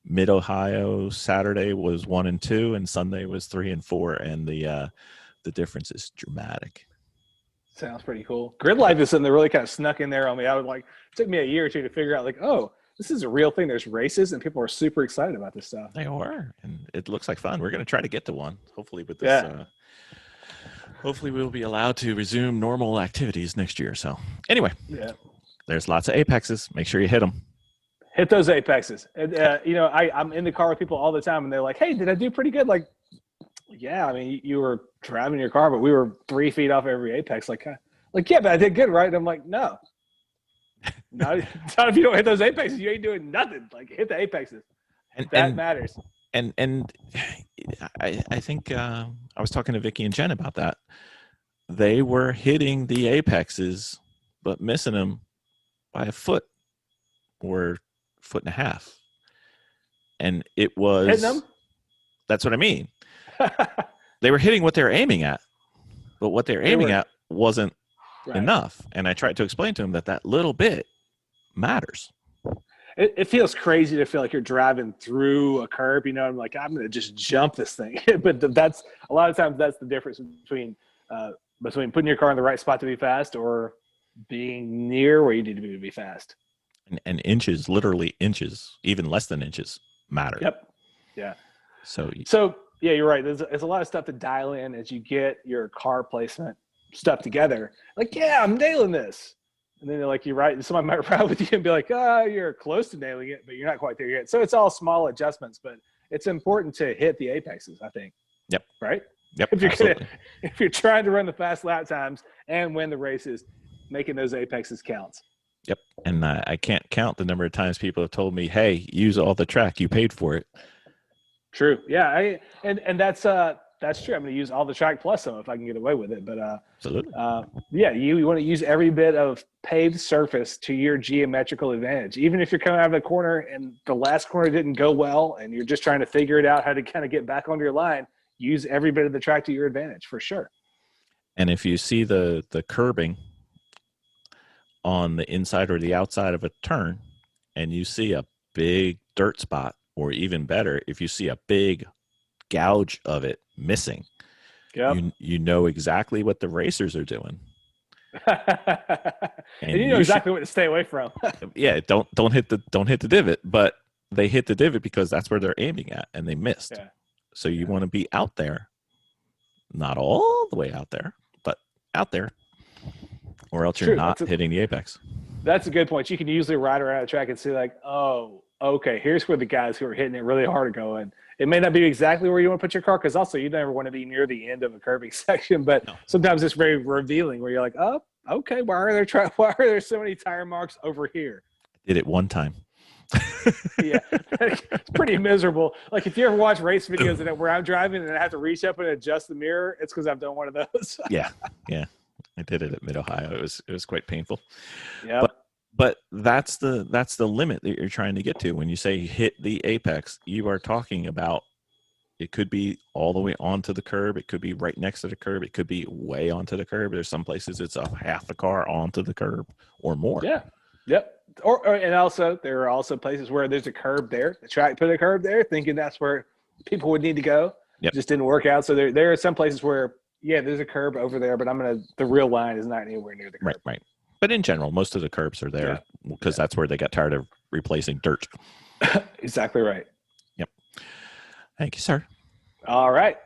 Mid-Ohio Saturday was 1 and 2, and Sunday was 3 and 4, and the difference is dramatic. Sounds pretty cool. GridLife is something that really kind of snuck in there on me. It took me a year or two to figure out, like, oh, this is a real thing. There's races, and people are super excited about this stuff. They are, and it looks like fun. We're going to try to get to one, hopefully with this. Yeah. Hopefully we'll be allowed to resume normal activities next year. So anyway, there's lots of apexes. Make sure you hit them. Hit those apexes. And, I'm in the car with people all the time, and they're like, hey, did I do pretty good? Like, yeah, I mean, you were driving your car, but we were 3 feet off every apex. Like, yeah, but I did good, right? And I'm like, no. Not if you don't hit those apexes, you ain't doing nothing. Like, hit the apexes. That matters. And I think I was talking to Vicki and Jen about that. They were hitting the apexes, but missing them by a foot or foot and a half. And it was hitting them? That's what I mean. They were hitting what they were aiming at, but what they were aiming at wasn't enough. And I tried to explain to them that little bit matters. It feels crazy to feel like you're driving through a curb, I'm like, I'm going to just jump this thing. But that's a lot of times that's the difference between putting your car in the right spot to be fast or being near where you need to be fast. And inches, literally inches, even less than inches, matter. Yep. Yeah. So yeah, you're right. There's a lot of stuff to dial in as you get your car placement stuff together. Like, yeah, I'm nailing this. And then they're like, you're right. And somebody might ride with you and be like, you're close to nailing it, but you're not quite there yet. So it's all small adjustments, but it's important to hit the apexes, I think. Yep. Right? Yep. If you're trying to run the fast lap times and win the races, making those apexes counts. Yep. And I can't count the number of times people have told me, hey, use all the track. You paid for it. True. Yeah. And that's true. I'm going to use all the track plus some if I can get away with it. But absolutely. Yeah, you want to use every bit of paved surface to your geometrical advantage. Even if you're coming out of the corner and the last corner didn't go well and you're just trying to figure it out how to kind of get back onto your line, use every bit of the track to your advantage for sure. And if you see the curbing on the inside or the outside of a turn and you see a big dirt spot, or even better, if you see a big gouge of it missing, you know exactly what the racers are doing. and you know exactly what to stay away from. Yeah, don't hit the divot, but they hit the divot because that's where they're aiming at and they missed. Yeah. So you want to be out there, not all the way out there, but out there, or else you're not hitting the apex. That's a good point. You can usually ride around the track and see like, oh, okay, here's where the guys who are hitting it really hard are going. It may not be exactly where you want to put your car, because also you never want to be near the end of a curving section, but sometimes it's very revealing where you're like, oh, okay, why are there so many tire marks over here? Did it one time. Yeah, it's pretty miserable. Like if you ever watch race videos where I'm driving and I have to reach up and adjust the mirror, it's because I've done one of those. Yeah. I did it at Mid Ohio. It was quite painful. Yeah. But that's the limit that you're trying to get to. When you say hit the apex, you are talking about it could be all the way onto the curb. It could be right next to the curb. It could be way onto the curb. There's some places it's a half a car onto the curb or more. Yeah. Yep. And also there are also places where there's a curb there. The track put a curb there, thinking that's where people would need to go. Yep. Just didn't work out. So there are some places where there's a curb over there, but the real line is not anywhere near the curb. Right. But in general, most of the curbs are there because that's where they got tired of replacing dirt. Exactly right. Yep. Thank you, sir. All right.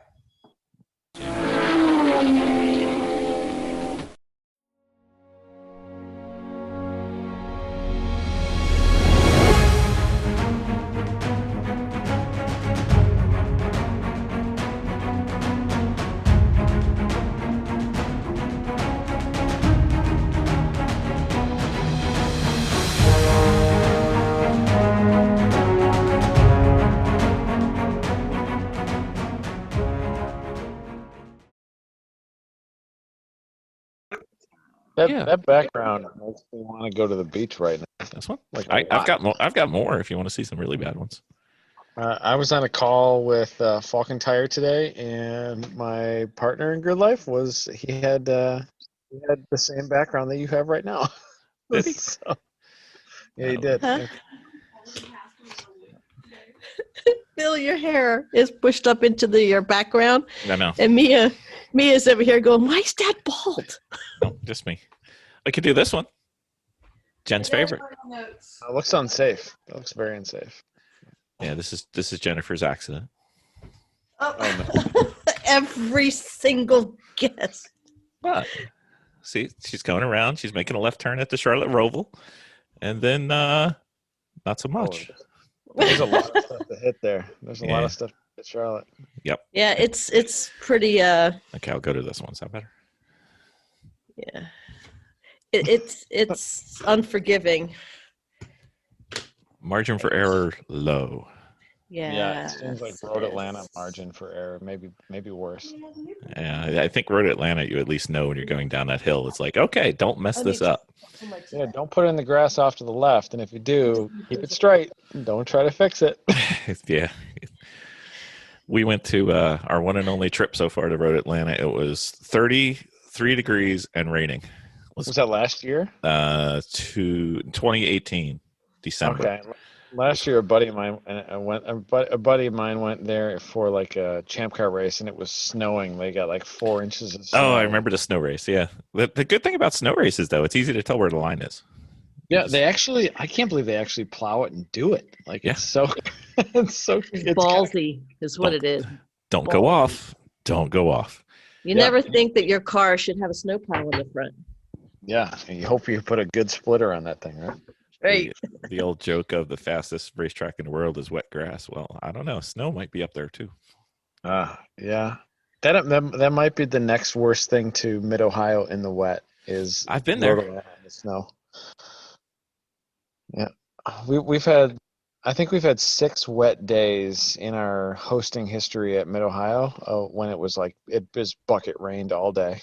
That background makes me want to go to the beach right now. This one? Like I've got more if you want to see some really bad ones. I was on a call with Falcon Tire today, and my partner in GridLife he had the same background that you have right now. Did he? So, yeah, he did. Huh? Bill, your hair is pushed up into your background. I know. And Mia's over here going, why is Dad bald? No, just me. I could do this one. Jen's favorite. It looks unsafe. It looks very unsafe. Yeah, this is Jennifer's accident. Oh. Every single guess. But see, she's going around. She's making a left turn at the Charlotte Roval, and then not so much. There's a lot of stuff to hit there. There's a lot of stuff to hit Charlotte. Yep. Yeah, it's pretty. Okay, I'll go to this one. Is that better? Yeah. It's unforgiving. Margin for error low. Yeah. It seems like Road Atlanta margin for error, maybe worse. Yeah, I think Road Atlanta, you at least know when you're going down that hill. It's like, okay, don't mess this up. Yeah, don't put it in the grass off to the left, and if you do, keep it straight. Don't try to fix it. Yeah. We went to our one and only trip so far to Road Atlanta. It was 33 degrees and raining. Was that last year? To 2018, December. Okay. Last year, a buddy of mine went there for like a Champ Car race, and it was snowing. They got like 4 inches of snow. Oh, I remember the snow race. Yeah. The good thing about snow races, though, it's easy to tell where the line is. Yeah, I can't believe they actually plow it and do it. Like it's so, it's ballsy is what it is. Don't go off. Don't go off. You never think that your car should have a snowplow in the front. Yeah, and you hope you put a good splitter on that thing, right? Right. The old joke of the fastest racetrack in the world is wet grass. Well, I don't know. Snow might be up there too. Yeah. That might be the next worst thing to Mid Ohio in the wet is I've been there. The snow. Yeah, I think we've had 6 wet days in our hosting history at Mid Ohio when it was like it was bucket rained all day.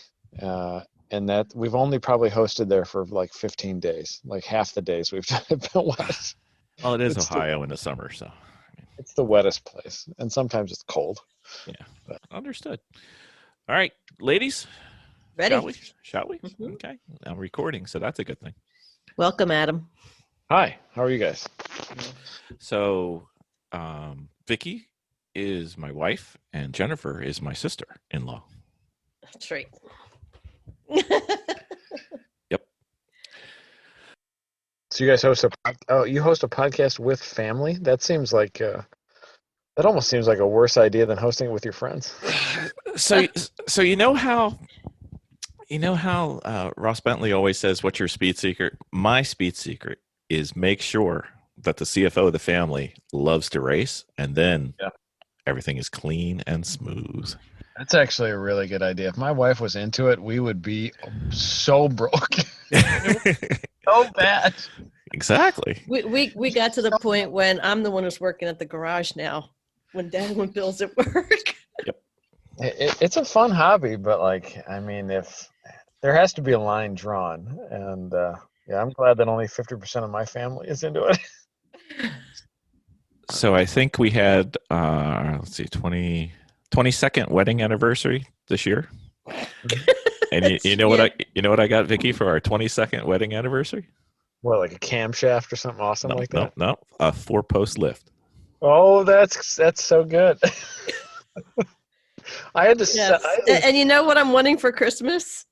And that we've only probably hosted there for like 15 days, like half the days we've been wet. Well, it is Ohio in the summer, so it's the wettest place, and sometimes it's cold. Yeah, but understood. All right, ladies, ready? Shall we? Mm-hmm. Okay, I'm recording, so that's a good thing. Welcome, Adam. Hi, how are you guys? So, Vicki is my wife, and Jennifer is my sister-in-law. That's right. Yep. So you guys host a podcast with family? That seems like that almost seems like a worse idea than hosting it with your friends. So you know how Ross Bentley always says, "What's your speed secret?" My speed secret is make sure that the CFO of the family loves to race, and then everything is clean and smooth. That's actually a really good idea. If my wife was into it, we would be so broke. So bad. Exactly. We got to the point when I'm the one who's working at the garage now. When Bill's at work. It's a fun hobby, but like, I mean, if there has to be a line drawn, and yeah, I'm glad that only 50% of my family is into it. So I think we had, let's see, 22nd wedding anniversary this year. And you know what I got Vicki for our 22nd wedding anniversary? What, like a camshaft or something awesome like that? No, a 4-post lift. Oh, that's so good. I had to Yes. And you know what I'm wanting for Christmas?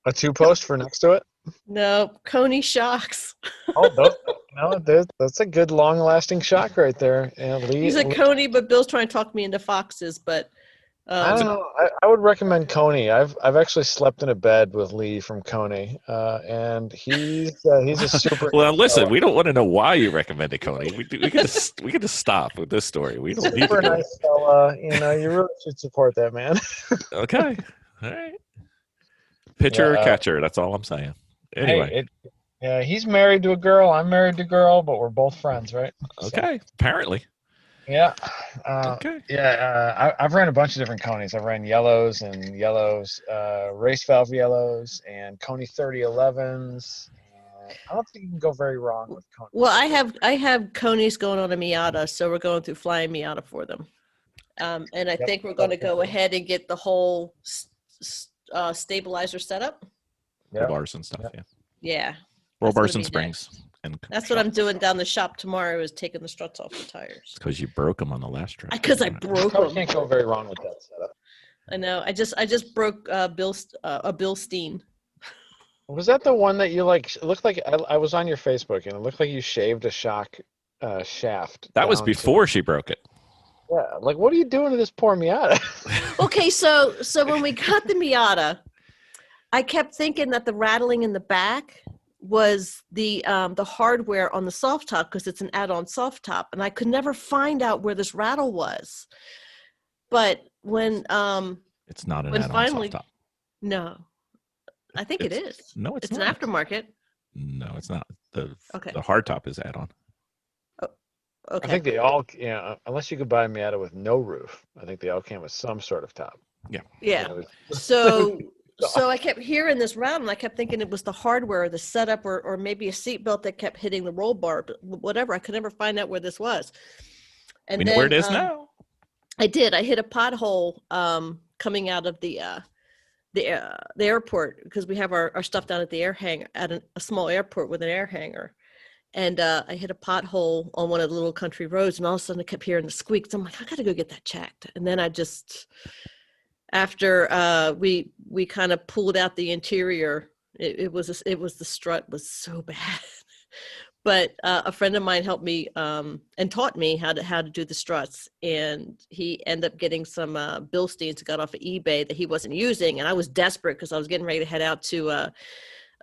a 2-post for next to it. No, Coney shocks. Oh, that's a good long-lasting shock right there. Yeah, He's a Coney, but Bill's trying to talk me into Foxes. But I don't know. I would recommend Coney. I've actually slept in a bed with Lee from Coney, and he's a super. Well, listen, we don't want to know why you recommended Coney. We can just stop with this story. We don't need to. Super nice fella. You really should support that man. Okay, all right. Pitcher or catcher? That's all I'm saying. Anyway, yeah, he's married to a girl. I'm married to a girl, but we're both friends, right? Okay, apparently. Yeah. Okay. Yeah. I've ran a bunch of different Coneys. I've ran yellows, race valve yellows, and Coney 3011s. I don't think you can go very wrong with Coney. Well, I have Coneys going on a Miata, so we're going through flying Miata for them. And I think we're going to go ahead and get the whole stabilizer setup. Roll bars and stuff. Yeah. Yeah. Roll bars and springs. And that's what I'm doing down the shop tomorrow, is taking the struts off the tires. Because you broke them on the last trip. Because I broke them. Can't go very wrong with that setup. I know. I just broke Bill Steen. Was that the one that you like? It looked like I was on your Facebook, and it looked like you shaved a shock shaft. That was before she broke it. Yeah, like what are you doing to this poor Miata? Okay, so when we got the Miata, I kept thinking that the rattling in the back was the hardware on the soft top, because it's an add-on soft top, and I could never find out where this rattle was. But when it's not an add-on soft top. No, I think it is. No, it's not. An aftermarket. No, it's not. The hard top is add-on. Okay. I think they all, unless you could buy a Miata with no roof, I think they all came with some sort of top. Yeah. Yeah. So I kept hearing this rattle, and I kept thinking it was the hardware, or the setup, or maybe a seatbelt that kept hitting the roll bar, but whatever. I could never find out where this was. And we know where it is now. I did. I hit a pothole coming out of the airport, because we have our stuff down at the air hangar, at a small airport with an air hangar. And I hit a pothole on one of the little country roads, and all of a sudden I kept hearing the squeaks. I'm like, I got to go get that checked. And then I just, after we kind of pulled out the interior, it was the strut was so bad. But a friend of mine helped me and taught me how to do the struts, and he ended up getting some Bilsteins that got off of eBay that he wasn't using, and I was desperate because I was getting ready to head out to a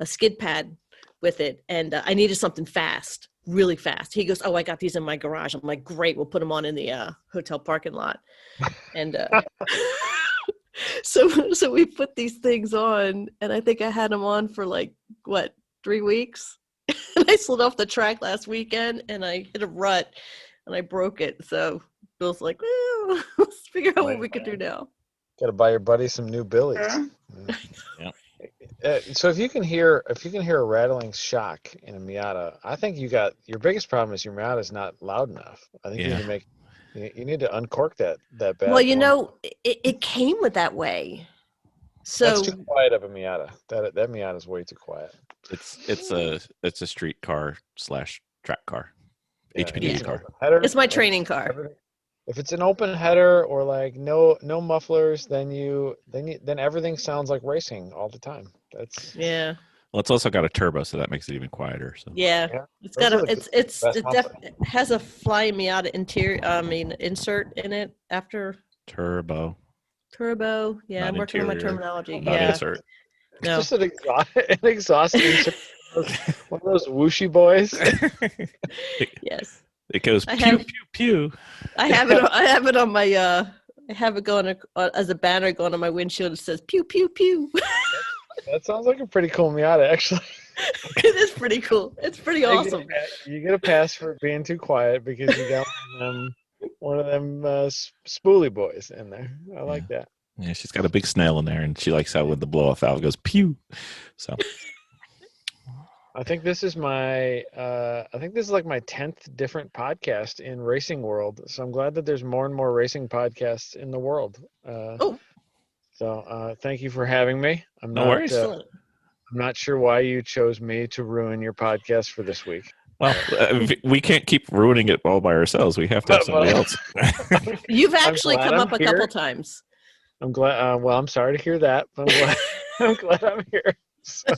skid pad with it, and I needed something fast, really fast. He goes, "Oh, I got these in my garage." I'm like, "Great, we'll put them on in the hotel parking lot." And so we put these things on, and I think I had them on for 3 weeks. And I slid off the track last weekend, and I hit a rut, and I broke it. So Bill's like, well, let's figure out what we could do now. Got to buy your buddy some new billies. Yeah. So if you can hear a rattling shock in a Miata, I think your biggest problem is your Miata is not loud enough. I think you need to uncork that bad. Well, it came with that way. So that's too quiet of a Miata. That Miata is way too quiet. It's a street car / track car, HPD car. It's my training car. If it's an open header or no mufflers, then everything sounds like racing all the time. Yeah. Well, it's also got a turbo, so that makes it even quieter. So. Yeah, it's got it has a Fly Miata insert in it after turbo. Yeah, I'm working on my terminology. Not insert. No. Just an exhaust insert. One of those whooshy boys. Yes. It goes I pew have- pew pew. I have it on my I have it going as a banner going on my windshield. It says pew pew pew. That sounds like a pretty cool Miata, actually. It is pretty cool. It's pretty awesome. You get a pass for being too quiet because you got one of them spoolie boys in there. I like that. Yeah, she's got a big snail in there, and she likes how when the blow off valve goes pew. So I think this is my like my 10th different podcast in racing world. So I'm glad that there's more and more racing podcasts in the world. So thank you for having me. No worries. I'm not sure why you chose me to ruin your podcast for this week. Well, we can't keep ruining it all by ourselves. We have to have somebody else. You've actually glad come I'm up a here. couple times. I'm glad. Well, I'm sorry to hear that, but I'm glad I'm here. So.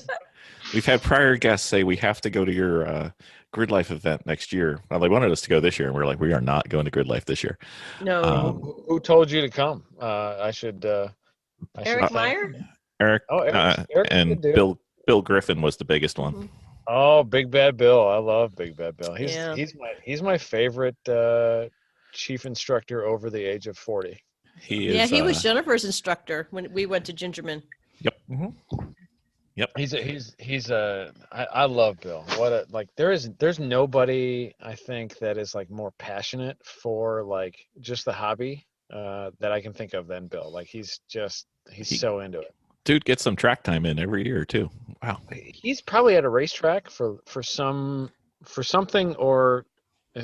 We've had prior guests say we have to go to your GridLife event next year. Well, they wanted us to go this year, and we're like, we are not going to GridLife this year. No. Who told you to come? I should Eric Meyer? Eric, Eric's a and good dude. Bill Griffin was the biggest one. Oh, Big Bad Bill! I love Big Bad Bill. Yeah. He's my favorite chief instructor over the age of 40. He is. Yeah, he was Jennifer's instructor when we went to Gingerman. Yep. Yep. I love Bill. There's nobody I think that is like more passionate for like just the hobby that I can think of than Bill. Like he's so into it. Dude gets some track time in every year too. Wow. He's probably at a racetrack for something or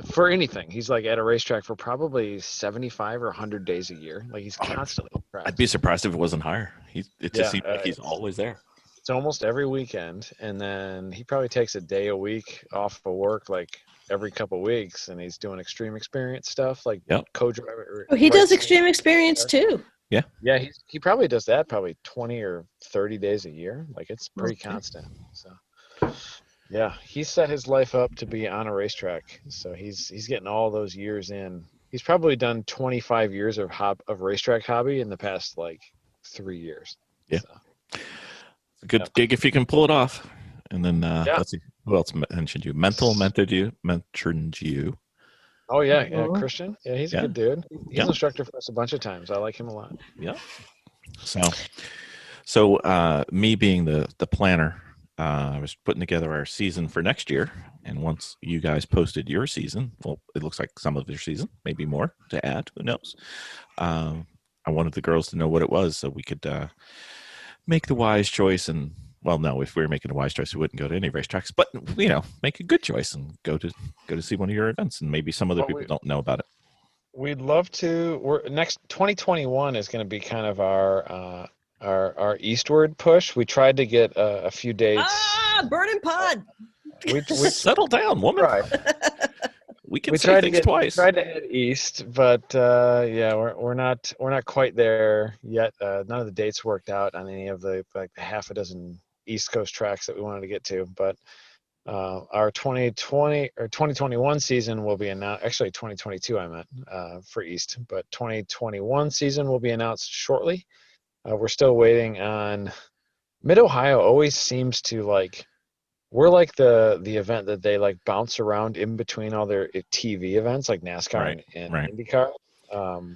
for anything. He's like at a racetrack for probably 75 or 100 days a year. Like he's constantly. I'd be surprised if it wasn't higher. It just seems like he's always there. It's almost every weekend, and then he probably takes a day a week off of work, like every couple of weeks, and he's doing extreme experience stuff, like co-driver. Oh, he does extreme experience too. Yeah. Yeah, he probably does that probably 20 or 30 days a year. Like it's pretty constant. So yeah, he set his life up to be on a racetrack. So he's getting all those years in. He's probably done 25 years of racetrack hobby in the past like 3 years. Yeah. So. It's a good gig if you can pull it off. And then let's see, who else mentioned you? Mentioned you. Oh yeah, Christian. Yeah, he's a good dude. He's an instructor for us a bunch of times. I like him a lot. Yeah. So me being the planner, I was putting together our season for next year, and once you guys posted your season, well, it looks like some of your season, maybe more to add. Who knows? I wanted the girls to know what it was, so we could make the wise choice. And well, no, if we were making a wise choice, we wouldn't go to any racetracks. But make a good choice and go to see one of your events, and maybe some other people don't know about it. We'd love to. Next 2021 is going to be kind of our eastward push. We tried to get a few dates. Burning Pod. We settle down, woman. Right. We can say things twice. We tried to head east, but we're not quite there yet. None of the dates worked out on any of the half a dozen East Coast tracks that we wanted to get to. But our 2020 or 2021 season will be announced. Actually, 2022 I meant for East, but 2021 season will be announced shortly. We're still waiting on. Mid Ohio always seems to like. We're like the event that they like bounce around in between all their TV events like NASCAR and IndyCar.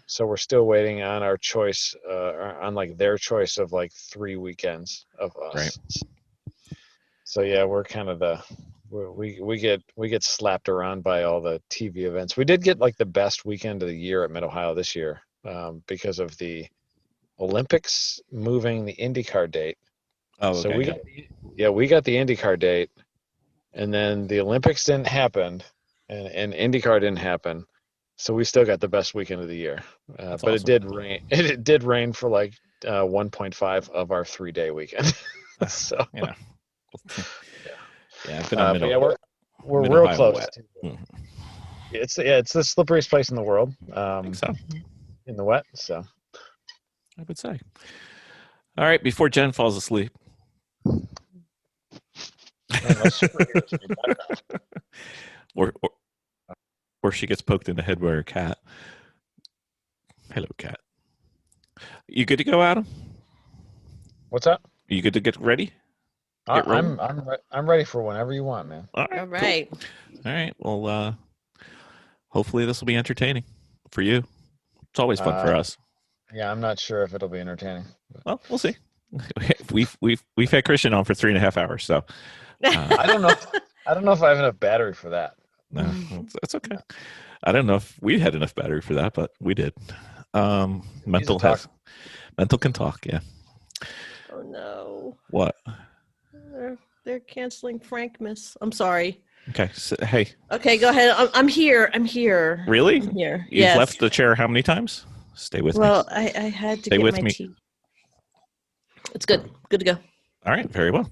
So we're still waiting on our choice, on like their choice of like 3 weekends of us. Right. So yeah, we're kind of we get slapped around by all the TV events. We did get like the best weekend of the year at Mid Ohio this year because of the Olympics moving the IndyCar date. Oh, okay. So we got the IndyCar date, and then the Olympics didn't happen, and IndyCar didn't happen, so we still got the best weekend of the year. But awesome. It did rain. It did rain for like 1.5 of our 3-day weekend. So yeah, I've been on we're real close. It's the slipperiest place in the world. I think so. In the wet, so I would say. All right, before Jen falls asleep. Or she gets poked in the head by her cat. Hello, cat. You good to go, Adam? What's up? Are you good to get ready? I'm ready for whenever you want, man. All right. All right. Cool. All right. Well, hopefully this will be entertaining for you. It's always fun for us. Yeah, I'm not sure if it'll be entertaining. Well, we'll see. We've had Christian on for 3.5 hours, so I don't know. I don't know if I have enough battery for that. no, that's okay. I don't know if we had enough battery for that, but we did. Mental can talk. Yeah. Oh no. What? They're canceling Frankmas. I'm sorry. Okay. So, hey. Okay, go ahead. I'm here. I'm here. Really? I'm here. You've Yes. left the chair how many times? Stay with me. Well, I had to Stay get with my me. tea. It's good. Good to go. All right. Very well.